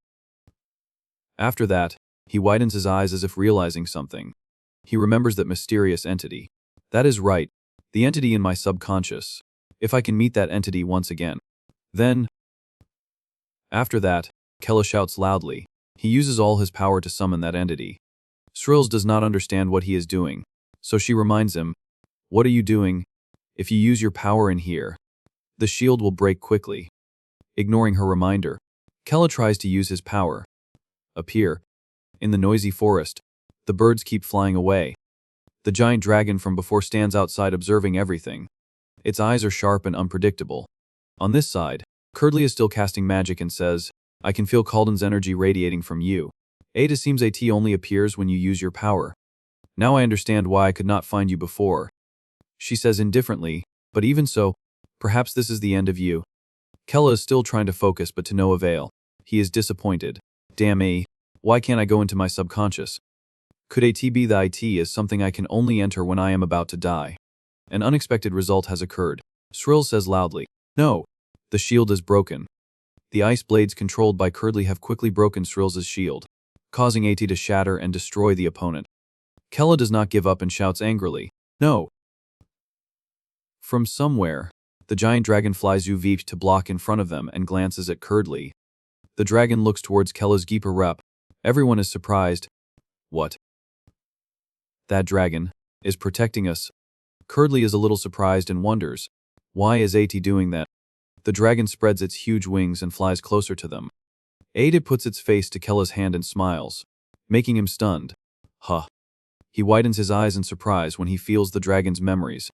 After that, he widens his eyes as if realizing something. He remembers that mysterious entity. That is right, the entity in my subconscious. If I can meet that entity once again, then... After that, Kella shouts loudly. He uses all his power to summon that entity. Srills does not understand what he is doing, So she reminds him, "What are you doing? If you use your power in here, the shield will break quickly." Ignoring her reminder, Kella tries to use his power. Appear. In the noisy forest, the birds keep flying away. The giant dragon from before stands outside observing everything. Its eyes are sharp and unpredictable. On this side, Curdly is still casting magic and says, "I can feel Calden's energy radiating from you. Ada seems AT only appears when you use your power. Now I understand why I could not find you before." She says indifferently, "But even so, perhaps this is the end of you." Kella is still trying to focus but to no avail. He is disappointed. Damn why can't I go into my subconscious? Could AT be the IT is something I can only enter when I am about to die? An unexpected result has occurred. Shrill says loudly, "No, the shield is broken." The ice blades controlled by Curdly have quickly broken Shrill's shield, causing AT to shatter and destroy the opponent. Kella does not give up and shouts angrily, "No!" From somewhere, the giant dragon flies UV to block in front of them and glances at Curdly. The dragon looks towards Kella's Geeper rep. Everyone is surprised. What? That dragon is protecting us. Curdly is a little surprised and wonders, why is AT doing that? The dragon spreads its huge wings and flies closer to them. Ada puts its face to Kella's hand and smiles, making him stunned. Huh. He widens his eyes in surprise when he feels the dragon's memories.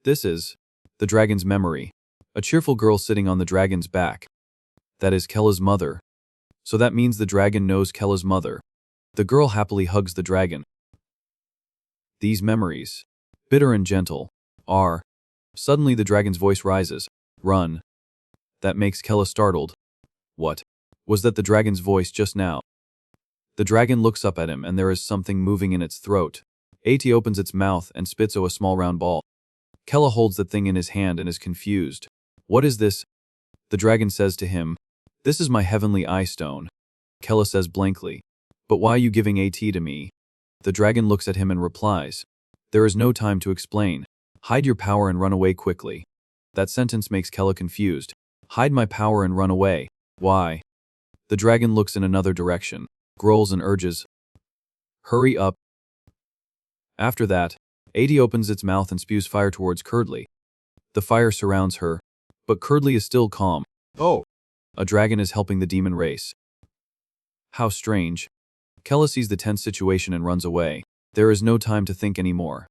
This is the dragon's memory, a cheerful girl sitting on the dragon's back. That is Kella's mother. So that means the dragon knows Kella's mother. The girl happily hugs the dragon. These memories, bitter and gentle, are... Suddenly the dragon's voice rises. Run. That makes Kella startled. What? Was that the dragon's voice just now? The dragon looks up at him and there is something moving in its throat. AT opens its mouth and spits a small round ball. Kella holds the thing in his hand and is confused. What is this? The dragon says to him, "This is my heavenly eye stone." Kella says blankly, "But why are you giving AT to me?" The dragon looks at him and replies, "There is no time to explain. Hide your power and run away quickly." That sentence makes Kella confused. Hide my power and run away. Why? The dragon looks in another direction, growls and urges, "Hurry up." After that, AT opens its mouth and spews fire towards Curdly. The fire surrounds her, but Curdly is still calm. Oh! A dragon is helping the demon race. How strange. Kella sees the tense situation and runs away. There is no time to think anymore.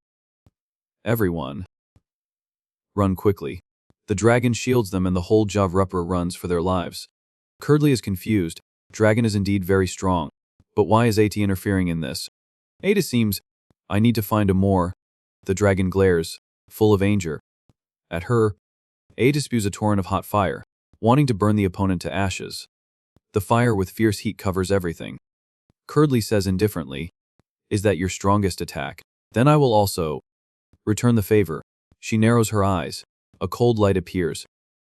Everyone. Run quickly. The dragon shields them and the whole Javrupper runs for their lives. Curdly is confused. Dragon is indeed very strong. But why is AT interfering in this? Ada seems, "I need to find a more." The dragon glares, full of anger. At her, Ada spews a torrent of hot fire, wanting to burn the opponent to ashes. The fire with fierce heat covers everything. Curdly says indifferently, "Is that your strongest attack? Then I will also return the favor." She narrows her eyes. A cold light appears.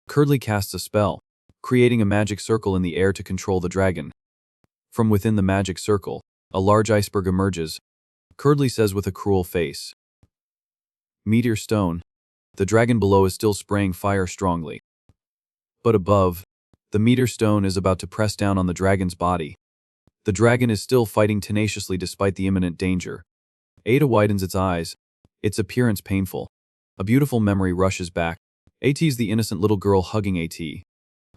Curdly casts a spell, creating a magic circle in the air to control the dragon. From within the magic circle, a large iceberg emerges. Curdly says with a cruel face, "Meteor stone." The dragon below is still spraying fire strongly. But above, the meteor stone is about to press down on the dragon's body. The dragon is still fighting tenaciously despite the imminent danger. Ada widens its eyes, its appearance painful. A beautiful memory rushes back. AT's the innocent little girl hugging AT.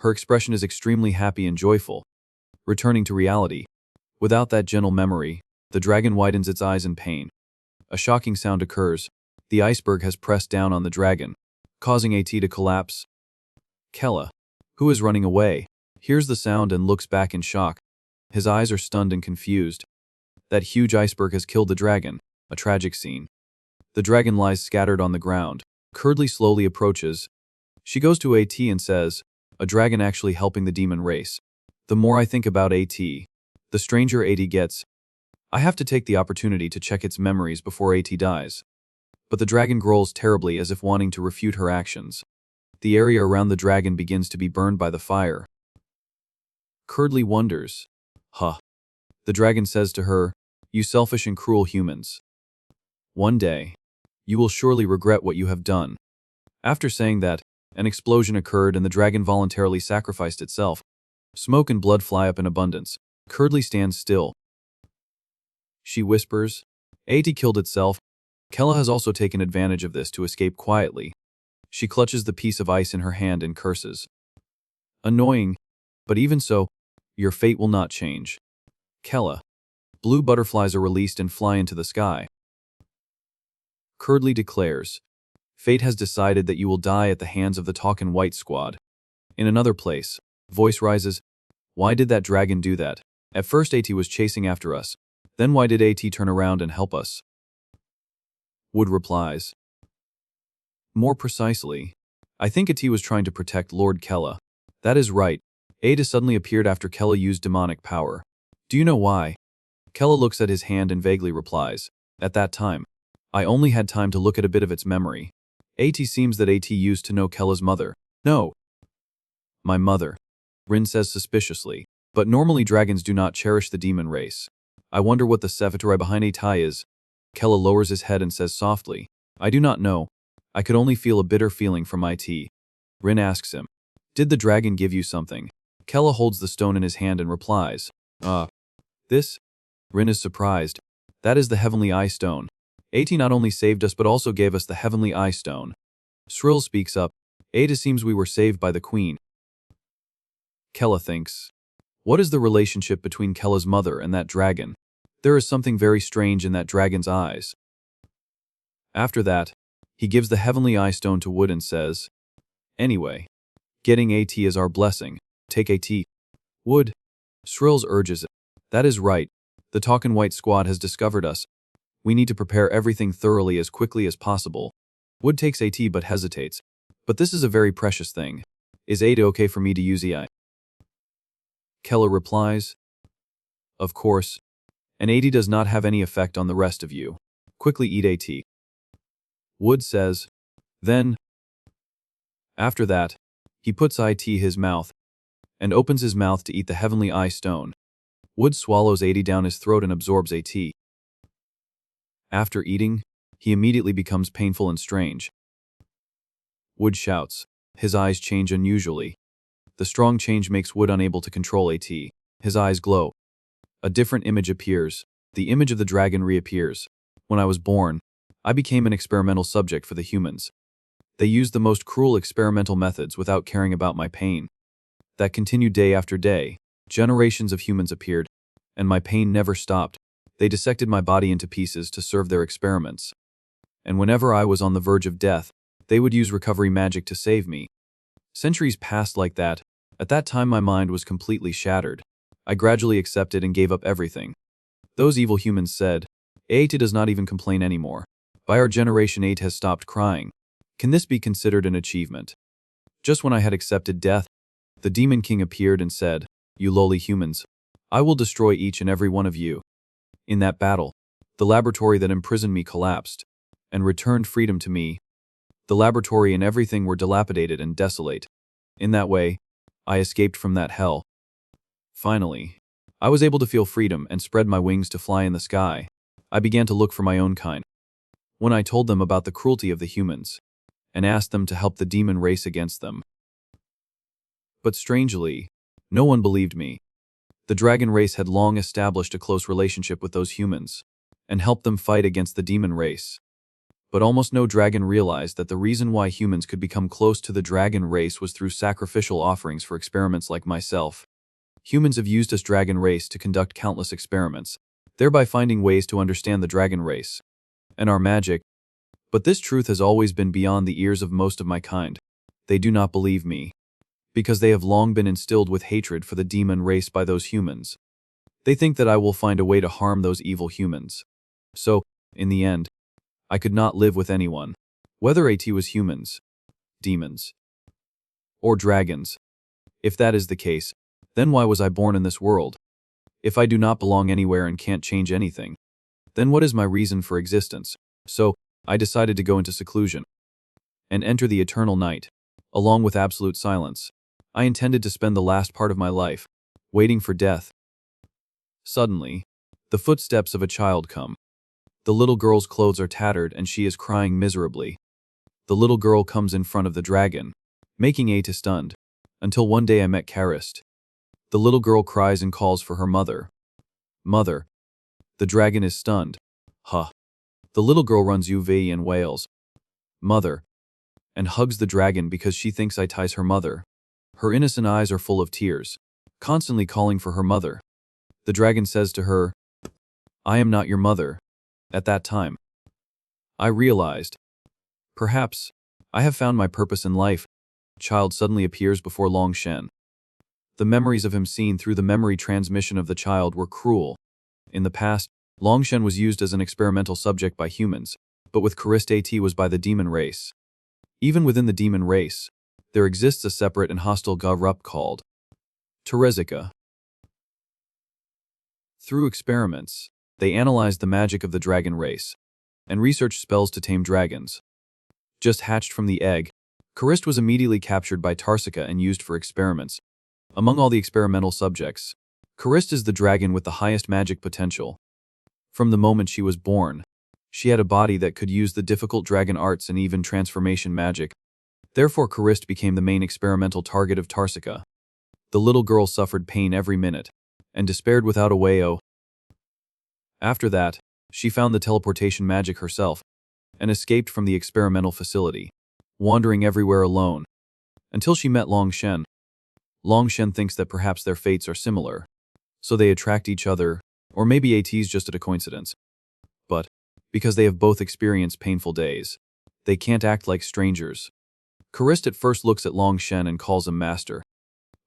Her expression is extremely happy and joyful. Returning to reality. Without that gentle memory, the dragon widens its eyes in pain. A shocking sound occurs. The iceberg has pressed down on the dragon, causing AT to collapse. Kella, who is running away, hears the sound and looks back in shock. His eyes are stunned and confused. That huge iceberg has killed the dragon, a tragic scene. The dragon lies scattered on the ground. Curdly slowly approaches. She goes to AT and says, "A dragon actually helping the demon race." The more I think about AT, the stranger AT gets. I have to take the opportunity to check its memories before AT dies. But the dragon growls terribly as if wanting to refute her actions. The area around the dragon begins to be burned by the fire. Curdly wonders. Huh. The dragon says to her, "You selfish and cruel humans. One day, you will surely regret what you have done." After saying that, an explosion occurred and the dragon voluntarily sacrificed itself. Smoke and blood fly up in abundance. Curdly stands still. She whispers, "AT killed itself." Kella has also taken advantage of this to escape quietly. She clutches the piece of ice in her hand and curses. Annoying, but even so, your fate will not change. Kella. Blue butterflies are released and fly into the sky. Curdly declares, fate has decided that you will die at the hands of the Talkin' White Squad. In another place, voice rises, why did that dragon do that? At first AT was chasing after us. Then why did AT turn around and help us? Wood replies, more precisely, I think AT was trying to protect Lord Kella. That is right. Ada suddenly appeared after Kella used demonic power. Do you know why? Kella looks at his hand and vaguely replies, at that time, I only had time to look at a bit of its memory. AT seems that AT used to know Kella's mother. No. My mother. Rin says suspiciously, but normally dragons do not cherish the demon race. I wonder what the Sephitori behind AT is. Kella lowers his head and says softly, I do not know. I could only feel a bitter feeling from IT. Rin asks him, did the dragon give you something? Kella holds the stone in his hand and replies, this? Rin is surprised. That is the Heavenly Eye Stone. AT not only saved us but also gave us the Heavenly Eye Stone. Shrill speaks up, Ada seems we were saved by the Queen. Kella thinks, what is the relationship between Kella's mother and that dragon? There is something very strange in that dragon's eyes. After that, he gives the Heavenly Eye Stone to Wood and says, anyway, getting AT is our blessing. Take AT. Wood. Shrills urges it. That is right. The Talkin' White Squad has discovered us. We need to prepare everything thoroughly as quickly as possible. Wood takes AT but hesitates. But this is a very precious thing. Is AT okay for me to use EI? Kella replies, of course. And AT does not have any effect on the rest of you. Quickly eat AT. Wood says, then. After that, he puts IT his mouth and opens his mouth to eat the Heavenly Eye Stone. Wood swallows AT down his throat and absorbs AT. After eating, he immediately becomes painful and strange. Wood shouts. His eyes change unusually. The strong change makes Wood unable to control AT. His eyes glow. A different image appears. The image of the dragon reappears. When I was born, I became an experimental subject for the humans. They used the most cruel experimental methods without caring about my pain. That continued day after day. Generations of humans appeared, and my pain never stopped. They dissected my body into pieces to serve their experiments. And whenever I was on the verge of death, they would use recovery magic to save me. Centuries passed like that. At that time my mind was completely shattered. I gradually accepted and gave up everything. Those evil humans said, Aita does not even complain anymore. By our generation Aita has stopped crying. Can this be considered an achievement? Just when I had accepted death, the Demon King appeared and said, you lowly humans, I will destroy each and every one of you. In that battle, the laboratory that imprisoned me collapsed and returned freedom to me. The laboratory and everything were dilapidated and desolate. In that way, I escaped from that hell. Finally, I was able to feel freedom and spread my wings to fly in the sky. I began to look for my own kind. When I told them about the cruelty of the humans and asked them to help the demon race against them. But strangely, no one believed me. The dragon race had long established a close relationship with those humans and helped them fight against the demon race. But almost no dragon realized that the reason why humans could become close to the dragon race was through sacrificial offerings for experiments like myself. Humans have used this dragon race to conduct countless experiments, thereby finding ways to understand the dragon race and our magic. But this truth has always been beyond the ears of most of my kind. They do not believe me, because they have long been instilled with hatred for the demon race by those humans. They think that I will find a way to harm those evil humans. So, in the end, I could not live with anyone, whether AT was humans, demons, or dragons. If that is the case, then why was I born in this world? If I do not belong anywhere and can't change anything, then what is my reason for existence? So, I decided to go into seclusion and enter the eternal night, along with absolute silence. I intended to spend the last part of my life waiting for death. Suddenly, the footsteps of a child come. The little girl's clothes are tattered and she is crying miserably. The little girl comes in front of the dragon, making Aita stunned, until one day I met Karist. The little girl cries and calls for her mother. Mother. The dragon is stunned. Huh. The little girl runs UV and wails, "Mother," and hugs the dragon because she thinks it ties her mother. Her innocent eyes are full of tears, constantly calling for her mother. The dragon says to her, "I am not your mother." At that time, I realized, perhaps, I have found my purpose in life. Child suddenly appears before Long Shen. The memories of him seen through the memory transmission of the child were cruel. In the past, Long Shen was used as an experimental subject by humans, but with Charist AT was by the demon race. Even within the demon race, there exists a separate and hostile group called Terezika. Through experiments, they analyzed the magic of the dragon race and researched spells to tame dragons. Just hatched from the egg, Charist was immediately captured by Tarsika and used for experiments. Among all the experimental subjects, Charist is the dragon with the highest magic potential. From the moment she was born, she had a body that could use the difficult dragon arts and even transformation magic. Therefore, Charist became the main experimental target of Tarsika. The little girl suffered pain every minute and despaired without a way. After that, she found the teleportation magic herself and escaped from the experimental facility, wandering everywhere alone, until she met Long Shen. Long Shen thinks that perhaps their fates are similar, so they attract each other, or maybe AT's just a coincidence. But, because they have both experienced painful days, they can't act like strangers. Charist at first looks at Long Shen and calls him master.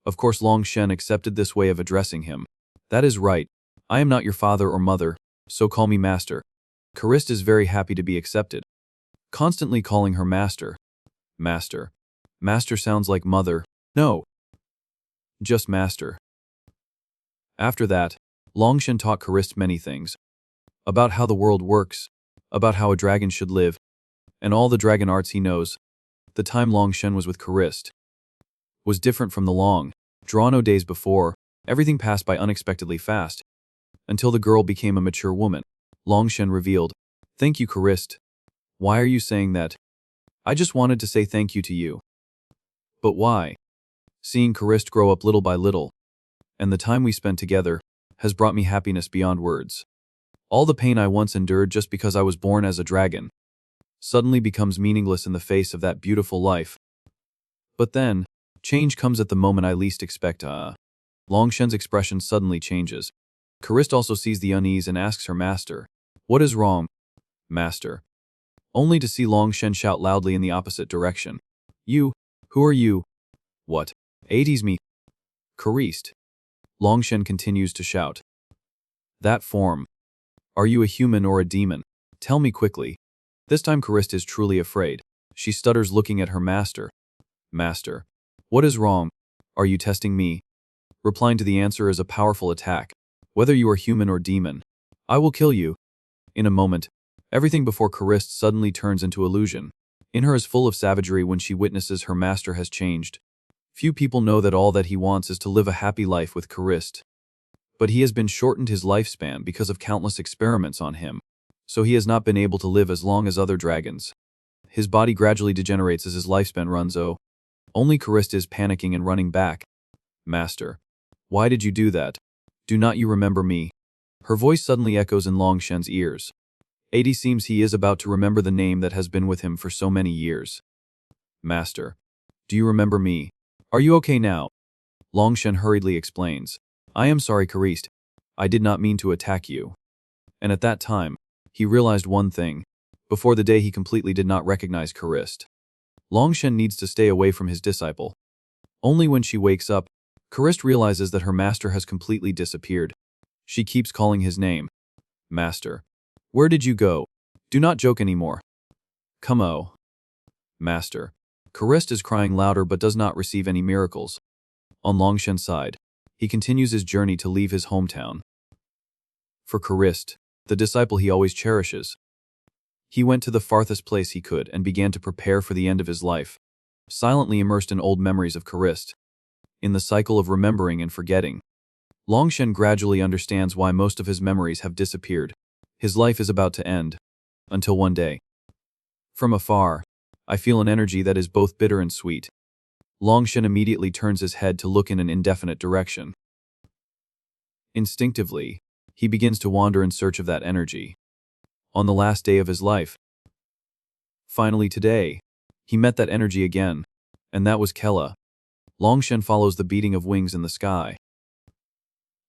Of course, Long Shen accepted this way of addressing him. "That is right. I am not your father or mother, so call me master." Charist is very happy to be accepted, constantly calling her master. Master. Master sounds like mother. No. Just master. After that, Long Shen taught Charist many things. About how the world works, about how a dragon should live, and all the dragon arts he knows. The time Long Shen was with Charist was different from the long, drawn days before. Everything passed by unexpectedly fast, until the girl became a mature woman. Long Shen revealed, "Thank you, Charist." "Why are you saying that?" "I just wanted to say thank you to you." "But why?" "Seeing Charist grow up little by little, and the time we spent together, has brought me happiness beyond words. All the pain I once endured just because I was born as a dragon suddenly becomes meaningless in the face of that beautiful life. But then, change comes at the moment I least expect. Long Shen's expression suddenly changes. Charist also sees the unease and asks her master, "What is wrong, master?" Only to see Long Shen shout loudly in the opposite direction. "You, who are you?" "What? 80s me." "Charist." Long Shen continues to shout. "That form. Are you a human or a demon? Tell me quickly." This time Charist is truly afraid. She stutters looking at her master. "Master. What is wrong? Are you testing me?" Replying to the answer is a powerful attack. "Whether you are human or demon, I will kill you." In a moment, everything before Charist suddenly turns into illusion. In her is full of savagery when she witnesses her master has changed. Few people know that all that he wants is to live a happy life with Charist. But he has been shortened his lifespan because of countless experiments on him, so he has not been able to live as long as other dragons. His body gradually degenerates as his lifespan runs out. Only Charist is panicking and running back. "Master, why did you do that? Do not you remember me?" Her voice suddenly echoes in Long Shen's ears. 80 seems he is about to remember the name that has been with him for so many years. "Master, do you remember me? Are you okay now?" Long Shen hurriedly explains, "I am sorry, Charist. I did not mean to attack you." And at that time, he realized one thing. Before the day he completely did not recognize Charist. Long Shen needs to stay away from his disciple. Only when she wakes up, Charist realizes that her master has completely disappeared. She keeps calling his name. "Master, where did you go? Do not joke anymore." "Come oh." "Master." Charist is crying louder but does not receive any miracles. On Long Shen's side, he continues his journey to leave his hometown. For Charist, the disciple he always cherishes, he went to the farthest place he could and began to prepare for the end of his life, silently immersed in old memories of Charist. In the cycle of remembering and forgetting, Long Shen gradually understands why most of his memories have disappeared. His life is about to end. Until one day. From afar, I feel an energy that is both bitter and sweet. Long Shen immediately turns his head to look in an indefinite direction. Instinctively, he begins to wander in search of that energy. on the last day of his life. Finally today, he met that energy again, and that was Kella. Longshen follows the beating of wings in the sky.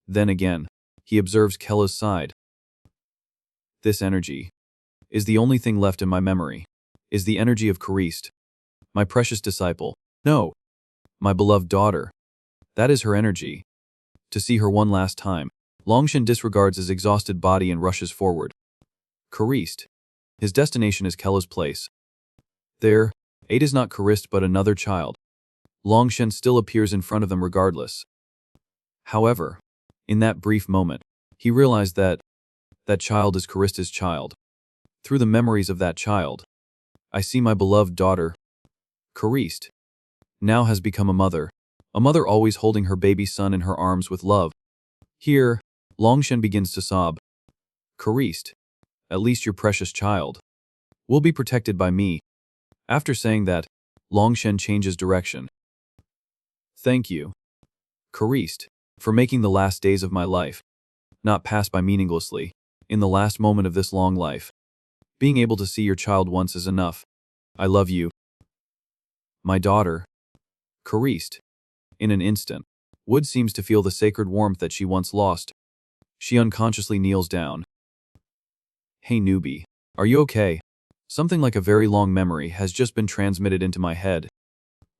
Then again, he observes Kella's side. This energy is the only thing left in my memory, is the energy of Karist, my precious disciple. No, my beloved daughter. That is her energy. To see her one last time, Longshen disregards his exhausted body and rushes forward. Karist. His destination is Kella's place. There, 8 is not Karist but another child. Longshen still appears in front of them regardless. However, in that brief moment, he realized that that child is Karista's child. Through the memories of that child, I see my beloved daughter. Karist now has become a mother always holding her baby son in her arms with love. Here, Longshen begins to sob. Karist, at least your precious child will be protected by me. After saying that, Longshen changes direction. Thank you, Karist, for making the last days of my life not pass by meaninglessly. In the last moment of this long life, being able to see your child once is enough. I love you, my daughter. Karist. In an instant, Wood seems to feel the sacred warmth that she once lost. She unconsciously kneels down. Hey newbie, are you okay? Something like a very long memory has just been transmitted into my head.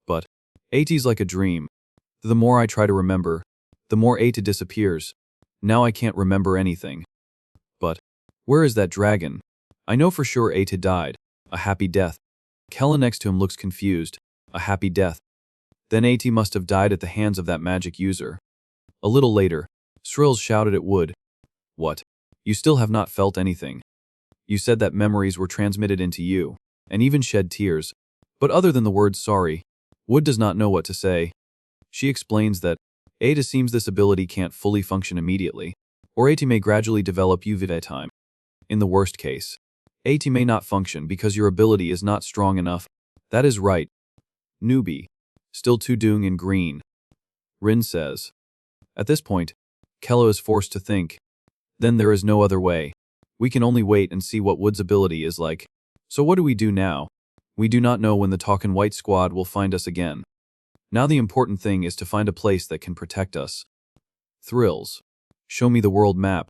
But, AT's like a dream. The more I try to remember, the more AT disappears. Now I can't remember anything. But, where is that dragon? I know for sure AT died. A happy death. Kella next to him looks confused. A happy death. Then AT must have died at the hands of that magic user. A little later, Srills shouted at Wood. What? You still have not felt anything. You said that memories were transmitted into you, and even shed tears. But other than the word sorry, Wood does not know what to say. She explains that AT seems this ability can't fully function immediately, or AT may gradually develop over time. In the worst case, AT may not function because your ability is not strong enough. That is right. Newbie. Still too doing in green. Rin says. At this point, Kella is forced to think. Then there is no other way. We can only wait and see what Wood's ability is like. So what do we do now? We do not know when the Talkin' White Squad will find us again. Now the important thing is to find a place that can protect us. Thrills. Show me the world map.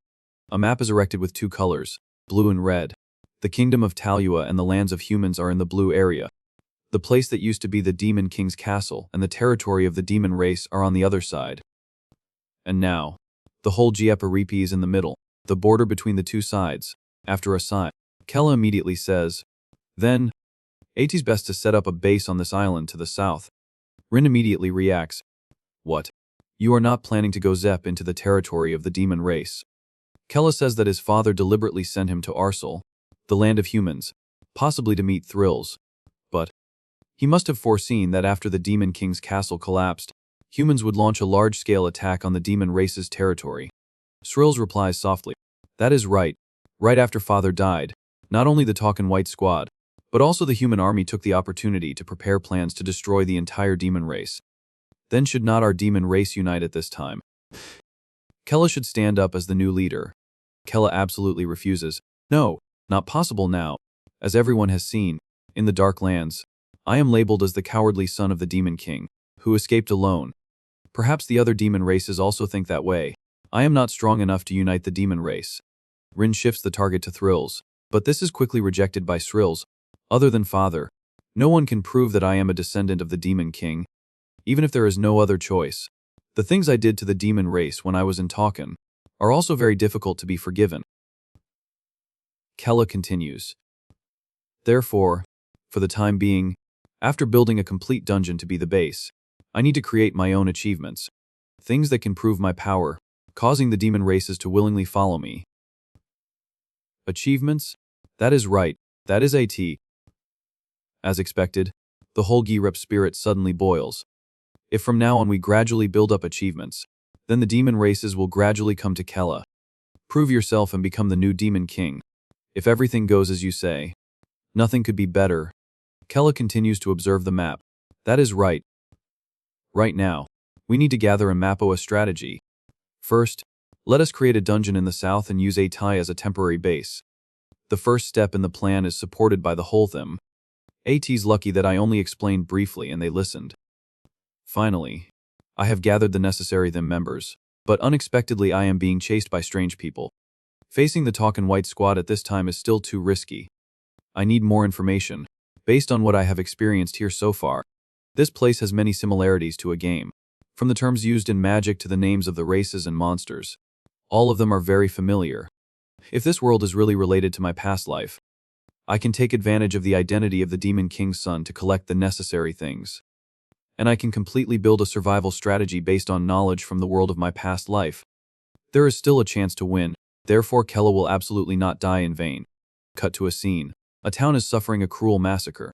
A map is erected with 2 colors, blue and red. The kingdom of Talua and the lands of humans are in the blue area. The place that used to be the Demon King's castle and the territory of the demon race are on the other side. And now, the whole Gieparipi is in the middle, the border between the 2 sides. After a sigh, Kella immediately says, then, AT's best to set up a base on this island to the south. Rin immediately reacts. What? You are not planning to go Zep into the territory of the demon race. Kella says that his father deliberately sent him to Arsal, the land of humans, possibly to meet Thrills. But he must have foreseen that after the Demon King's castle collapsed, humans would launch a large-scale attack on the demon race's territory. Thrills replies softly. That is right. Right after father died, not only the Talkin' White Squad, but also the human army took the opportunity to prepare plans to destroy the entire demon race. Then should not our demon race unite at this time? Kella should stand up as the new leader. Kella absolutely refuses. No, not possible now. As everyone has seen, in the Dark Lands, I am labeled as the cowardly son of the Demon King, who escaped alone. Perhaps the other demon races also think that way. I am not strong enough to unite the demon race. Rin shifts the target to Thrills, but this is quickly rejected by Thrills. Other than father, no one can prove that I am a descendant of the Demon King. Even if there is no other choice, the things I did to the demon race when I was in Talkin' are also very difficult to be forgiven. Kella continues. Therefore, for the time being, after building a complete dungeon to be the base, I need to create my own achievements. Things that can prove my power, causing the demon races to willingly follow me. Achievements? That is right, that is AT. As expected, the whole Girep spirit suddenly boils. If from now on we gradually build up achievements, then the demon races will gradually come to Kella. Prove yourself and become the new Demon King. If everything goes as you say, nothing could be better. Kella continues to observe the map. That is right. Right now, we need to gather and map a strategy. First, let us create a dungeon in the south and use Atai as a temporary base. The first step in the plan is supported by the whole thing. AT's lucky that I only explained briefly and they listened. Finally, I have gathered the necessary them members, but unexpectedly I am being chased by strange people. Facing the Talkin' White Squad at this time is still too risky. I need more information, based on what I have experienced here so far. This place has many similarities to a game. From the terms used in Magic to the names of the races and monsters. All of them are very familiar. If this world is really related to my past life, I can take advantage of the identity of the Demon King's son to collect the necessary things. And I can completely build a survival strategy based on knowledge from the world of my past life. There is still a chance to win, therefore Kella will absolutely not die in vain. Cut to a scene. A town is suffering a cruel massacre.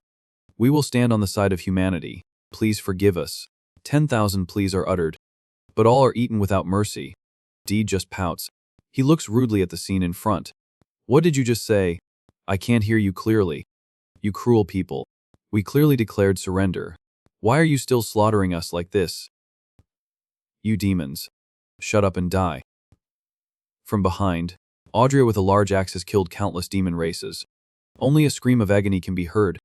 We will stand on the side of humanity. Please forgive us. 10,000 pleas are uttered. But all are eaten without mercy. D just pouts. He looks rudely at the scene in front. What did you just say? I can't hear you clearly. You cruel people. We clearly declared surrender. Why are you still slaughtering us like this? You demons. Shut up and die. From behind, Audrey with a large axe has killed countless demon races. Only a scream of agony can be heard.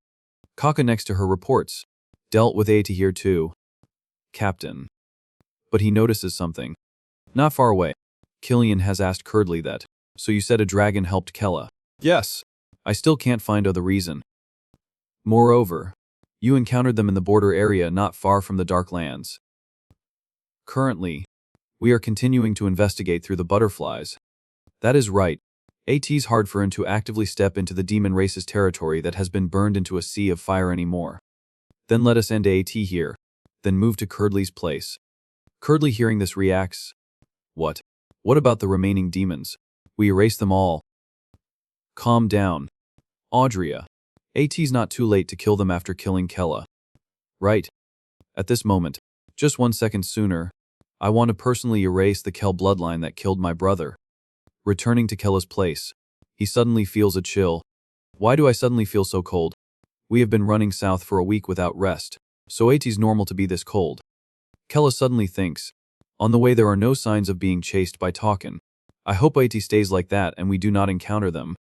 Kaka next to her reports. Dealt with AT here too. Captain. But he notices something. Not far away. Killian has asked curtly that. So you said a dragon helped Kella? Yes. I still can't find the reason. Moreover, you encountered them in the border area not far from the Dark Lands. Currently, we are continuing to investigate through the butterflies. That is right. AT's hard for him to actively step into the demon race's territory that has been burned into a sea of fire anymore. Then let us end AT here, then move to Curdley's place. Curdley hearing this reacts. What? What about the remaining demons? We erase them all. Calm down. Audria. AT's not too late to kill them after killing Kella. Right. At this moment, just 1 second sooner, I want to personally erase the Kell bloodline that killed my brother. Returning to Kella's place, he suddenly feels a chill. Why do I suddenly feel so cold? We have been running south for a week without rest, so AT's normal to be this cold. Kella suddenly thinks, on the way there are no signs of being chased by Talkin. I hope AT stays like that and we do not encounter them.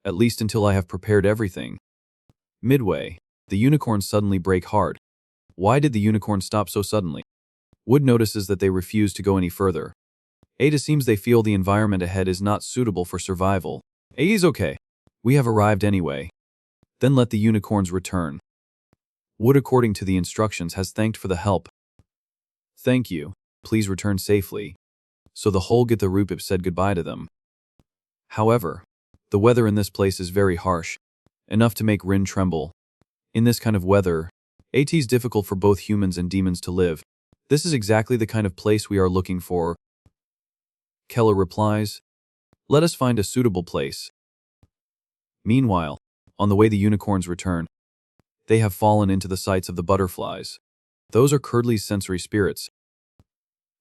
At least until I have prepared everything. Midway, the unicorns suddenly break hard. Why did the unicorn stop so suddenly? Wood notices that they refuse to go any further. Ada seems they feel the environment ahead is not suitable for survival. Ada's okay. We have arrived anyway. Then let the unicorns return. Wood, according to the instructions, has thanked for the help. Thank you. Please return safely. So the whole get the Rupip said goodbye to them. However, the weather in this place is very harsh, enough to make Rin tremble. In this kind of weather, AT's difficult for both humans and demons to live. This is exactly the kind of place we are looking for. Kella replies, let us find a suitable place. Meanwhile, on the way the unicorns return, they have fallen into the sights of the butterflies. Those are Curdley's sensory spirits.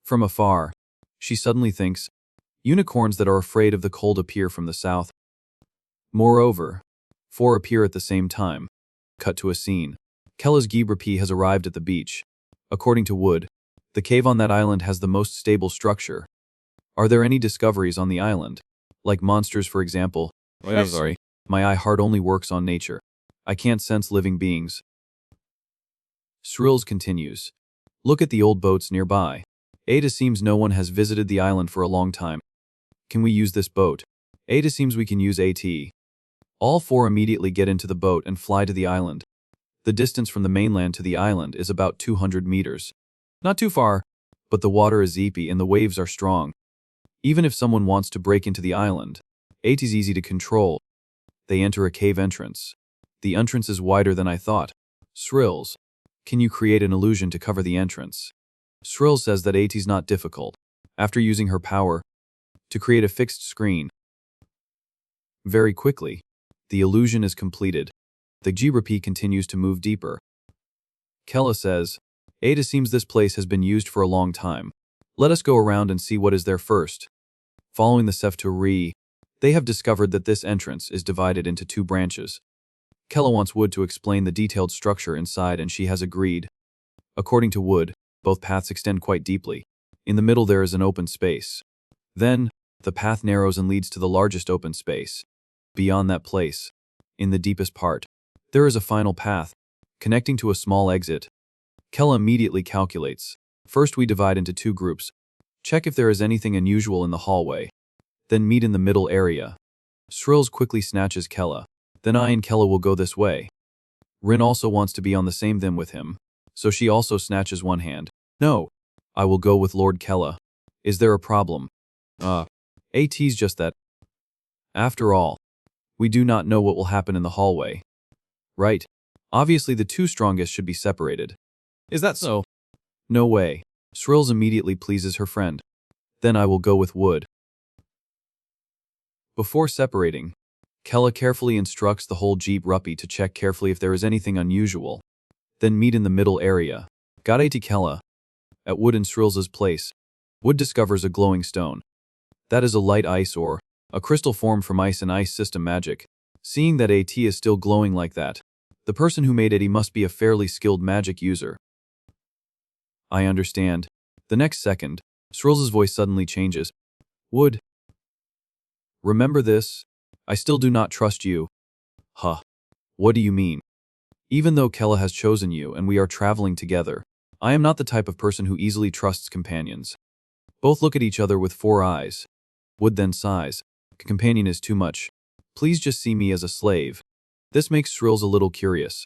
From afar, she suddenly thinks, unicorns that are afraid of the cold appear from the south. Moreover, 4 appear at the same time. Cut to a scene. Kella's Gibrapi has arrived at the beach. According to Wood, the cave on that island has the most stable structure. Are there any discoveries on the island? Like monsters, for example? Wait, I'm sorry. My eye heart only works on nature. I can't sense living beings. Shrills continues. Look at the old boats nearby. Ada seems no one has visited the island for a long time. Can we use this boat? Ada seems we can use AT. All 4 immediately get into the boat and fly to the island. The distance from the mainland to the island is about 200 meters. Not too far, but the water is deepy and the waves are strong. Even if someone wants to break into the island, AT is easy to control. They enter a cave entrance. The entrance is wider than I thought. Shrills, can you create an illusion to cover the entrance? Shrills says that AT's not difficult, after using her power, to create a fixed screen. Very quickly, the illusion is completed. The Gibrapi continues to move deeper. Kella says, Ada seems this place has been used for a long time. Let us go around and see what is there first. Following the Sefturi, they have discovered that this entrance is divided into 2 branches. Kella wants Wood to explain the detailed structure inside and she has agreed. According to Wood, both paths extend quite deeply. In the middle there is an open space. Then, the path narrows and leads to the largest open space. Beyond that place, in the deepest part, there is a final path, connecting to a small exit. Kella immediately calculates. First we divide into 2 groups. Check if there is anything unusual in the hallway. Then meet in the middle area. Shrills quickly snatches Kella. Then I and Kella will go this way. Rin also wants to be on the same them with him, so she also snatches one hand. No, I will go with Lord Kella. Is there a problem? AT's just that. After all, we do not know what will happen in the hallway. Right. Obviously the 2 strongest should be separated. Is that so? No way. Shrills immediately pleases her friend. Then I will go with Wood. Before separating, Kella carefully instructs the whole Jeep Ruppy to check carefully if there is anything unusual. Then meet in the middle area. Got AT Kella. At Wood and Shrills' place, Wood discovers a glowing stone. That is a light ice ore, a crystal formed from ice and ice system magic. Seeing that AT is still glowing like that, the person who made it must be a fairly skilled magic user. I understand. The next second, Shrills' voice suddenly changes. Wood. Remember this? I still do not trust you. Huh. What do you mean? Even though Kella has chosen you and we are traveling together, I am not the type of person who easily trusts companions. Both look at each other with 4 eyes. Wood then sighs. Companion is too much. Please just see me as a slave. This makes Shrills a little curious.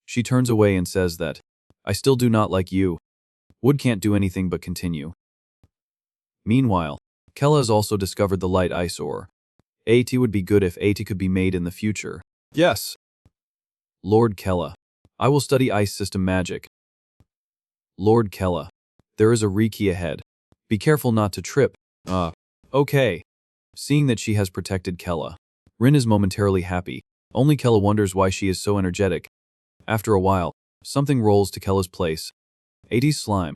She turns away and says that, I still do not like you. Wood can't do anything but continue. Meanwhile, Kella has also discovered the light ice ore. AT would be good if AT could be made in the future. Yes. Lord Kella, I will study ice system magic. Lord Kella, there is a Riki ahead. Be careful not to trip. Okay. Seeing that she has protected Kella, Rin is momentarily happy. Only Kella wonders why she is so energetic. After a while, something rolls to Kella's place. AT's slime.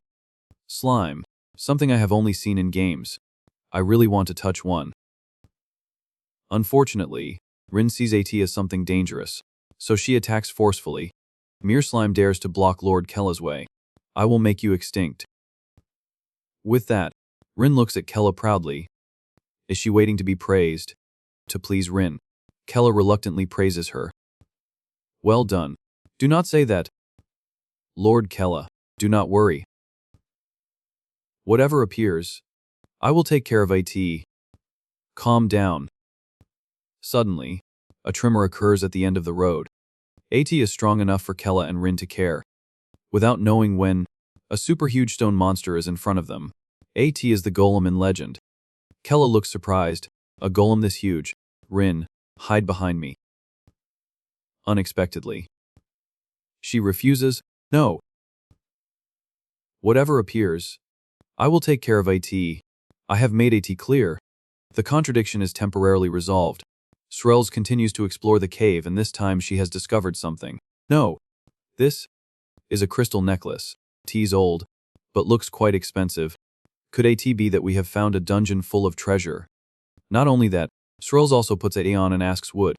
Slime. Something I have only seen in games. I really want to touch one. Unfortunately, Rin sees AT as something dangerous, so she attacks forcefully. Mere slime dares to block Lord Kella's way. I will make you extinct. With that, Rin looks at Kella proudly. Is she waiting to be praised? To please Rin, Kella reluctantly praises her. Well done. Do not say that. Lord Kella, do not worry. Whatever appears, I will take care of AT. Calm down. Suddenly, a tremor occurs at the end of the road. AT is strong enough for Kella and Rin to care. Without knowing when, a super huge stone monster is in front of them. AT is the golem in legend. Kella looks surprised. A golem this huge. Rin, hide behind me. Unexpectedly. She refuses. No. Whatever appears, I will take care of AT. I have made AT clear. The contradiction is temporarily resolved. Shrills continues to explore the cave and this time she has discovered something. No. This is a crystal necklace. T's old, but looks quite expensive. Could AT be that we have found a dungeon full of treasure? Not only that, Shrills also puts AT on and asks Wood.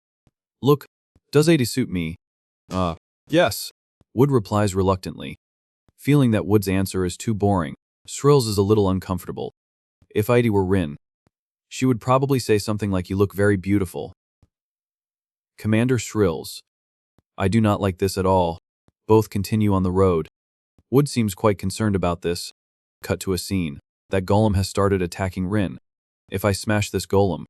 Look, does AT suit me? Yes. Wood replies reluctantly. Feeling that Wood's answer is too boring, Shrills is a little uncomfortable. If AT were Rin, she would probably say something like you look very beautiful. Commander Shrills. I do not like this at all. Both continue on the road. Wood seems quite concerned about this. Cut to a scene. That golem has started attacking Rin. If I smash this golem.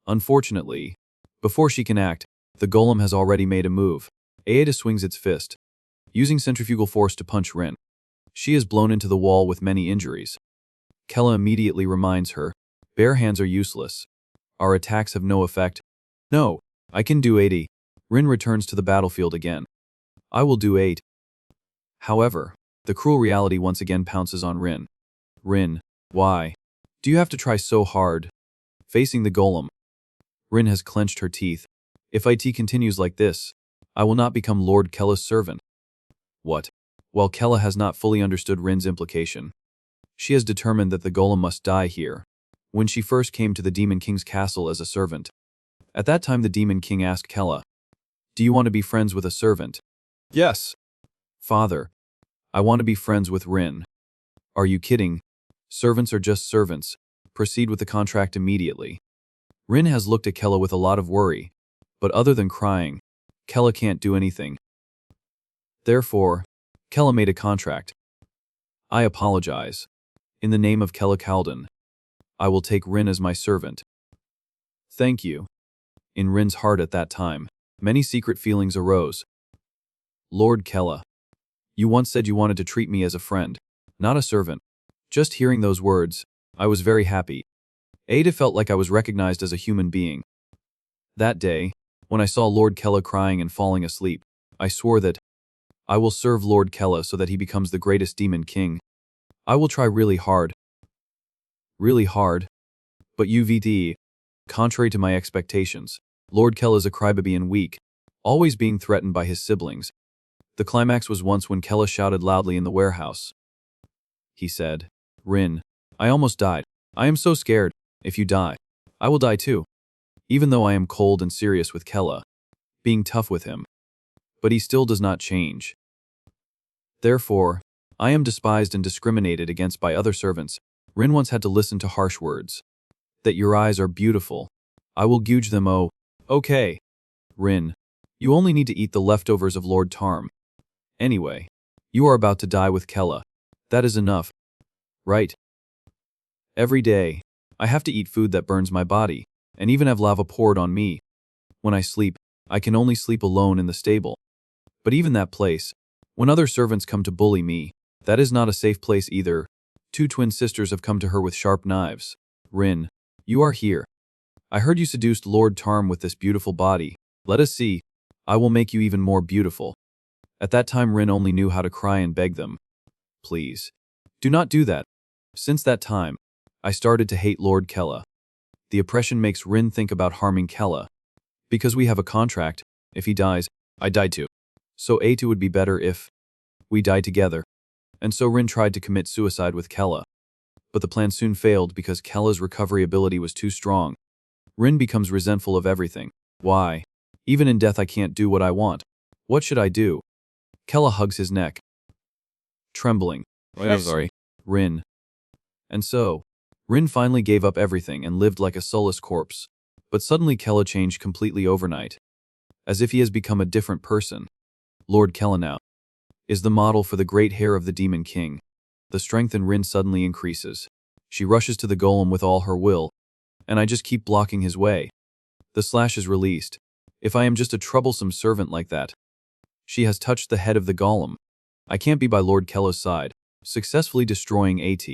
Unfortunately, before she can act, the golem has already made a move. Aida swings its fist, using centrifugal force to punch Rin. She is blown into the wall with many injuries. Kella immediately reminds her, bare hands are useless. Our attacks have no effect. No, I can do 80. Rin returns to the battlefield again. I will do 8. However, the cruel reality once again pounces on Rin. Rin, why? Do you have to try so hard? Facing the golem. Rin has clenched her teeth. If IT continues like this, I will not become Lord Kella's servant. What? While Kella has not fully understood Rin's implication, she has determined that the golem must die here. When she first came to the Demon King's castle as a servant, at that time the Demon King asked Kella, do you want to be friends with a servant? Yes. Father, I want to be friends with Rin. Are you kidding? Servants are just servants. Proceed with the contract immediately. Rin has looked at Kella with a lot of worry, but other than crying, Kella can't do anything. Therefore, Kella made a contract. I apologize. In the name of Kella Kaldan, I will take Rin as my servant. Thank you. In Rin's heart at that time, many secret feelings arose. Lord Kella, you once said you wanted to treat me as a friend, not a servant. Just hearing those words, I was very happy. Ada felt like I was recognized as a human being. That day, when I saw Lord Kella crying and falling asleep, I swore that I will serve Lord Kella so that he becomes the greatest demon king. I will try really hard. Really hard. But UVD, contrary to my expectations, Lord Kella is a crybaby and weak, always being threatened by his siblings. The climax was once when Kella shouted loudly in the warehouse. He said, Rin, I almost died. I am so scared. If you die, I will die too. Even though I am cold and serious with Kella, being tough with him. But he still does not change. Therefore, I am despised and discriminated against by other servants. Rin once had to listen to harsh words. That your eyes are beautiful. I will gouge them. Oh, okay. Rin, you only need to eat the leftovers of Lord Tarm. Anyway, you are about to die with Kella. That is enough. Right? Every day, I have to eat food that burns my body, and even have lava poured on me. When I sleep, I can only sleep alone in the stable. But even that place, when other servants come to bully me, that is not a safe place either. 2 twin sisters have come to her with sharp knives. Rin, you are here. I heard you seduced Lord Tarm with this beautiful body. Let us see. I will make you even more beautiful. At that time Rin only knew how to cry and beg them. Please, do not do that. Since that time, I started to hate Lord Kella. The oppression makes Rin think about harming Kella. Because we have a contract, if he dies, I die too. So A2 would be better if we die together. And so Rin tried to commit suicide with Kella. But the plan soon failed because Kella's recovery ability was too strong. Rin becomes resentful of everything. Why? Even in death I can't do what I want. What should I do? Kella hugs his neck. Trembling. I'm sorry. Rin. And so, Rin finally gave up everything and lived like a soulless corpse. But suddenly Kella changed completely overnight. As if he has become a different person. Lord Kella now is the model for the great hair of the Demon King. The strength in Rin suddenly increases. She rushes to the golem with all her will, and I just keep blocking his way. The slash is released. If I am just a troublesome servant like that. She has touched the head of the golem. I can't be by Lord Kella's side, successfully destroying AT.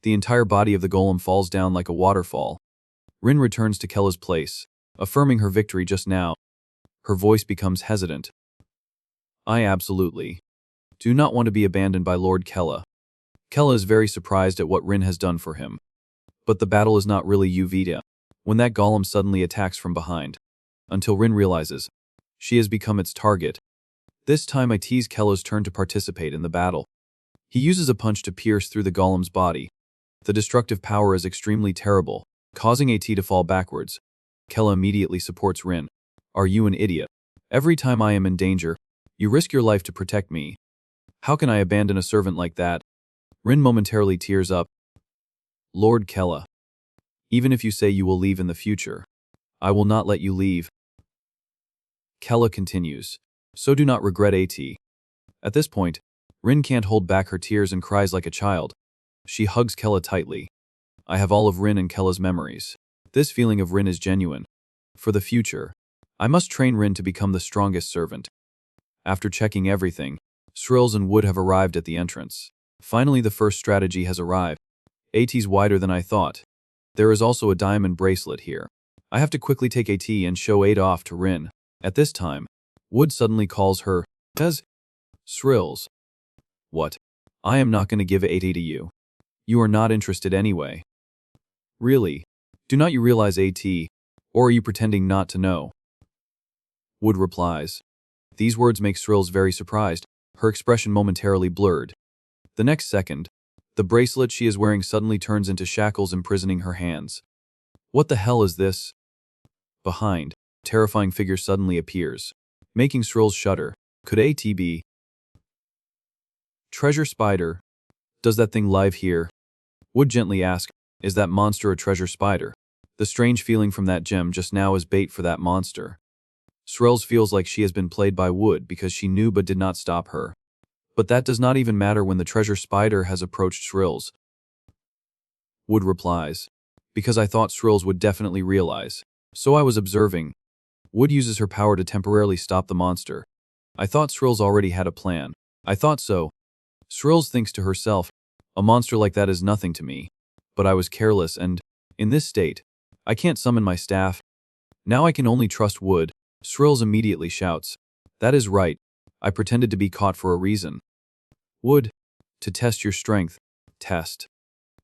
The entire body of the golem falls down like a waterfall. Rin returns to Kella's place, affirming her victory just now. Her voice becomes hesitant. I absolutely do not want to be abandoned by Lord Kella. Kella is very surprised at what Rin has done for him. But the battle is not really Uvita, when that golem suddenly attacks from behind. Until Rin realizes, she has become its target. This time I tease Kella's turn to participate in the battle. He uses a punch to pierce through the golem's body. The destructive power is extremely terrible, causing AT to fall backwards. Kella immediately supports Rin. Are you an idiot? Every time I am in danger, you risk your life to protect me. How can I abandon a servant like that? Rin momentarily tears up. Lord Kella, even if you say you will leave in the future, I will not let you leave. Kella continues. So do not regret AT. At this point, Rin can't hold back her tears and cries like a child. She hugs Kella tightly. I have all of Rin and Kella's memories. This feeling of Rin is genuine. For the future, I must train Rin to become the strongest servant. After checking everything, Srills and Wood have arrived at the entrance. Finally the first strategy has arrived. AT's wider than I thought. There is also a diamond bracelet here. I have to quickly take AT and show Ada off to Rin. At this time, Wood suddenly calls her, as Srills. What? I am not going to give AT to you. You are not interested anyway. Really? Do not you realize AT, or are you pretending not to know? Wood replies. These words make Srills very surprised, her expression momentarily blurred. The next second, the bracelet she is wearing suddenly turns into shackles imprisoning her hands. What the hell is this? Behind, terrifying figure suddenly appears, making Srills shudder. Could AT be? Treasure spider. Does that thing live here? Wood gently asks, is that monster a treasure spider? The strange feeling from that gem just now is bait for that monster. Srills feels like she has been played by Wood because she knew but did not stop her. But that does not even matter when the treasure spider has approached Srills. Wood replies, because I thought Srills would definitely realize. So I was observing. Wood uses her power to temporarily stop the monster. I thought Srills already had a plan. I thought so. Srills thinks to herself, a monster like that is nothing to me. But I was careless and, in this state, I can't summon my staff. Now I can only trust Wood. Srills immediately shouts, that is right. I pretended to be caught for a reason. Wood, to test your strength. Test.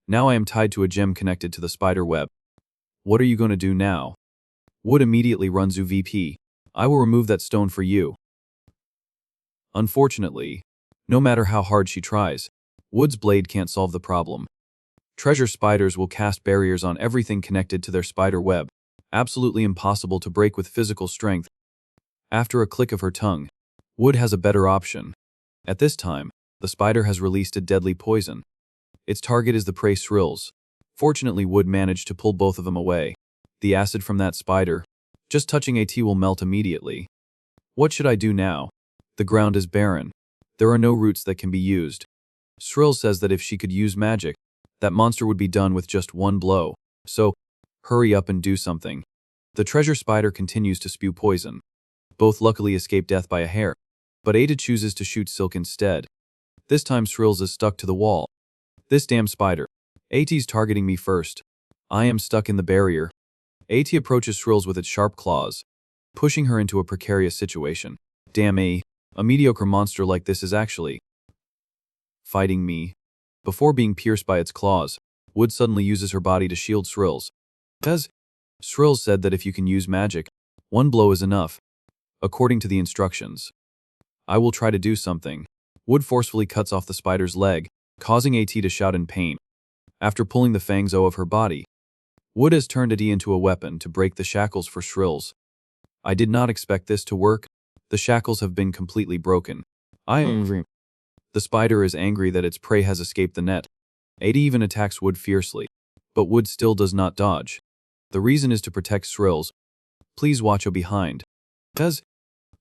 Now I am tied to a gem connected to the spider web. What are you going to do now? Wood immediately runs UVP. I will remove that stone for you. Unfortunately, no matter how hard she tries, Wood's blade can't solve the problem. Treasure spiders will cast barriers on everything connected to their spider web, absolutely impossible to break with physical strength. After a click of her tongue, Wood has a better option. At this time, the spider has released a deadly poison. Its target is the prey Srills. Fortunately, Wood managed to pull both of them away. The acid from that spider, just touching AT will melt immediately. What should I do now? The ground is barren. There are no roots that can be used. Srills says that if she could use magic, that monster would be done with just one blow. So, hurry up and do something. The treasure spider continues to spew poison. Both luckily escape death by a hair, but Ada chooses to shoot Silk instead. This time Srills is stuck to the wall. This damn spider. AT's targeting me first. I am stuck in the barrier. AT approaches Srills with its sharp claws, pushing her into a precarious situation. Damn, a mediocre monster like this is actually fighting me. Before being pierced by its claws, Wood suddenly uses her body to shield Srills. Srills said that if you can use magic, one blow is enough, according to the instructions. I will try to do something. Wood forcefully cuts off the spider's leg, causing AT to shout in pain. After pulling the fangs of her body, Wood has turned AT into a weapon to break the shackles for Srills. I did not expect this to work. The shackles have been completely broken. The spider is angry that its prey has escaped the net. AT even attacks Wood fiercely, but Wood still does not dodge. The reason is to protect Srills. Please watch behind.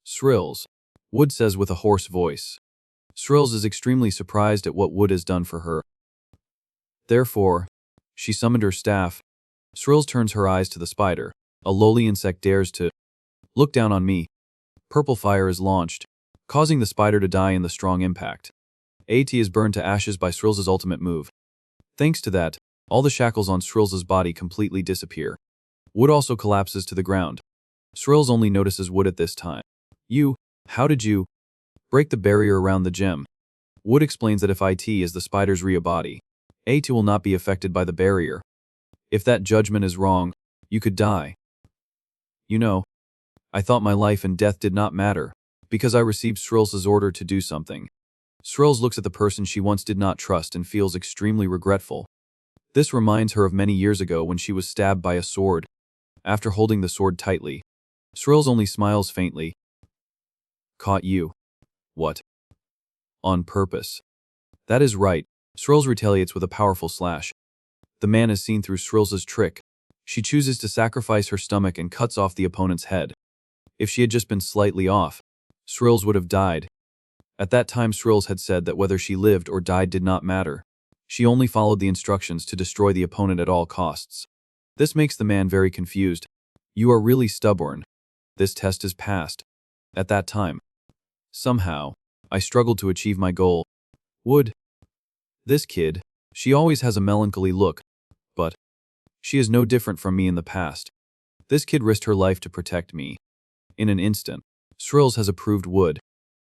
Srills, Wood says with a hoarse voice. Srills is extremely surprised at what Wood has done for her. Therefore, she summoned her staff. Srills turns her eyes to the spider. A lowly insect dares to look down on me. Purple fire is launched, causing the spider to die in the strong impact. AT is burned to ashes by Srills' ultimate move. Thanks to that, all the shackles on Srills' body completely disappear. Wood also collapses to the ground. Srills only notices Wood at this time. How did you break the barrier around the gem? Wood explains that if IT is the spider's Rhea body, AT will not be affected by the barrier. If that judgment is wrong, you could die. I thought my life and death did not matter, because I received Srills' order to do something. Srills looks at the person she once did not trust and feels extremely regretful. This reminds her of many years ago when she was stabbed by a sword. After holding the sword tightly, Srills only smiles faintly. Caught you. What? On purpose. That is right. Srills retaliates with a powerful slash. The man has seen through Srills' trick. She chooses to sacrifice her stomach and cuts off the opponent's head. If she had just been slightly off, Srills would have died. At that time Srills had said that whether she lived or died did not matter. She only followed the instructions to destroy the opponent at all costs. This makes the man very confused. You are really stubborn. This test is passed. At that time, somehow, I struggled to achieve my goal. Wood. This kid, she always has a melancholy look, but she is no different from me in the past. This kid risked her life to protect me. In an instant, Srills has approved Wood.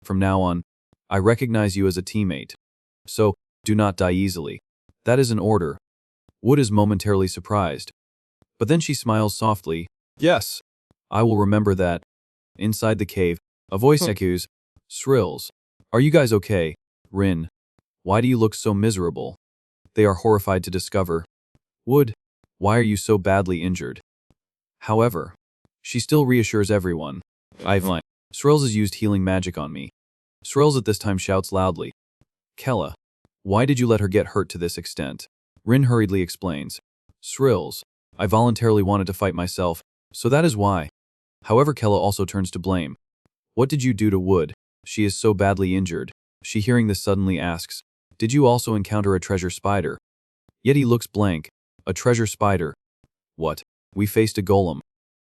From now on, I recognize you as a teammate. So, do not die easily. That is an order. Wood is momentarily surprised. But then she smiles softly. Yes, I will remember that. Inside the cave, a voice echoes. Srills, are you guys okay? Rin, why do you look so miserable? They are horrified to discover. Wood, why are you so badly injured? However, she still reassures everyone. Srills has used healing magic on me. Srills at this time shouts loudly. Kella, why did you let her get hurt to this extent? Rin hurriedly explains. Srills, I voluntarily wanted to fight myself, so that is why. However, Kella also turns to blame. What did you do to Wood? She is so badly injured. She hearing this suddenly asks, did you also encounter a treasure spider? Yet he looks blank. A treasure spider? What? We faced a golem.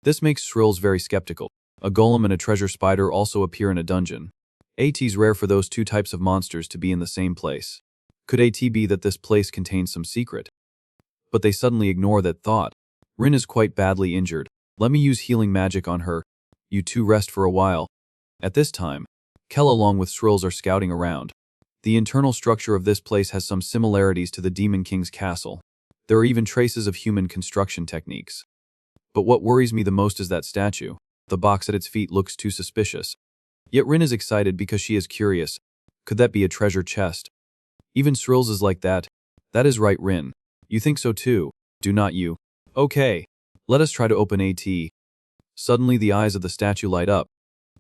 This makes Shrills very skeptical. A golem and a treasure spider also appear in a dungeon. It's rare for those two types of monsters to be in the same place. Could it be that this place contains some secret? But they suddenly ignore that thought. Rin is quite badly injured. Let me use healing magic on her. You two rest for a while. At this time, Kel along with Shrills are scouting around. The internal structure of this place has some similarities to the Demon King's castle. There are even traces of human construction techniques. But what worries me the most is that statue. The box at its feet looks too suspicious. Yet Rin is excited because she is curious. Could that be a treasure chest? Even Shrills is like that. That is right, Rin. You think so too, do not you? Okay. Let us try to open AT. Suddenly the eyes of the statue light up.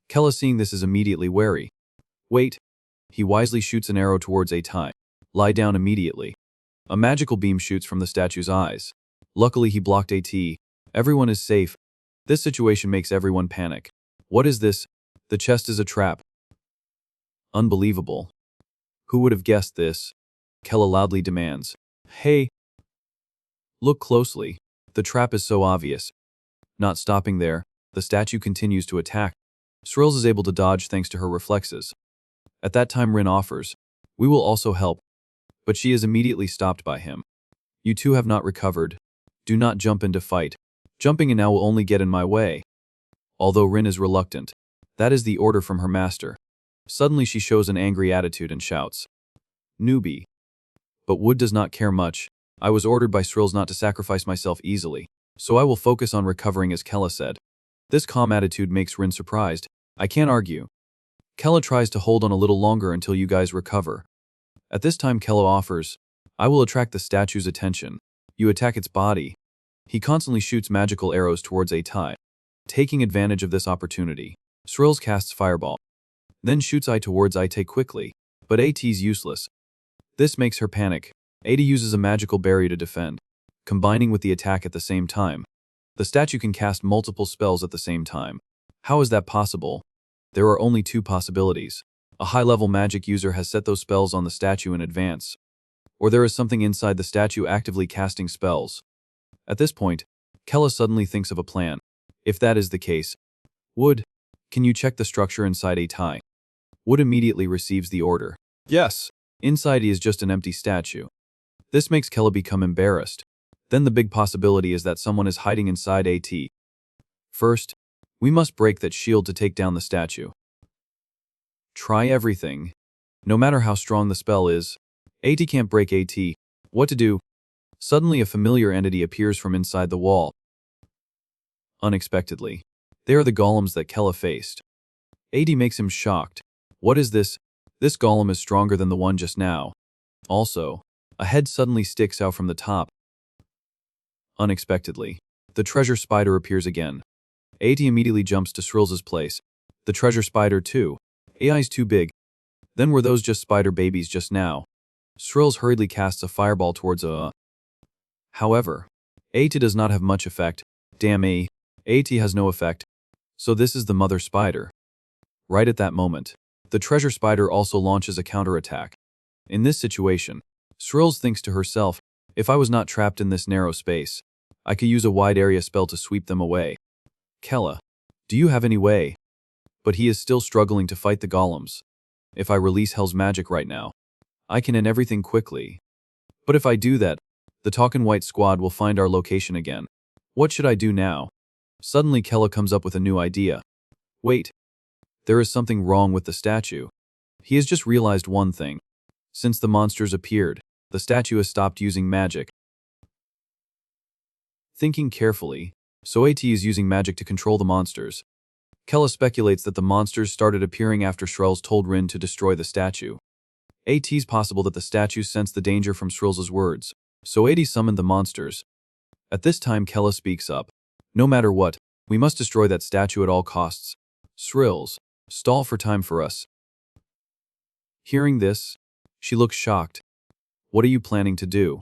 Kella seeing this is immediately wary. Wait. He wisely shoots an arrow towards AT. Lie down immediately. A magical beam shoots from the statue's eyes. Luckily he blocked AT. Everyone is safe. This situation makes everyone panic. What is this? The chest is a trap. Unbelievable. Who would have guessed this? Kella loudly demands. Hey. Look closely. The trap is so obvious. Not stopping there, the statue continues to attack. Shrills is able to dodge thanks to her reflexes. At that time Rin offers, we will also help. But she is immediately stopped by him. You two have not recovered. Do not jump into fight. Jumping in now will only get in my way. Although Rin is reluctant. That is the order from her master. Suddenly she shows an angry attitude and shouts. Newbie. But Wood does not care much. I was ordered by Shrills not to sacrifice myself easily, so I will focus on recovering as Kella said. This calm attitude makes Rin surprised. I can't argue. Kella tries to hold on a little longer until you guys recover. At this time Kella offers, I will attract the statue's attention. You attack its body. He constantly shoots magical arrows towards AT. Taking advantage of this opportunity, Shrills casts Fireball. Then shoots I towards IT quickly, but AT's useless. This makes her panic. AT uses a magical barrier to defend, combining with the attack at the same time. The statue can cast multiple spells at the same time. How is that possible? There are only two possibilities. A high-level magic user has set those spells on the statue in advance, or there is something inside the statue actively casting spells. At this point, Kella suddenly thinks of a plan. If that is the case, Wood, can you check the structure inside AT? Wood immediately receives the order. Yes. Inside he is just an empty statue. This makes Kella become embarrassed. Then the big possibility is that someone is hiding inside AT. First, we must break that shield to take down the statue. Try everything. No matter how strong the spell is, AT can't break AT. What to do? Suddenly a familiar entity appears from inside the wall. Unexpectedly, they are the golems that Kella faced. AT makes him shocked. What is this? This golem is stronger than the one just now. Also, a head suddenly sticks out from the top. Unexpectedly, the treasure spider appears again. AT immediately jumps to Shrills' place. The treasure spider too. AI's too big. Then were those just spider babies just now? Shrills hurriedly casts a fireball towards However, AT does not have much effect. Damn AT has no effect. So this is the mother spider. Right at that moment, the treasure spider also launches a counterattack. In this situation, Shrills thinks to herself, if I was not trapped in this narrow space, I could use a wide area spell to sweep them away. Kella, do you have any way? But he is still struggling to fight the golems. If I release Hell's magic right now, I can end everything quickly. But if I do that, the Talkin' White squad will find our location again. What should I do now? Suddenly Kella comes up with a new idea. Wait. There is something wrong with the statue. He has just realized one thing. Since the monsters appeared, the statue has stopped using magic. Thinking carefully, so AT is using magic to control the monsters. Kella speculates that the monsters started appearing after Shrills told Rin to destroy the statue. It's possible that the statue sensed the danger from Shrills' words, so AT summoned the monsters. At this time Kella speaks up. No matter what, we must destroy that statue at all costs. Shrills, stall for time for us. Hearing this, she looks shocked. What are you planning to do?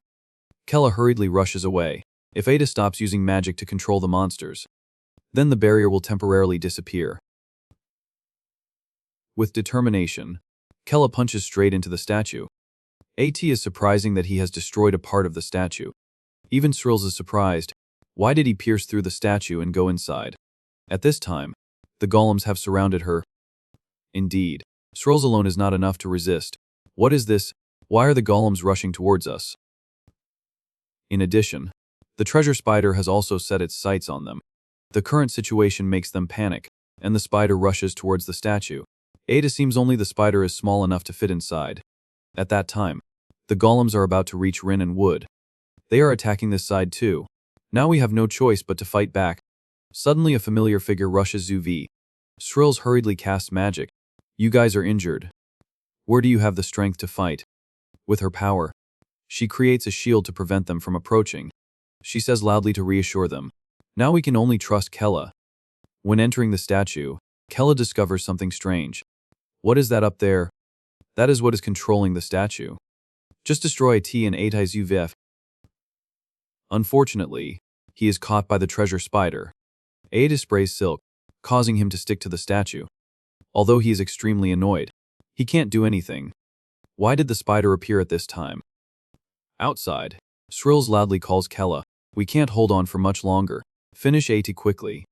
Kella hurriedly rushes away. If Ada stops using magic to control the monsters, then the barrier will temporarily disappear. With determination, Kella punches straight into the statue. AT is surprising that he has destroyed a part of the statue. Even Srills is surprised. Why did he pierce through the statue and go inside? At this time, the golems have surrounded her. Indeed, Srills alone is not enough to resist. What is this? Why are the golems rushing towards us? In addition, the treasure spider has also set its sights on them. The current situation makes them panic, and the spider rushes towards the statue. Ada seems only the spider is small enough to fit inside. At that time, the golems are about to reach Rin and Wood. They are attacking this side too. Now we have no choice but to fight back. Suddenly a familiar figure rushes Zuvi. Srills hurriedly casts magic. You guys are injured. Where do you have the strength to fight? With her power, she creates a shield to prevent them from approaching. She says loudly to reassure them. Now we can only trust Kella. When entering the statue, Kella discovers something strange. What is that up there? That is what is controlling the statue. Just destroy T and Atai Zuvf. Unfortunately, he is caught by the treasure spider. Ada sprays silk, causing him to stick to the statue. Although he is extremely annoyed, he can't do anything. Why did the spider appear at this time? Outside, Srills loudly calls Kella. We can't hold on for much longer. Finish AT quickly.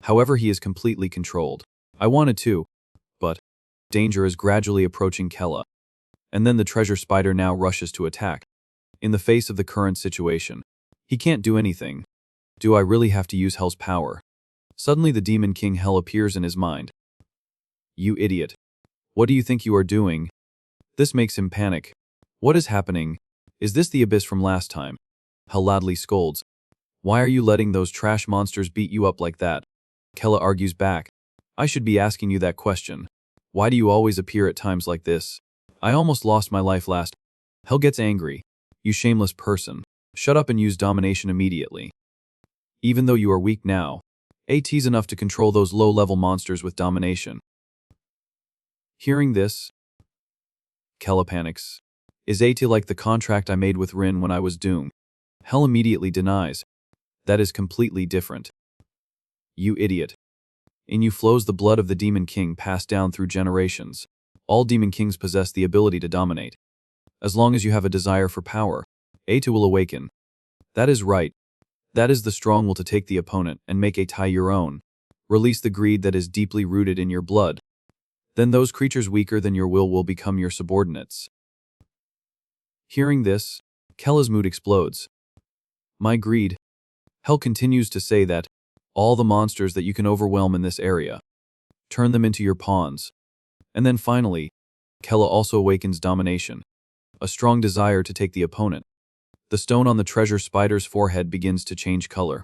However, he is completely controlled. I wanted to, but danger is gradually approaching Kella. And then the treasure spider now rushes to attack. In the face of the current situation, he can't do anything. Do I really have to use Hell's power? Suddenly the demon king Hell appears in his mind. You idiot. What do you think you are doing? This makes him panic. What is happening? Is this the abyss from last time? Hell loudly scolds. Why are you letting those trash monsters beat you up like that? Kella argues back. I should be asking you that question. Why do you always appear at times like this? I almost lost my life last. Hell gets angry. You shameless person. Shut up and use domination immediately. Even though you are weak now, AT's enough to control those low-level monsters with domination. Hearing this, Kella panics. Is AT like the contract I made with Rin when I was doomed? Hell immediately denies. That is completely different. You idiot. In you flows the blood of the Demon King passed down through generations. All Demon Kings possess the ability to dominate. As long as you have a desire for power, AT will awaken. That is right. That is the strong will to take the opponent and make AT your own. Release the greed that is deeply rooted in your blood. Then those creatures weaker than your will become your subordinates. Hearing this, Kella's mood explodes. My greed. Hell continues to say that all the monsters that you can overwhelm in this area, turn them into your pawns. And then finally, Kella also awakens domination, a strong desire to take the opponent. The stone on the treasure spider's forehead begins to change color.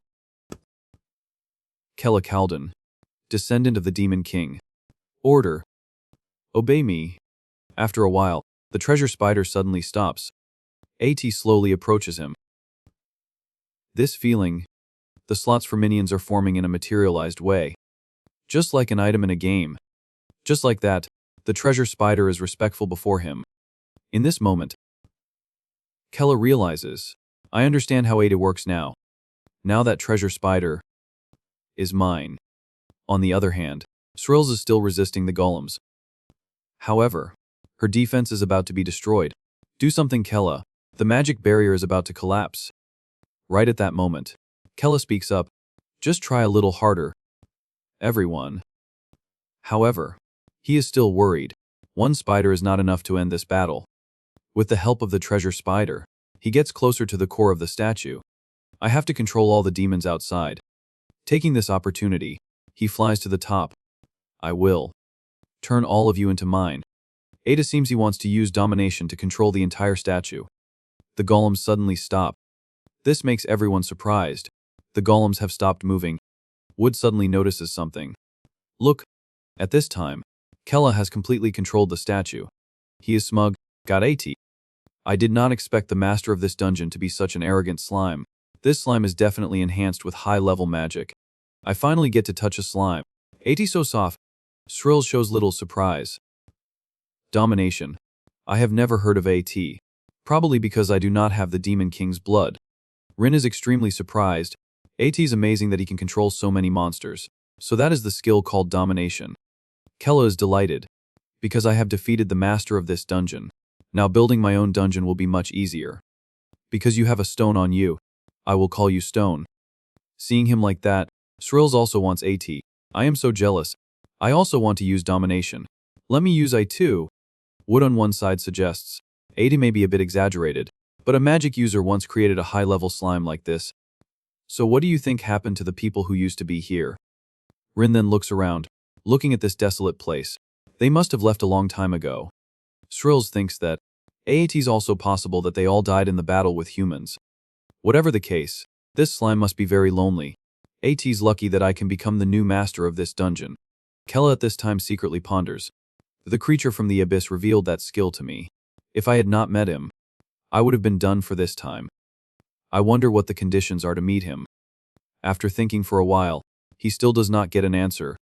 Kella Kaldan, descendant of the Demon King. Order. Obey me. After a while, the treasure spider suddenly stops. AT slowly approaches him. This feeling, the slots for minions are forming in a materialized way. Just like an item in a game. Just like that, the treasure spider is respectful before him. In this moment, Kella realizes, I understand how Ada works now. Now that treasure spider is mine. On the other hand, Srills is still resisting the golems. However, her defense is about to be destroyed. Do something, Kella. The magic barrier is about to collapse. Right at that moment, Kella speaks up. Just try a little harder. Everyone. However, he is still worried. One spider is not enough to end this battle. With the help of the treasure spider, he gets closer to the core of the statue. I have to control all the demons outside. Taking this opportunity, he flies to the top. I will turn all of you into mine. Ada seems he wants to use domination to control the entire statue. The golems suddenly stop. This makes everyone surprised. The golems have stopped moving. Wood suddenly notices something. Look. At this time, Kella has completely controlled the statue. He is smug. Got AT. I did not expect the master of this dungeon to be such an arrogant slime. This slime is definitely enhanced with high-level magic. I finally get to touch a slime. AT so soft. Srills shows little surprise. Domination. I have never heard of AT. Probably because I do not have the Demon King's blood. Rin is extremely surprised. At's amazing that he can control so many monsters. So that is the skill called domination. Kella is delighted. Because I have defeated the master of this dungeon. Now building my own dungeon will be much easier. Because you have a stone on you, I will call you Stone. Seeing him like that, Srills also wants At. I am so jealous. I also want to use domination. Let me use I too. Wood on one side suggests. At may be a bit exaggerated, but a magic user once created a high-level slime like this. So what do you think happened to the people who used to be here? Rin then looks around, looking at this desolate place. They must have left a long time ago. Srills thinks that it's also possible that they all died in the battle with humans. Whatever the case, this slime must be very lonely. At's lucky that I can become the new master of this dungeon. Kella at this time secretly ponders. The creature from the abyss revealed that skill to me. If I had not met him, I would have been done for this time. I wonder what the conditions are to meet him. After thinking for a while, he still does not get an answer.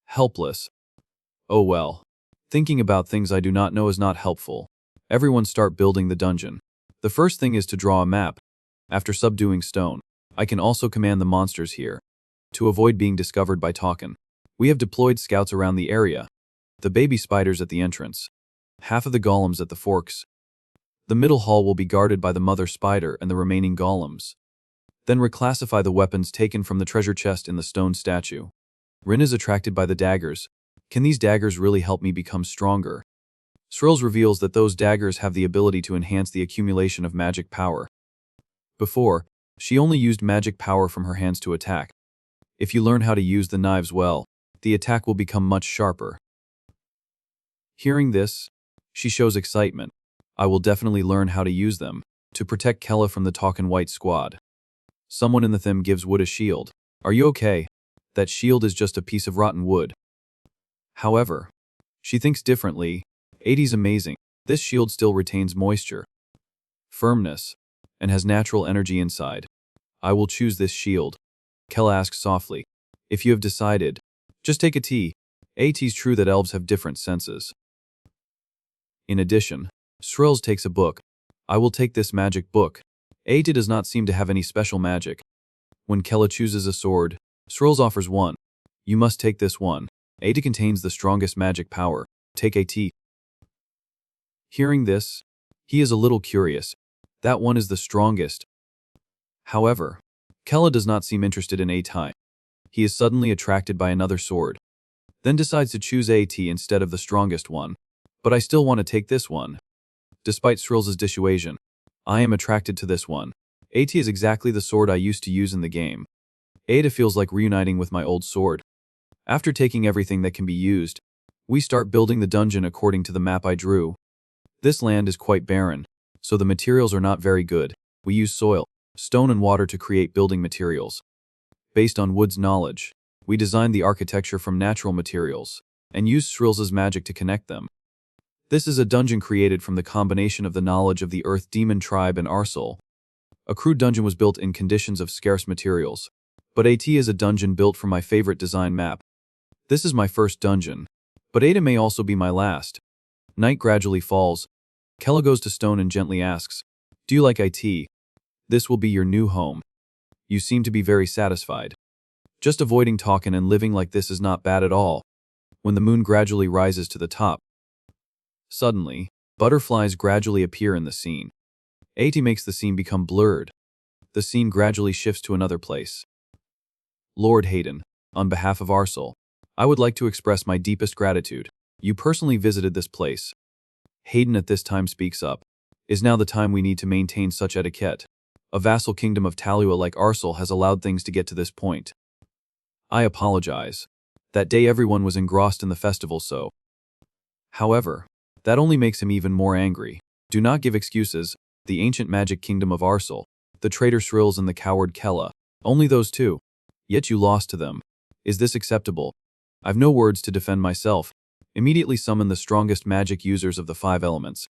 Helpless. Oh well. Thinking about things I do not know is not helpful. Everyone start building the dungeon. The first thing is to draw a map. After subduing Stone, I can also command the monsters here. To avoid being discovered by Talkin, we have deployed scouts around the area. The baby spiders at the entrance. Half of the golems at the forks. The middle hall will be guarded by the mother spider and the remaining golems. Then reclassify the weapons taken from the treasure chest in the stone statue. Rin is attracted by the daggers. Can these daggers really help me become stronger? Srills reveals that those daggers have the ability to enhance the accumulation of magic power. Before, she only used magic power from her hands to attack. If you learn how to use the knives well, the attack will become much sharper. Hearing this, she shows excitement. I will definitely learn how to use them, to protect Kella from the Talkin' White squad. Someone in the thim gives Wood a shield. Are you okay? That shield is just a piece of rotten wood. However, she thinks differently. 80's amazing. This shield still retains moisture, firmness, and has natural energy inside. I will choose this shield. Kella asks softly. If you have decided, just take a tea. It's true that elves have different senses. In addition, Srills takes a book. I will take this magic book. Ata does not seem to have any special magic. When Kella chooses a sword, Srills offers one. You must take this one. Ata contains the strongest magic power. Take At. Hearing this, he is a little curious. That one is the strongest. However, Kella does not seem interested in At. He is suddenly attracted by another sword. Then decides to choose At instead of the strongest one. But I still want to take this one. Despite Srills' dissuasion, I am attracted to this one. At is exactly the sword I used to use in the game. Ada feels like reuniting with my old sword. After taking everything that can be used, we start building the dungeon according to the map I drew. This land is quite barren, so the materials are not very good. We use soil, stone and water to create building materials. Based on Wood's knowledge, we designed the architecture from natural materials, and used Srills' magic to connect them. This is a dungeon created from the combination of the knowledge of the Earth Demon Tribe and Arsol. A crude dungeon was built in conditions of scarce materials, but At is a dungeon built from my favorite design map. This is my first dungeon, but Ada may also be my last. Night gradually falls. Kella goes to Stone and gently asks, do you like It? This will be your new home. You seem to be very satisfied. Just avoiding talking and living like this is not bad at all. When the moon gradually rises to the top, suddenly, butterflies gradually appear in the scene. At makes the scene become blurred. The scene gradually shifts to another place. Lord Hayden, on behalf of Arsol, I would like to express my deepest gratitude. You personally visited this place. Hayden at this time speaks up. Is now the time we need to maintain such etiquette. A vassal kingdom of Talua like Arsol has allowed things to get to this point. I apologize. That day everyone was engrossed in the festival so. However, that only makes him even more angry. Do not give excuses. The ancient magic kingdom of Arsol, the traitor Srills and the coward Kella. Only those two. Yet you lost to them. Is this acceptable? I've no words to defend myself. Immediately summon the strongest magic users of the 5 elements.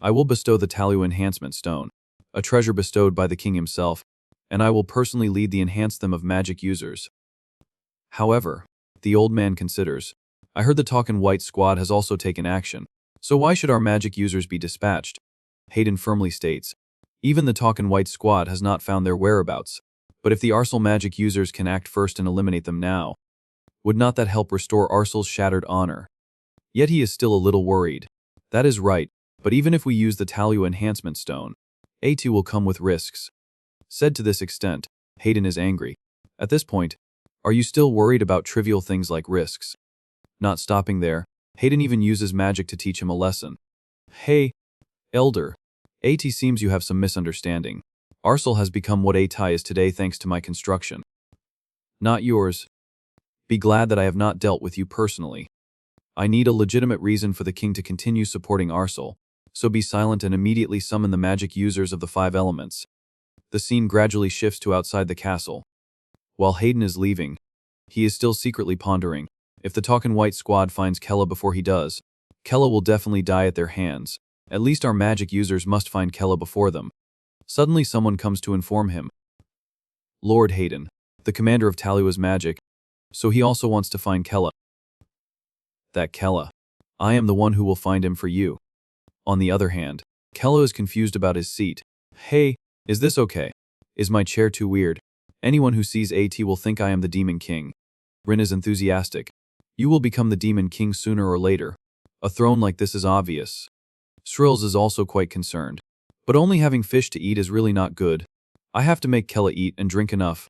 I will bestow the Talu Enhancement Stone, a treasure bestowed by the king himself, and I will personally lead the enhance them of magic users. However, the old man considers, I heard the Talkin' White squad has also taken action, so why should our magic users be dispatched? Hayden firmly states, Even the Talkin' White squad has not found their whereabouts. But if the Arsal magic users can act first and eliminate them now, would not that help restore Arsal's shattered honor? Yet he is still a little worried. That is right, but even if we use the Talu enhancement stone, AT will come with risks. Said to this extent, Hayden is angry. At this point, are you still worried about trivial things like risks? Not stopping there, Hayden even uses magic to teach him a lesson. Hey, Elder. AT seems you have some misunderstanding. Arsal has become what Atai is today thanks to my construction. Not yours. Be glad that I have not dealt with you personally. I need a legitimate reason for the king to continue supporting Arsal, so be silent and immediately summon the magic users of the 5 elements. The scene gradually shifts to outside the castle. While Hayden is leaving, he is still secretly pondering. If the Talkin' White squad finds Kella before he does, Kella will definitely die at their hands. At least our magic users must find Kella before them. Suddenly someone comes to inform him. Lord Hayden, the commander of Talua's magic, so he also wants to find Kella. That Kella. I am the one who will find him for you. On the other hand, Kella is confused about his seat. Hey, is this okay? Is my chair too weird? Anyone who sees AT will think I am the Demon King. Rin is enthusiastic. You will become the Demon King sooner or later. A throne like this is obvious. Srills is also quite concerned. But only having fish to eat is really not good. I have to make Kella eat and drink enough.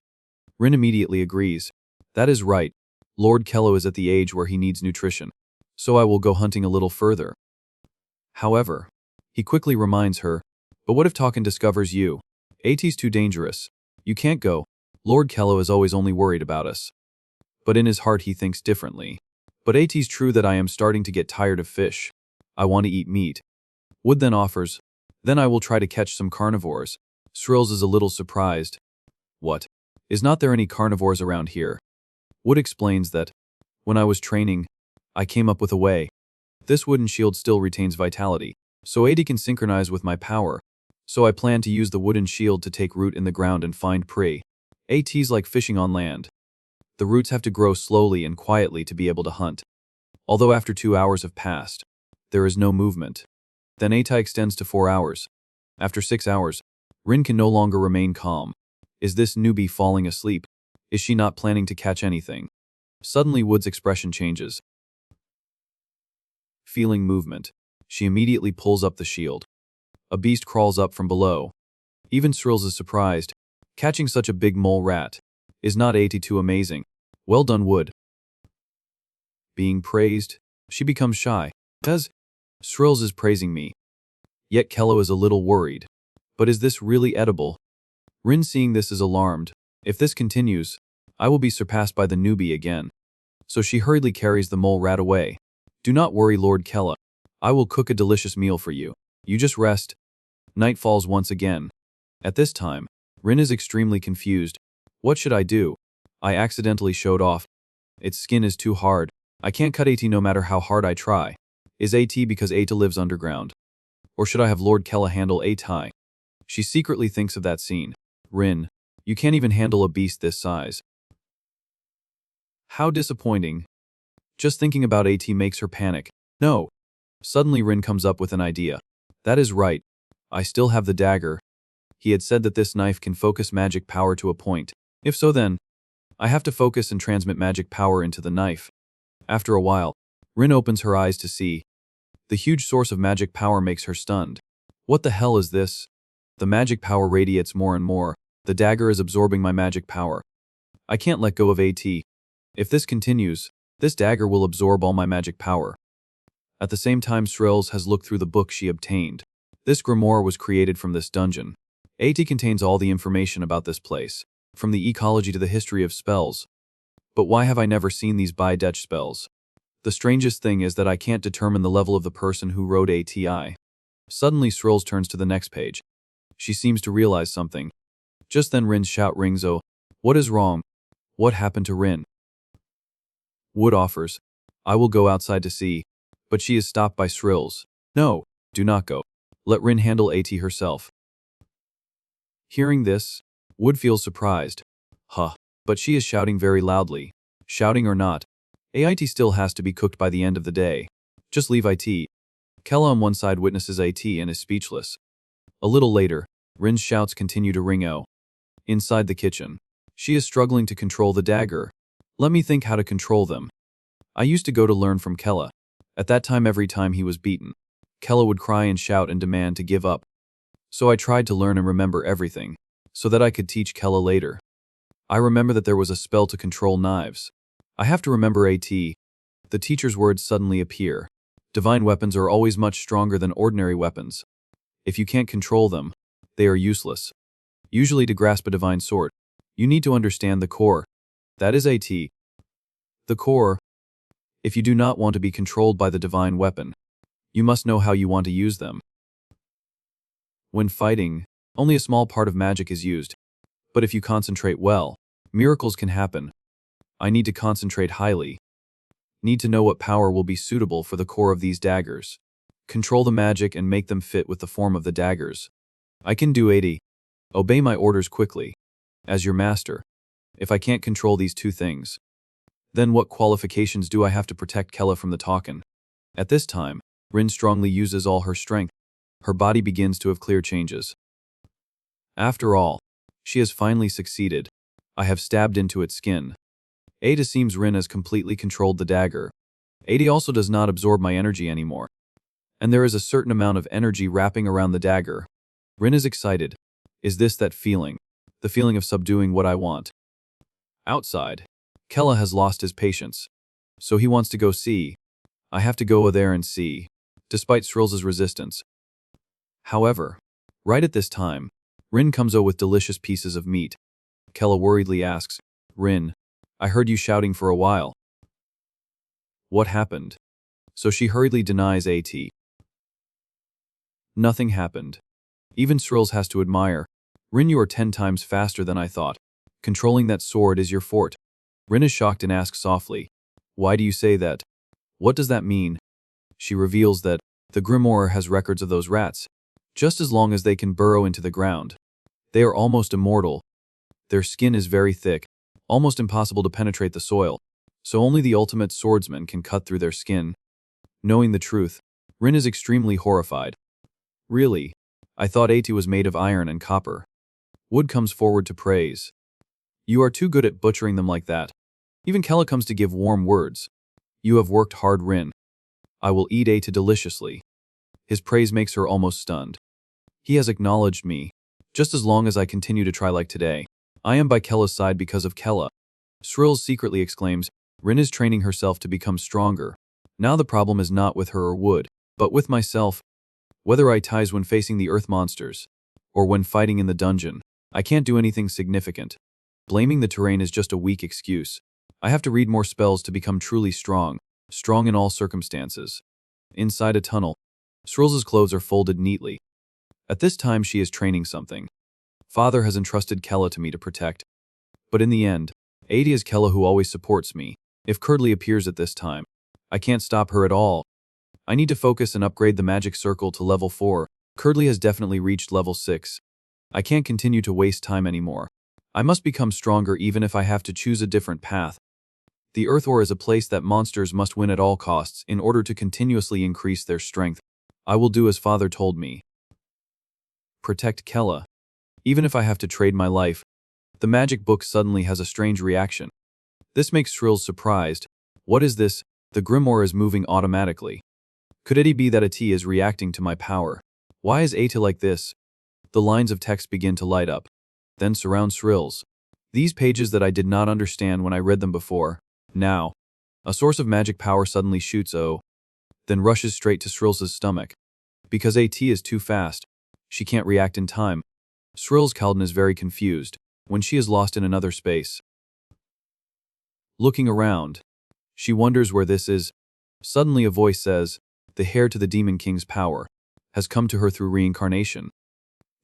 Rin immediately agrees. That is right. Lord Kello is at the age where he needs nutrition. So I will go hunting a little further. However, he quickly reminds her, but what if Talkin discovers you? AT's too dangerous. You can't go. Lord Kello is always only worried about us. But in his heart he thinks differently. But AT's true that I am starting to get tired of fish. I want to eat meat. Wood then offers, then I will try to catch some carnivores. Srills is a little surprised. What? Is not there any carnivores around here? Wood explains that, when I was training, I came up with a way. This wooden shield still retains vitality, so AT can synchronize with my power. So I plan to use the wooden shield to take root in the ground and find prey. AT's like fishing on land. The roots have to grow slowly and quietly to be able to hunt. Although after 2 hours have passed, there is no movement. Then AT extends to 4 hours. After 6 hours, Rin can no longer remain calm. Is this newbie falling asleep? Is she not planning to catch anything? Suddenly Wood's expression changes. Feeling movement, she immediately pulls up the shield. A beast crawls up from below. Even Srills is surprised. Catching such a big mole rat. Is not AT too amazing? Well done, Wood. Being praised, she becomes shy. Does Srills is praising me. Yet Kello is a little worried. But is this really edible? Rin seeing this is alarmed. If this continues, I will be surpassed by the newbie again. So she hurriedly carries the mole rat away. Do not worry, Lord Kella. I will cook a delicious meal for you. You just rest. Night falls once again. At this time, Rin is extremely confused. What should I do? I accidentally showed off. Its skin is too hard. I can't cut AT no matter how hard I try. Is AT because AT lives underground? Or should I have Lord Kella handle AT? She secretly thinks of that scene. Rin, you can't even handle a beast this size. How disappointing. Just thinking about AT makes her panic. No. Suddenly Rin comes up with an idea. That is right. I still have the dagger. He had said that this knife can focus magic power to a point. If so then, I have to focus and transmit magic power into the knife. After a while, Rin opens her eyes to see. The huge source of magic power makes her stunned. What the hell is this? The magic power radiates more and more. The dagger is absorbing my magic power. I can't let go of AT. If this continues, this dagger will absorb all my magic power. At the same time, Srills has looked through the book she obtained. This grimoire was created from this dungeon. AT contains all the information about this place, from the ecology to the history of spells. But why have I never seen these Bi-Dech spells? The strangest thing is that I can't determine the level of the person who wrote ATI. Suddenly Srills turns to the next page. She seems to realize something. Just then Rin's shout rings. Oh, what is wrong? What happened to Rin? Wood offers, I will go outside to see, but she is stopped by Srills. No, do not go. Let Rin handle AT herself. Hearing this, Wood feels surprised. Huh, but she is shouting very loudly. Shouting or not, AIT still has to be cooked by the end of the day. Just leave IT. Kella on one side witnesses AT and is speechless. A little later, Rin's shouts continue to ring out. Inside the kitchen, she is struggling to control the dagger. Let me think how to control them. I used to go to learn from Kella. At that time, every time he was beaten, Kella would cry and shout and demand to give up. So I tried to learn and remember everything, so that I could teach Kella later. I remember that there was a spell to control knives. I have to remember AT. The teacher's words suddenly appear. Divine weapons are always much stronger than ordinary weapons. If you can't control them, they are useless. Usually to grasp a divine sword, you need to understand the core. That is AT. The core. If you do not want to be controlled by the divine weapon, you must know how you want to use them. When fighting, only a small part of magic is used. But if you concentrate well, miracles can happen. I need to concentrate highly. Need to know what power will be suitable for the core of these daggers. Control the magic and make them fit with the form of the daggers. I can do 80. Obey my orders quickly. As your master. If I can't control these two things, then what qualifications do I have to protect Kella from the Talkin? At this time, Rin strongly uses all her strength. Her body begins to have clear changes. After all, she has finally succeeded. I have stabbed into its skin. Ada seems Rin has completely controlled the dagger. Ada also does not absorb my energy anymore. And there is a certain amount of energy wrapping around the dagger. Rin is excited. Is this that feeling? The feeling of subduing what I want. Outside, Kella has lost his patience. So he wants to go see. I have to go there and see, despite Sril's resistance. However, right at this time, Rin comes with delicious pieces of meat. Kella worriedly asks, Rin, I heard you shouting for a while. What happened? So she hurriedly denies AT. Nothing happened. Even Sril's has to admire. Rin, you are 10 times faster than I thought. Controlling that sword is your fort. Rin is shocked and asks softly, why do you say that? What does that mean? She reveals that the grimoire has records of those rats. Just as long as they can burrow into the ground. They are almost immortal. Their skin is very thick, almost impossible to penetrate the soil, so only the ultimate swordsman can cut through their skin. Knowing the truth, Rin is extremely horrified. Really? I thought AT was made of iron and copper. Wood comes forward to praise. You are too good at butchering them like that. Even Kella comes to give warm words. You have worked hard, Rin. I will eat AT deliciously. His praise makes her almost stunned. He has acknowledged me. Just as long as I continue to try like today, I am by Kella's side because of Kella. Sril secretly exclaims, Rin is training herself to become stronger. Now the problem is not with her or Wood, but with myself. Whether I ties when facing the earth monsters, or when fighting in the dungeon, I can't do anything significant. Blaming the terrain is just a weak excuse. I have to read more spells to become truly strong in all circumstances. Inside a tunnel, Sril's clothes are folded neatly. At this time she is training something. Father has entrusted Kella to me to protect. But in the end, AT is Kella who always supports me. If Curdly appears at this time, I can't stop her at all. I need to focus and upgrade the magic circle to level 4. Curdly has definitely reached level 6. I can't continue to waste time anymore. I must become stronger even if I have to choose a different path. The Earth Ore is a place that monsters must win at all costs in order to continuously increase their strength. I will do as Father told me. Protect Kella. Even if I have to trade my life. The magic book suddenly has a strange reaction. This makes Sril surprised. What is this? The grimoire is moving automatically. Could it be that AT is reacting to my power? Why is AT like this? The lines of text begin to light up. Then surround Sril's. These pages that I did not understand when I read them before. Now, a source of magic power suddenly shoots then rushes straight to Sril's stomach. Because AT is too fast, she can't react in time. Sril's Kalden is very confused when she is lost in another space. Looking around, she wonders where this is. Suddenly a voice says, the heir to the Demon King's power has come to her through reincarnation.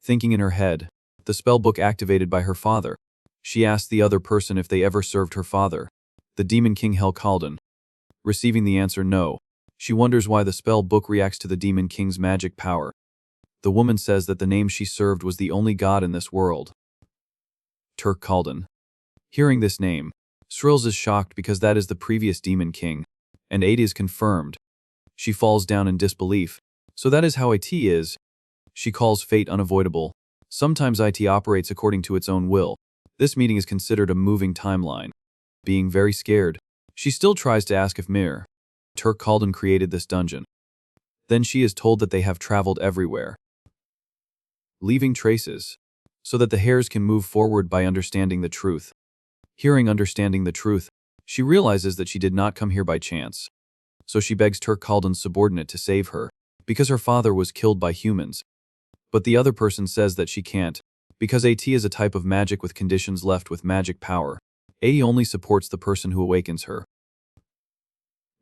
Thinking in her head, the spell book activated by her father. She asked the other person if they ever served her father, the Demon King Hel Kalden. Receiving the answer no, she wonders why the spell book reacts to the Demon King's magic power. The woman says that the name she served was the only god in this world. Turk Kalden. Hearing this name, Srils is shocked because that is the previous Demon King, and AT is confirmed. She falls down in disbelief. So that is how AT is. She calls fate unavoidable. Sometimes IT operates according to its own will. This meeting is considered a moving timeline. Being very scared, she still tries to ask if Mir, Turk Kaldun created this dungeon. Then she is told that they have traveled everywhere, leaving traces, so that the hairs can move forward by understanding the truth. Hearing understanding the truth, she realizes that she did not come here by chance. So she begs Turk Kaldun's subordinate to save her, because her father was killed by humans. But the other person says that she can't, because AT is a type of magic with conditions left with magic power. AT only supports the person who awakens her.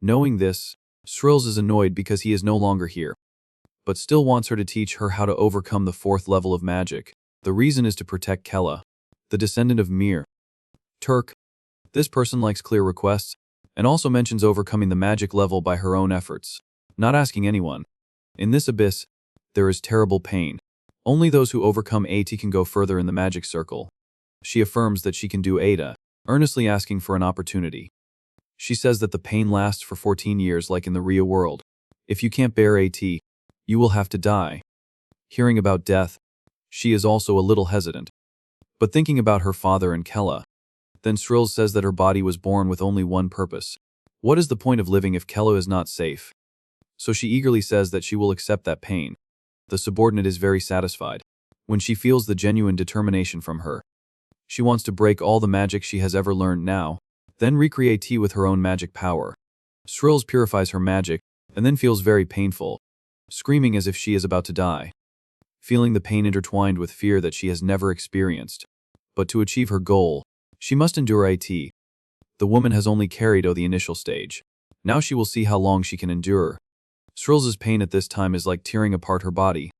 Knowing this, Srills is annoyed because he is no longer here, but still wants her to teach her how to overcome the 4th level of magic. The reason is to protect Kella, the descendant of Mir. Turk. This person likes clear requests, and also mentions overcoming the magic level by her own efforts, not asking anyone. In this abyss, there is terrible pain. Only those who overcome AT can go further in the magic circle. She affirms that she can do Ada, earnestly asking for an opportunity. She says that the pain lasts for 14 years like in the real world. If you can't bear AT, you will have to die. Hearing about death, she is also a little hesitant. But thinking about her father and Kella, then Srills says that her body was born with only one purpose. What is the point of living if Kella is not safe? So she eagerly says that she will accept that pain. The subordinate is very satisfied when she feels the genuine determination from her. She wants to break all the magic she has ever learned now, then recreate tea with her own magic power. Srills purifies her magic, and then feels very painful, screaming as if she is about to die, feeling the pain intertwined with fear that she has never experienced. But to achieve her goal, she must endure AT. The woman has only carried the initial stage. Now she will see how long she can endure. Srills' pain at this time is like tearing apart her body.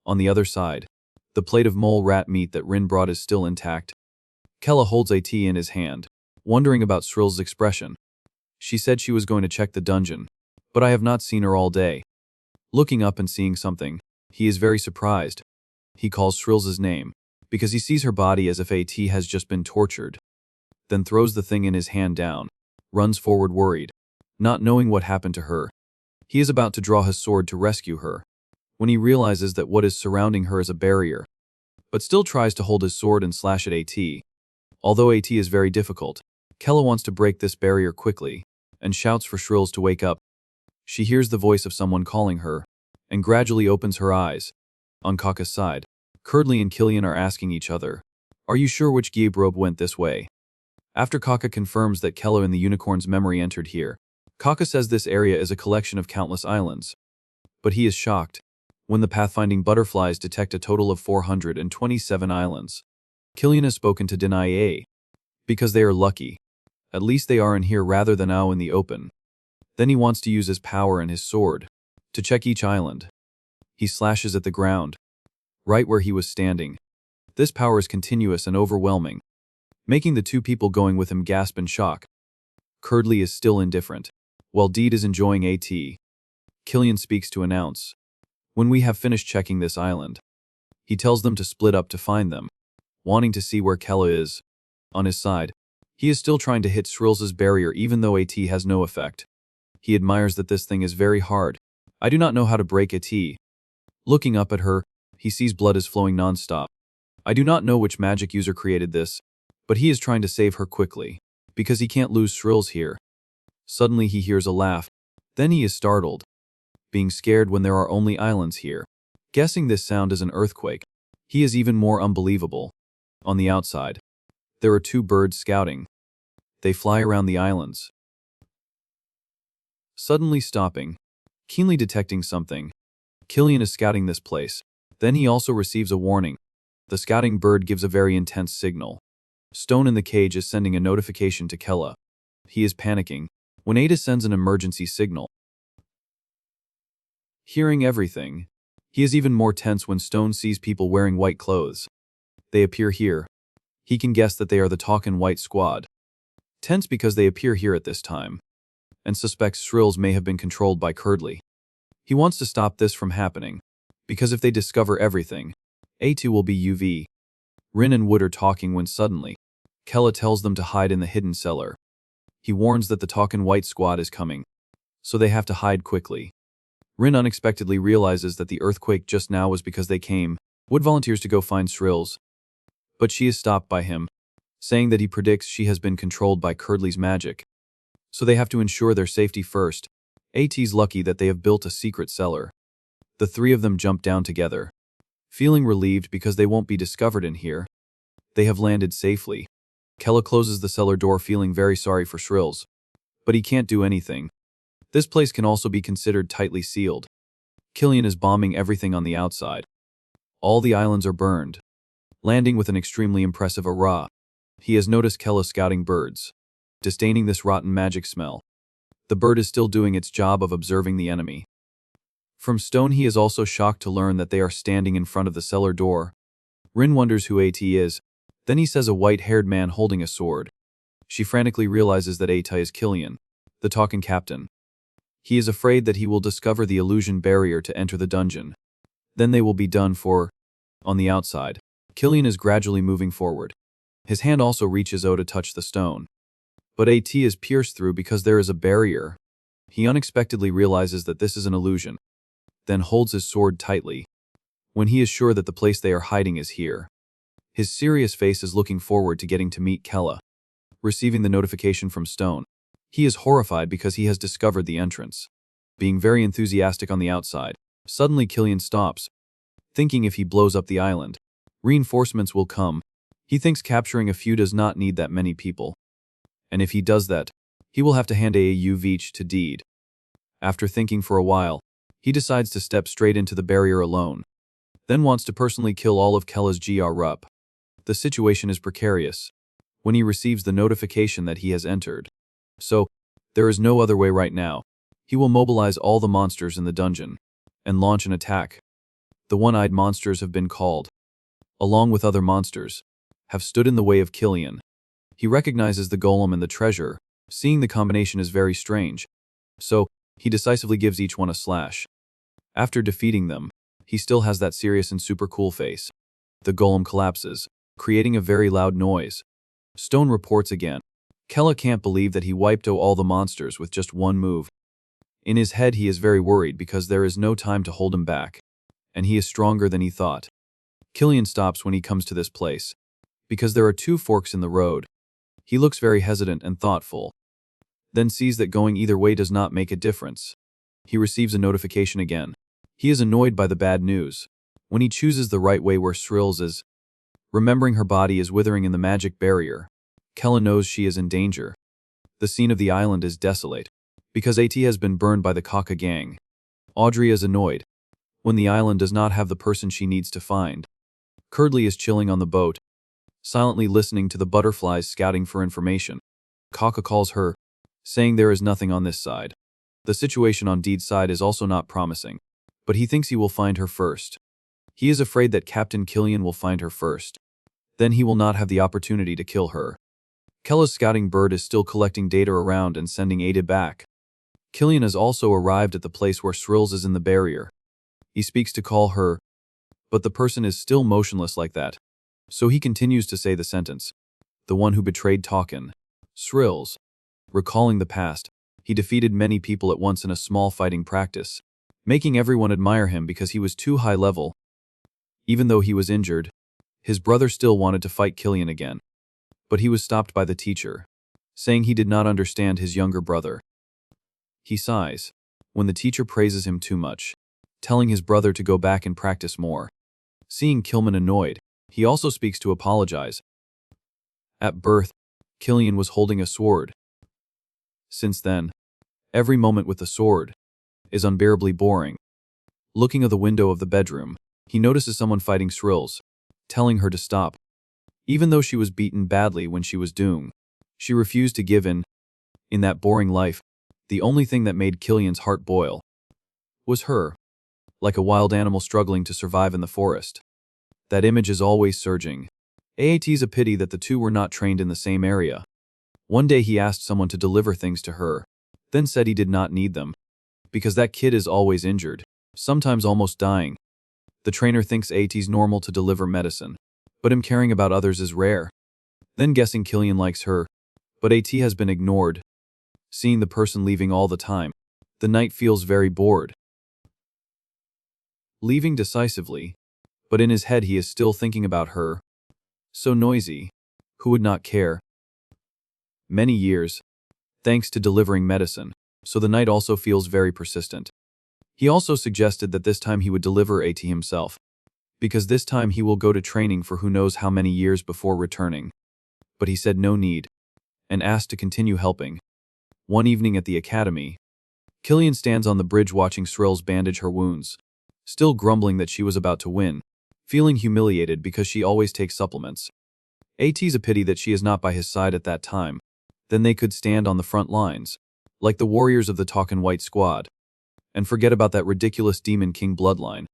On the other side, the plate of mole rat meat that Rin brought is still intact. Kella holds AT in his hand, wondering about Srills' expression. She said she was going to check the dungeon, but I have not seen her all day. Looking up and seeing something, he is very surprised. He calls Srills' name, because he sees her body as if AT has just been tortured. Then throws the thing in his hand down, runs forward worried, not knowing what happened to her. He is about to draw his sword to rescue her, when he realizes that what is surrounding her is a barrier, but still tries to hold his sword and slash at AT. Although AT is very difficult, Kella wants to break this barrier quickly, and shouts for Srills to wake up. She hears the voice of someone calling her, and gradually opens her eyes. On Kaka's side, Curdly and Killian are asking each other, "Are you sure which Giebrobe went this way?" After Kaka confirms that Kella in the unicorn's memory entered here, Kaka says this area is a collection of countless islands. But he is shocked when the pathfinding butterflies detect a total of 427 islands. Killian has spoken to deny A, because they are lucky. At least they are in here rather than out in the open. Then he wants to use his power and his sword to check each island. He slashes at the ground, right where he was standing. This power is continuous and overwhelming, making the two people going with him gasp in shock. Curdly is still indifferent, while Deed is enjoying AT. Killian speaks to announce, "When we have finished checking this island." He tells them to split up to find them, wanting to see where Kella is. On his side, he is still trying to hit Srills' barrier even though AT has no effect. He admires that this thing is very hard. "I do not know how to break AT." Looking up at her, he sees blood is flowing non-stop. I do not know which magic user created this, but he is trying to save her quickly, because he can't lose Srills here. Suddenly he hears a laugh. Then he is startled, being scared when there are only islands here. Guessing this sound is an earthquake, he is even more unbelievable. On the outside, there are two birds scouting. They fly around the islands, suddenly stopping, keenly detecting something. Killian is scouting this place. Then he also receives a warning. The scouting bird gives a very intense signal. Stone in the cage is sending a notification to Kella. He is panicking when Ada sends an emergency signal. Hearing everything, he is even more tense when Stone sees people wearing white clothes. They appear here. He can guess that they are the Talkin' White Squad. Tense because they appear here at this time, and suspects Srills may have been controlled by Curdly. He wants to stop this from happening, because if they discover everything, A2 will be UV. Rin and Wood are talking when suddenly, Kella tells them to hide in the hidden cellar. He warns that the Talkin' White Squad is coming, so they have to hide quickly. Rin unexpectedly realizes that the earthquake just now was because they came Wood volunteers to go find Shrills, but she is stopped by him, saying that he predicts she has been controlled by Curdley's magic, so they have to ensure their safety first. AT's lucky that they have built a secret cellar. The three of them jump down together, feeling relieved because they won't be discovered in here. They have landed safely. Kella closes the cellar door, feeling very sorry for Shrills, but he can't do anything. This place can also be considered tightly sealed. Killian is bombing everything on the outside. All the islands are burned, landing with an extremely impressive aura. He has noticed Kella scouting birds, disdaining this rotten magic smell. The bird is still doing its job of observing the enemy. From Stone, he is also shocked to learn that they are standing in front of the cellar door. Rin wonders who AT is, then he says a white-haired man holding a sword. She frantically realizes that AT is Killian, the talking captain. He is afraid that he will discover the illusion barrier to enter the dungeon. Then they will be done for. On the outside, Killian is gradually moving forward. His hand also reaches out to touch the stone. But AT is pierced through because there is a barrier. He unexpectedly realizes that this is an illusion, then holds his sword tightly, when he is sure that the place they are hiding is here. His serious face is looking forward to getting to meet Kella. Receiving the notification from Stone, he is horrified because he has discovered the entrance. Being very enthusiastic on the outside, suddenly Killian stops, thinking if he blows up the island, reinforcements will come. He thinks capturing a few does not need that many people. And if he does that, he will have to hand AAU to Deed. After thinking for a while, he decides to step straight into the barrier alone, then wants to personally kill all of Kella's GR. The situation is precarious when he receives the notification that he has entered. So, there is no other way right now. He will mobilize all the monsters in the dungeon and launch an attack. The one-eyed monsters have been called, along with other monsters, have stood in the way of Killian. He recognizes the golem and the treasure. Seeing the combination is very strange, so he decisively gives each one a slash. After defeating them, he still has that serious and super cool face. The golem collapses, creating a very loud noise. Stone reports again. Kella can't believe that he wiped out all the monsters with just one move. In his head he is very worried because there is no time to hold him back, and he is stronger than he thought. Killian stops when he comes to this place, because there are two forks in the road. He looks very hesitant and thoughtful, then sees that going either way does not make a difference. He receives a notification again. He is annoyed by the bad news. When he chooses the right way where Shrills is, remembering her body is withering in the magic barrier, Kella knows she is in danger. The scene of the island is desolate, because AT has been burned by the Kaka gang. Audrey is annoyed when the island does not have the person she needs to find. Curdley is chilling on the boat, silently listening to the butterflies scouting for information. Kaka calls her, saying there is nothing on this side. The situation on Deed's side is also not promising, but he thinks he will find her first. He is afraid that Captain Killian will find her first. Then he will not have the opportunity to kill her. Kella's scouting bird is still collecting data around and sending Ada back. Killian has also arrived at the place where Shrills is in the barrier. He speaks to call her, but the person is still motionless like that. So he continues to say the sentence. The one who betrayed Talkin. Shrills. Recalling the past, he defeated many people at once in a small fighting practice, making everyone admire him because he was too high level. Even though he was injured, his brother still wanted to fight Killian again. But he was stopped by the teacher, saying he did not understand his younger brother. He sighs when the teacher praises him too much, telling his brother to go back and practice more. Seeing Kilman annoyed, he also speaks to apologize. At birth, Killian was holding a sword. Since then, every moment with the sword is unbearably boring. Looking out the window of the bedroom, he notices someone fighting Shrills, telling her to stop. Even though she was beaten badly when she was doomed, she refused to give in. In that boring life, the only thing that made Killian's heart boil was her, like a wild animal struggling to survive in the forest. That image is always surging. AAT's a pity that the two were not trained in the same area. One day he asked someone to deliver things to her, then said he did not need them, because that kid is always injured, sometimes almost dying. The trainer thinks AAT's normal to deliver medicine, but him caring about others is rare. Then guessing Killian likes her, but AT has been ignored. Seeing the person leaving all the time, the knight feels very bored. Leaving decisively, but in his head he is still thinking about her. So noisy. Who would not care? Many years. Thanks to delivering medicine, so the night also feels very persistent. He also suggested that this time he would deliver AT himself, because this time he will go to training for who knows how many years before returning. But he said no need, and asked to continue helping. One evening at the academy, Killian stands on the bridge watching Srills bandage her wounds, still grumbling that she was about to win, feeling humiliated because she always takes supplements. AT's a pity that she is not by his side at that time. Then they could stand on the front lines, like the warriors of the Talkin' White Squad, and forget about that ridiculous Demon King bloodline.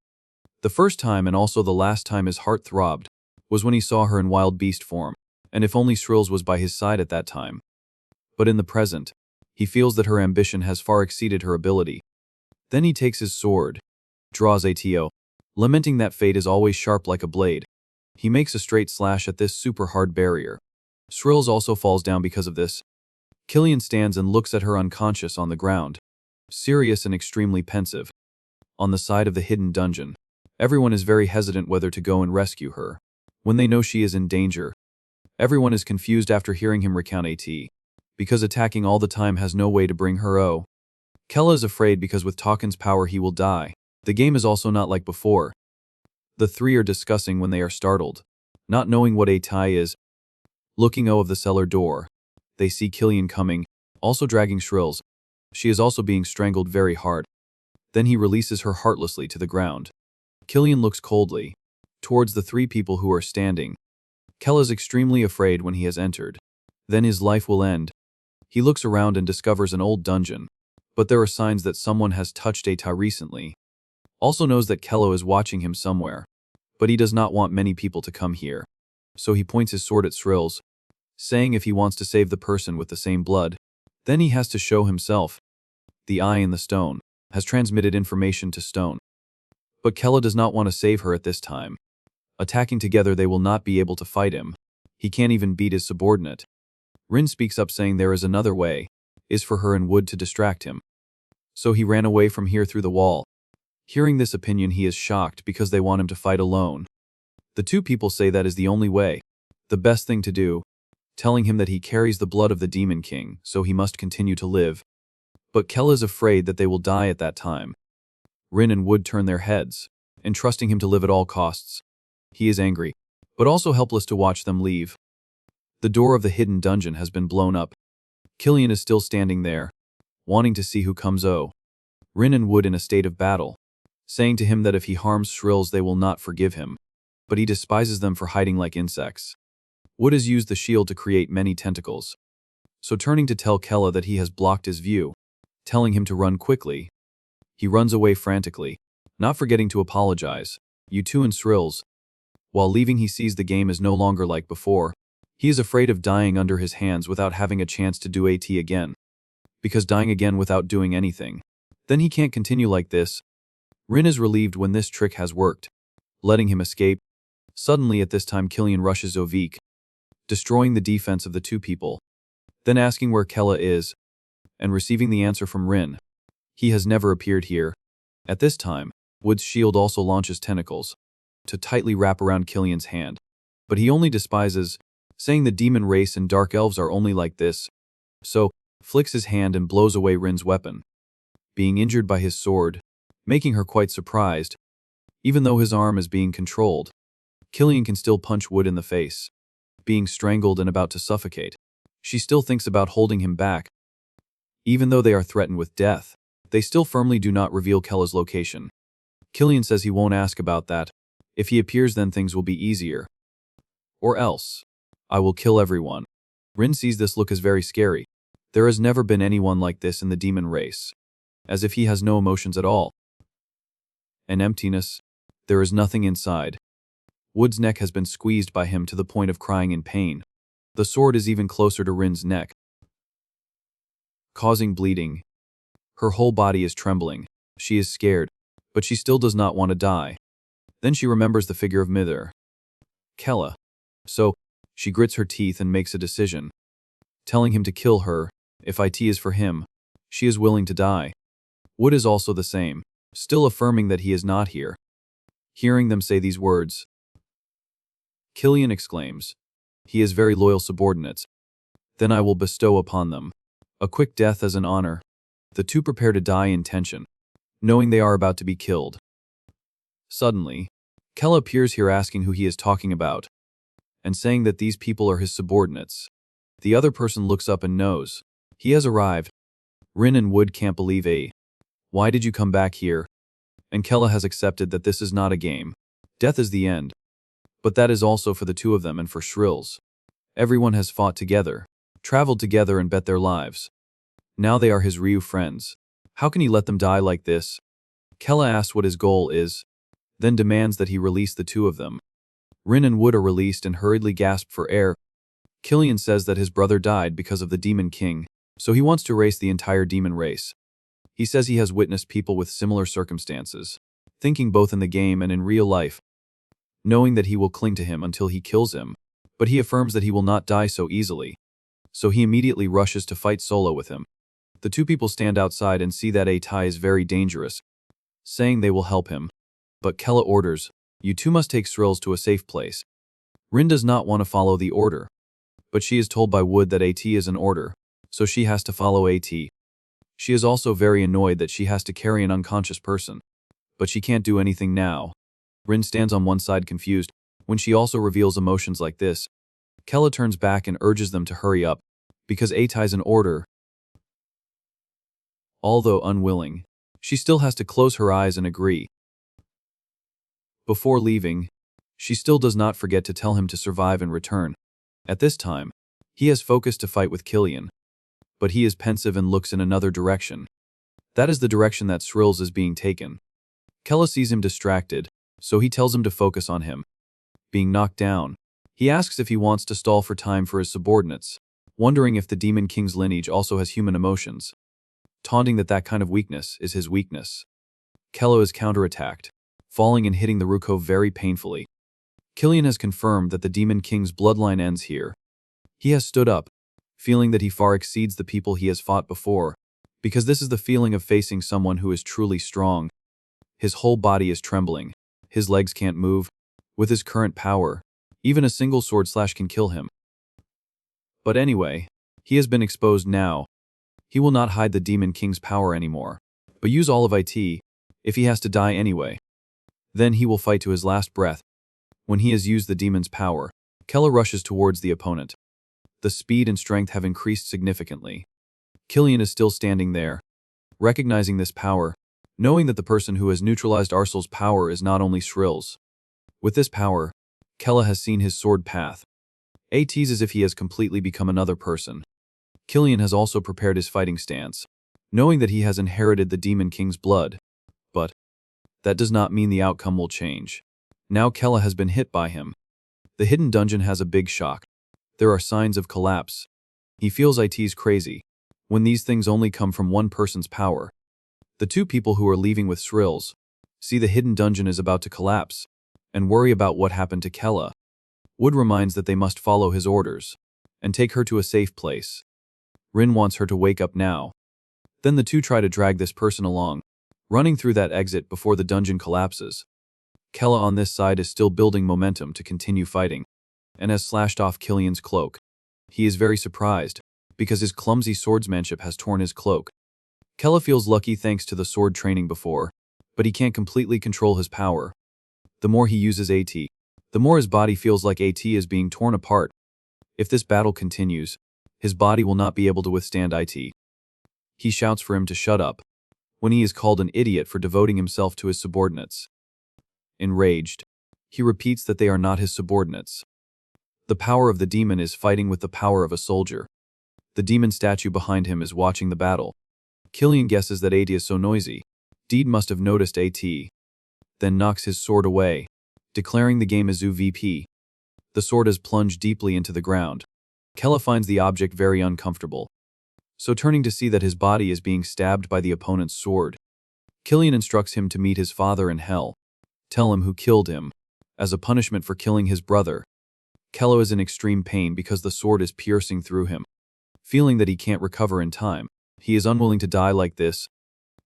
The first time and also the last time his heart throbbed was when he saw her in wild beast form, and if only Srills was by his side at that time. But in the present, he feels that her ambition has far exceeded her ability. Then he takes his sword, draws ATO, lamenting that fate is always sharp like a blade. He makes a straight slash at this super hard barrier. Srills also falls down because of this. Killian stands and looks at her unconscious on the ground, serious and extremely pensive. On the side of the hidden dungeon, everyone is very hesitant whether to go and rescue her, when they know she is in danger. Everyone is confused after hearing him recount AT, because attacking all the time has no way to bring her oh. Kella is afraid because with Talkin's power he will die. The game is also not like before. The three are discussing when they are startled, not knowing what AT is. Looking of the cellar door, they see Killian coming, also dragging Srills. She is also being strangled very hard. Then he releases her heartlessly to the ground. Killian looks coldly towards the three people who are standing. Kella is extremely afraid when he has entered. Then his life will end. He looks around and discovers an old dungeon, but there are signs that someone has touched AT recently. Also knows that Kello is watching him somewhere, but he does not want many people to come here. So he points his sword at Srills, saying if he wants to save the person with the same blood, then he has to show himself. The eye in the stone has transmitted information to stone. But Kella does not want to save her at this time. Attacking together they will not be able to fight him. He can't even beat his subordinate. Rin speaks up saying there is another way, is for her and Wood to distract him. So he ran away from here through the wall. Hearing this opinion he is shocked because they want him to fight alone. The two people say that is the only way, the best thing to do, telling him that he carries the blood of the Demon King, so he must continue to live. But Kella is afraid that they will die at that time. Rin and Wood turn their heads, entrusting him to live at all costs. He is angry, but also helpless to watch them leave. The door of the hidden dungeon has been blown up. Killian is still standing there, wanting to see who comes oh. Rin and Wood in a state of battle, saying to him that if he harms Srills they will not forgive him. But he despises them for hiding like insects. Wood has used the shield to create many tentacles. So turning to tell Kella that he has blocked his view, telling him to run quickly. He runs away frantically, not forgetting to apologize. You two and Srills. While leaving he sees the game is no longer like before. He is afraid of dying under his hands without having a chance to do AT again. Because dying again without doing anything. Then he can't continue like this. Rin is relieved when this trick has worked, letting him escape. Suddenly at this time Killian rushes Ovik, destroying the defense of the two people, then asking where Kella is, and receiving the answer from Rin. He has never appeared here. At this time, Wood's shield also launches tentacles to tightly wrap around Killian's hand, but he only despises, saying the demon race and dark elves are only like this, so flicks his hand and blows away Rin's weapon, being injured by his sword, making her quite surprised. Even though his arm is being controlled, Killian can still punch Wood in the face. Being strangled and about to suffocate, she still thinks about holding him back. Even though they are threatened with death, they still firmly do not reveal Kella's location. Killian says he won't ask about that. If he appears then things will be easier. Or else, I will kill everyone. Rin sees this look as very scary. There has never been anyone like this in the demon race. As if he has no emotions at all. An emptiness. There is nothing inside. Wood's neck has been squeezed by him to the point of crying in pain. The sword is even closer to Rin's neck, causing bleeding. Her whole body is trembling. She is scared, but she still does not want to die. Then she remembers the figure of Mither, Kella. So, she grits her teeth and makes a decision, telling him to kill her. If it is for him, she is willing to die. Wood is also the same, still affirming that he is not here. Hearing them say these words, Killian exclaims, "He is very loyal subordinates. Then I will bestow upon them a quick death as an honor." The two prepare to die in tension, knowing they are about to be killed. Suddenly, Kella appears here asking who he is talking about, and saying that these people are his subordinates. The other person looks up and knows. He has arrived. Rin and Wood can't believe why did you come back here? And Kella has accepted that this is not a game. Death is the end. But that is also for the two of them and for Shrills. Everyone has fought together, traveled together and bet their lives. Now they are his Ryu friends. How can he let them die like this? Kella asks what his goal is, then demands that he release the two of them. Rin and Wood are released and hurriedly gasp for air. Killian says that his brother died because of the Demon King, so he wants to erase the entire demon race. He says he has witnessed people with similar circumstances, thinking both in the game and in real life, knowing that he will cling to him until he kills him, but he affirms that he will not die so easily. So he immediately rushes to fight solo with him. The two people stand outside and see that Tai is very dangerous, saying they will help him. But Kella orders, "You two must take Shrills to a safe place." Rin does not want to follow the order, but she is told by Wood that AT is an order, so she has to follow AT. She is also very annoyed that she has to carry an unconscious person, but she can't do anything now. Rin stands on one side confused. When she also reveals emotions like this, Kella turns back and urges them to hurry up, because AT's an order. Although unwilling, she still has to close her eyes and agree. Before leaving, she still does not forget to tell him to survive and return. At this time, he has focused to fight with Killian, but he is pensive and looks in another direction. That is the direction that Shrills is being taken. Kella sees him distracted, so he tells him to focus on him. Being knocked down, he asks if he wants to stall for time for his subordinates, wondering if the Demon King's lineage also has human emotions, taunting that kind of weakness is his weakness. Kella is counterattacked, falling and hitting the Ruko very painfully. Killian has confirmed that the Demon King's bloodline ends here. He has stood up, feeling that he far exceeds the people he has fought before, because this is the feeling of facing someone who is truly strong. His whole body is trembling. His legs can't move. With his current power, even a single sword slash can kill him. But anyway, he has been exposed now. He will not hide the Demon King's power anymore, but use all of it if he has to die anyway. Then he will fight to his last breath. When he has used the demon's power, Kella rushes towards the opponent. The speed and strength have increased significantly. Killian is still standing there, recognizing this power, knowing that the person who has neutralized Arsel's power is not only Shrills. With this power, Kella has seen his sword path. AT's as if he has completely become another person. Killian has also prepared his fighting stance, knowing that he has inherited the Demon King's blood. But that does not mean the outcome will change. Now Kella has been hit by him. The hidden dungeon has a big shock. There are signs of collapse. He feels it's crazy, when these things only come from one person's power. The two people who are leaving with Shrills see the hidden dungeon is about to collapse, and worry about what happened to Kella. Wood reminds that they must follow his orders, and take her to a safe place. Rin wants her to wake up now. Then the two try to drag this person along, running through that exit before the dungeon collapses. Kella on this side is still building momentum to continue fighting, and has slashed off Killian's cloak. He is very surprised, because his clumsy swordsmanship has torn his cloak. Kella feels lucky thanks to the sword training before, but he can't completely control his power. The more he uses AT, the more his body feels like AT is being torn apart. If this battle continues, his body will not be able to withstand IT. He shouts for him to shut up, when he is called an idiot for devoting himself to his subordinates. Enraged, he repeats that they are not his subordinates. The power of the demon is fighting with the power of a soldier. The demon statue behind him is watching the battle. Killian guesses that AT is so noisy. Deed must have noticed AT, then knocks his sword away, declaring the game as UVP. The sword has plunged deeply into the ground. Kella finds the object very uncomfortable, so turning to see that his body is being stabbed by the opponent's sword. Killian instructs him to meet his father in hell, tell him who killed him, as a punishment for killing his brother. Kella is in extreme pain because the sword is piercing through him. Feeling that he can't recover in time, he is unwilling to die like this.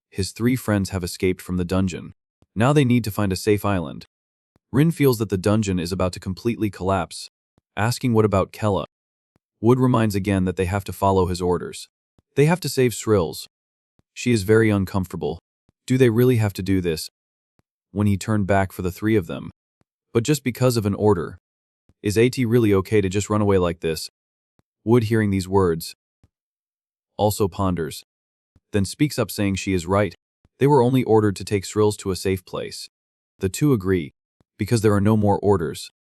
His three friends have escaped from the dungeon. Now they need to find a safe island. Rin feels that the dungeon is about to completely collapse, asking what about Kella. Wood reminds again that they have to follow his orders. They have to save Srills. She is very uncomfortable. Do they really have to do this? When he turned back for the three of them. But just because of an order. Is AT really okay to just run away like this? Wood, hearing these words, also ponders. Then speaks up saying she is right. They were only ordered to take Srills to a safe place. The two agree, because there are no more orders.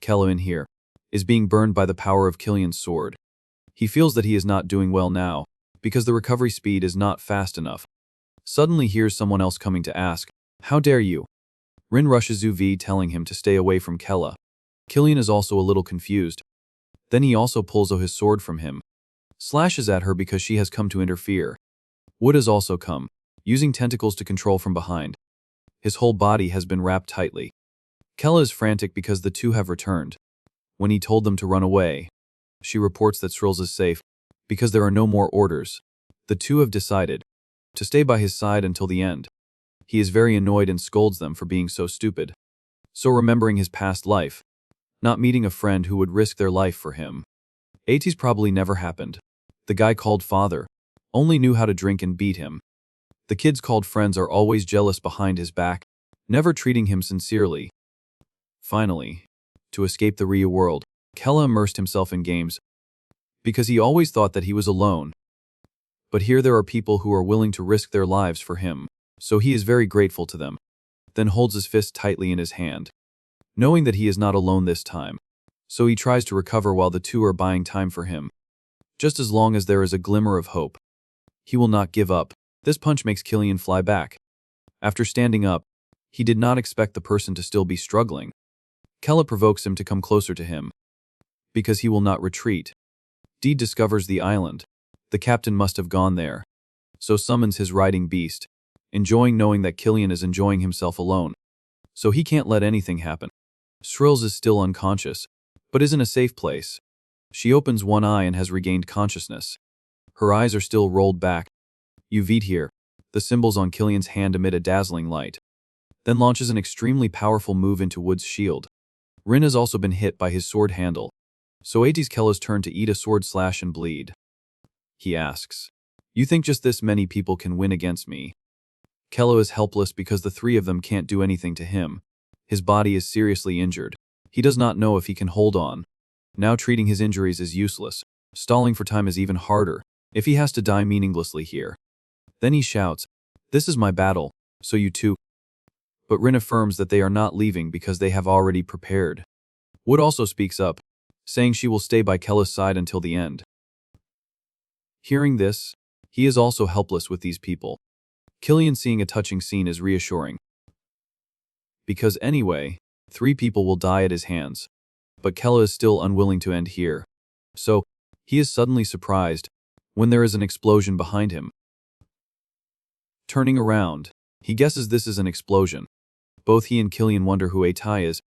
Kella in here is being burned by the power of Killian's sword. He feels that he is not doing well now, because the recovery speed is not fast enough. Suddenly hears someone else coming to ask, "How dare you?" Rin rushes UV, telling him to stay away from Kella. Killian is also a little confused. Then he also pulls his sword from him. Slashes at her because she has come to interfere. Wood has also come, using tentacles to control from behind. His whole body has been wrapped tightly. Kella is frantic because the two have returned. When he told them to run away, she reports that Srills is safe, because there are no more orders. The two have decided to stay by his side until the end. He is very annoyed and scolds them for being so stupid. So remembering his past life, not meeting a friend who would risk their life for him. AT's probably never happened. The guy called father only knew how to drink and beat him. The kids called friends are always jealous behind his back, never treating him sincerely. Finally, to escape the real world, Kella immersed himself in games, because he always thought that he was alone. But here there are people who are willing to risk their lives for him, so he is very grateful to them. Then holds his fist tightly in his hand, knowing that he is not alone this time. So he tries to recover while the two are buying time for him. Just as long as there is a glimmer of hope, he will not give up. This punch makes Killian fly back. After standing up, he did not expect the person to still be struggling. Kella provokes him to come closer to him, because he will not retreat. Deed discovers the island. The captain must have gone there, so summons his riding beast, enjoying knowing that Killian is enjoying himself alone. So he can't let anything happen. Srills is still unconscious, but is in a safe place. She opens one eye and has regained consciousness. Her eyes are still rolled back. UV'd here, the symbols on Killian's hand emit a dazzling light. Then launches an extremely powerful move into Wood's shield. Rin has also been hit by his sword handle, so AT's Kella's turn to eat a sword slash and bleed. He asks, "You think just this many people can win against me?" Kella is helpless because the three of them can't do anything to him. His body is seriously injured. He does not know if he can hold on. Now treating his injuries is useless. Stalling for time is even harder, if he has to die meaninglessly here. Then he shouts, "This is my battle, so you too." But Rin affirms that they are not leaving because they have already prepared. Wood also speaks up, saying she will stay by Kella's side until the end. Hearing this, he is also helpless with these people. Killian seeing a touching scene is reassuring. Because anyway, 3 people will die at his hands. But Kella is still unwilling to end here. So, he is suddenly surprised when there is an explosion behind him. Turning around, he guesses this is an explosion. Both he and Killian wonder who Atai is,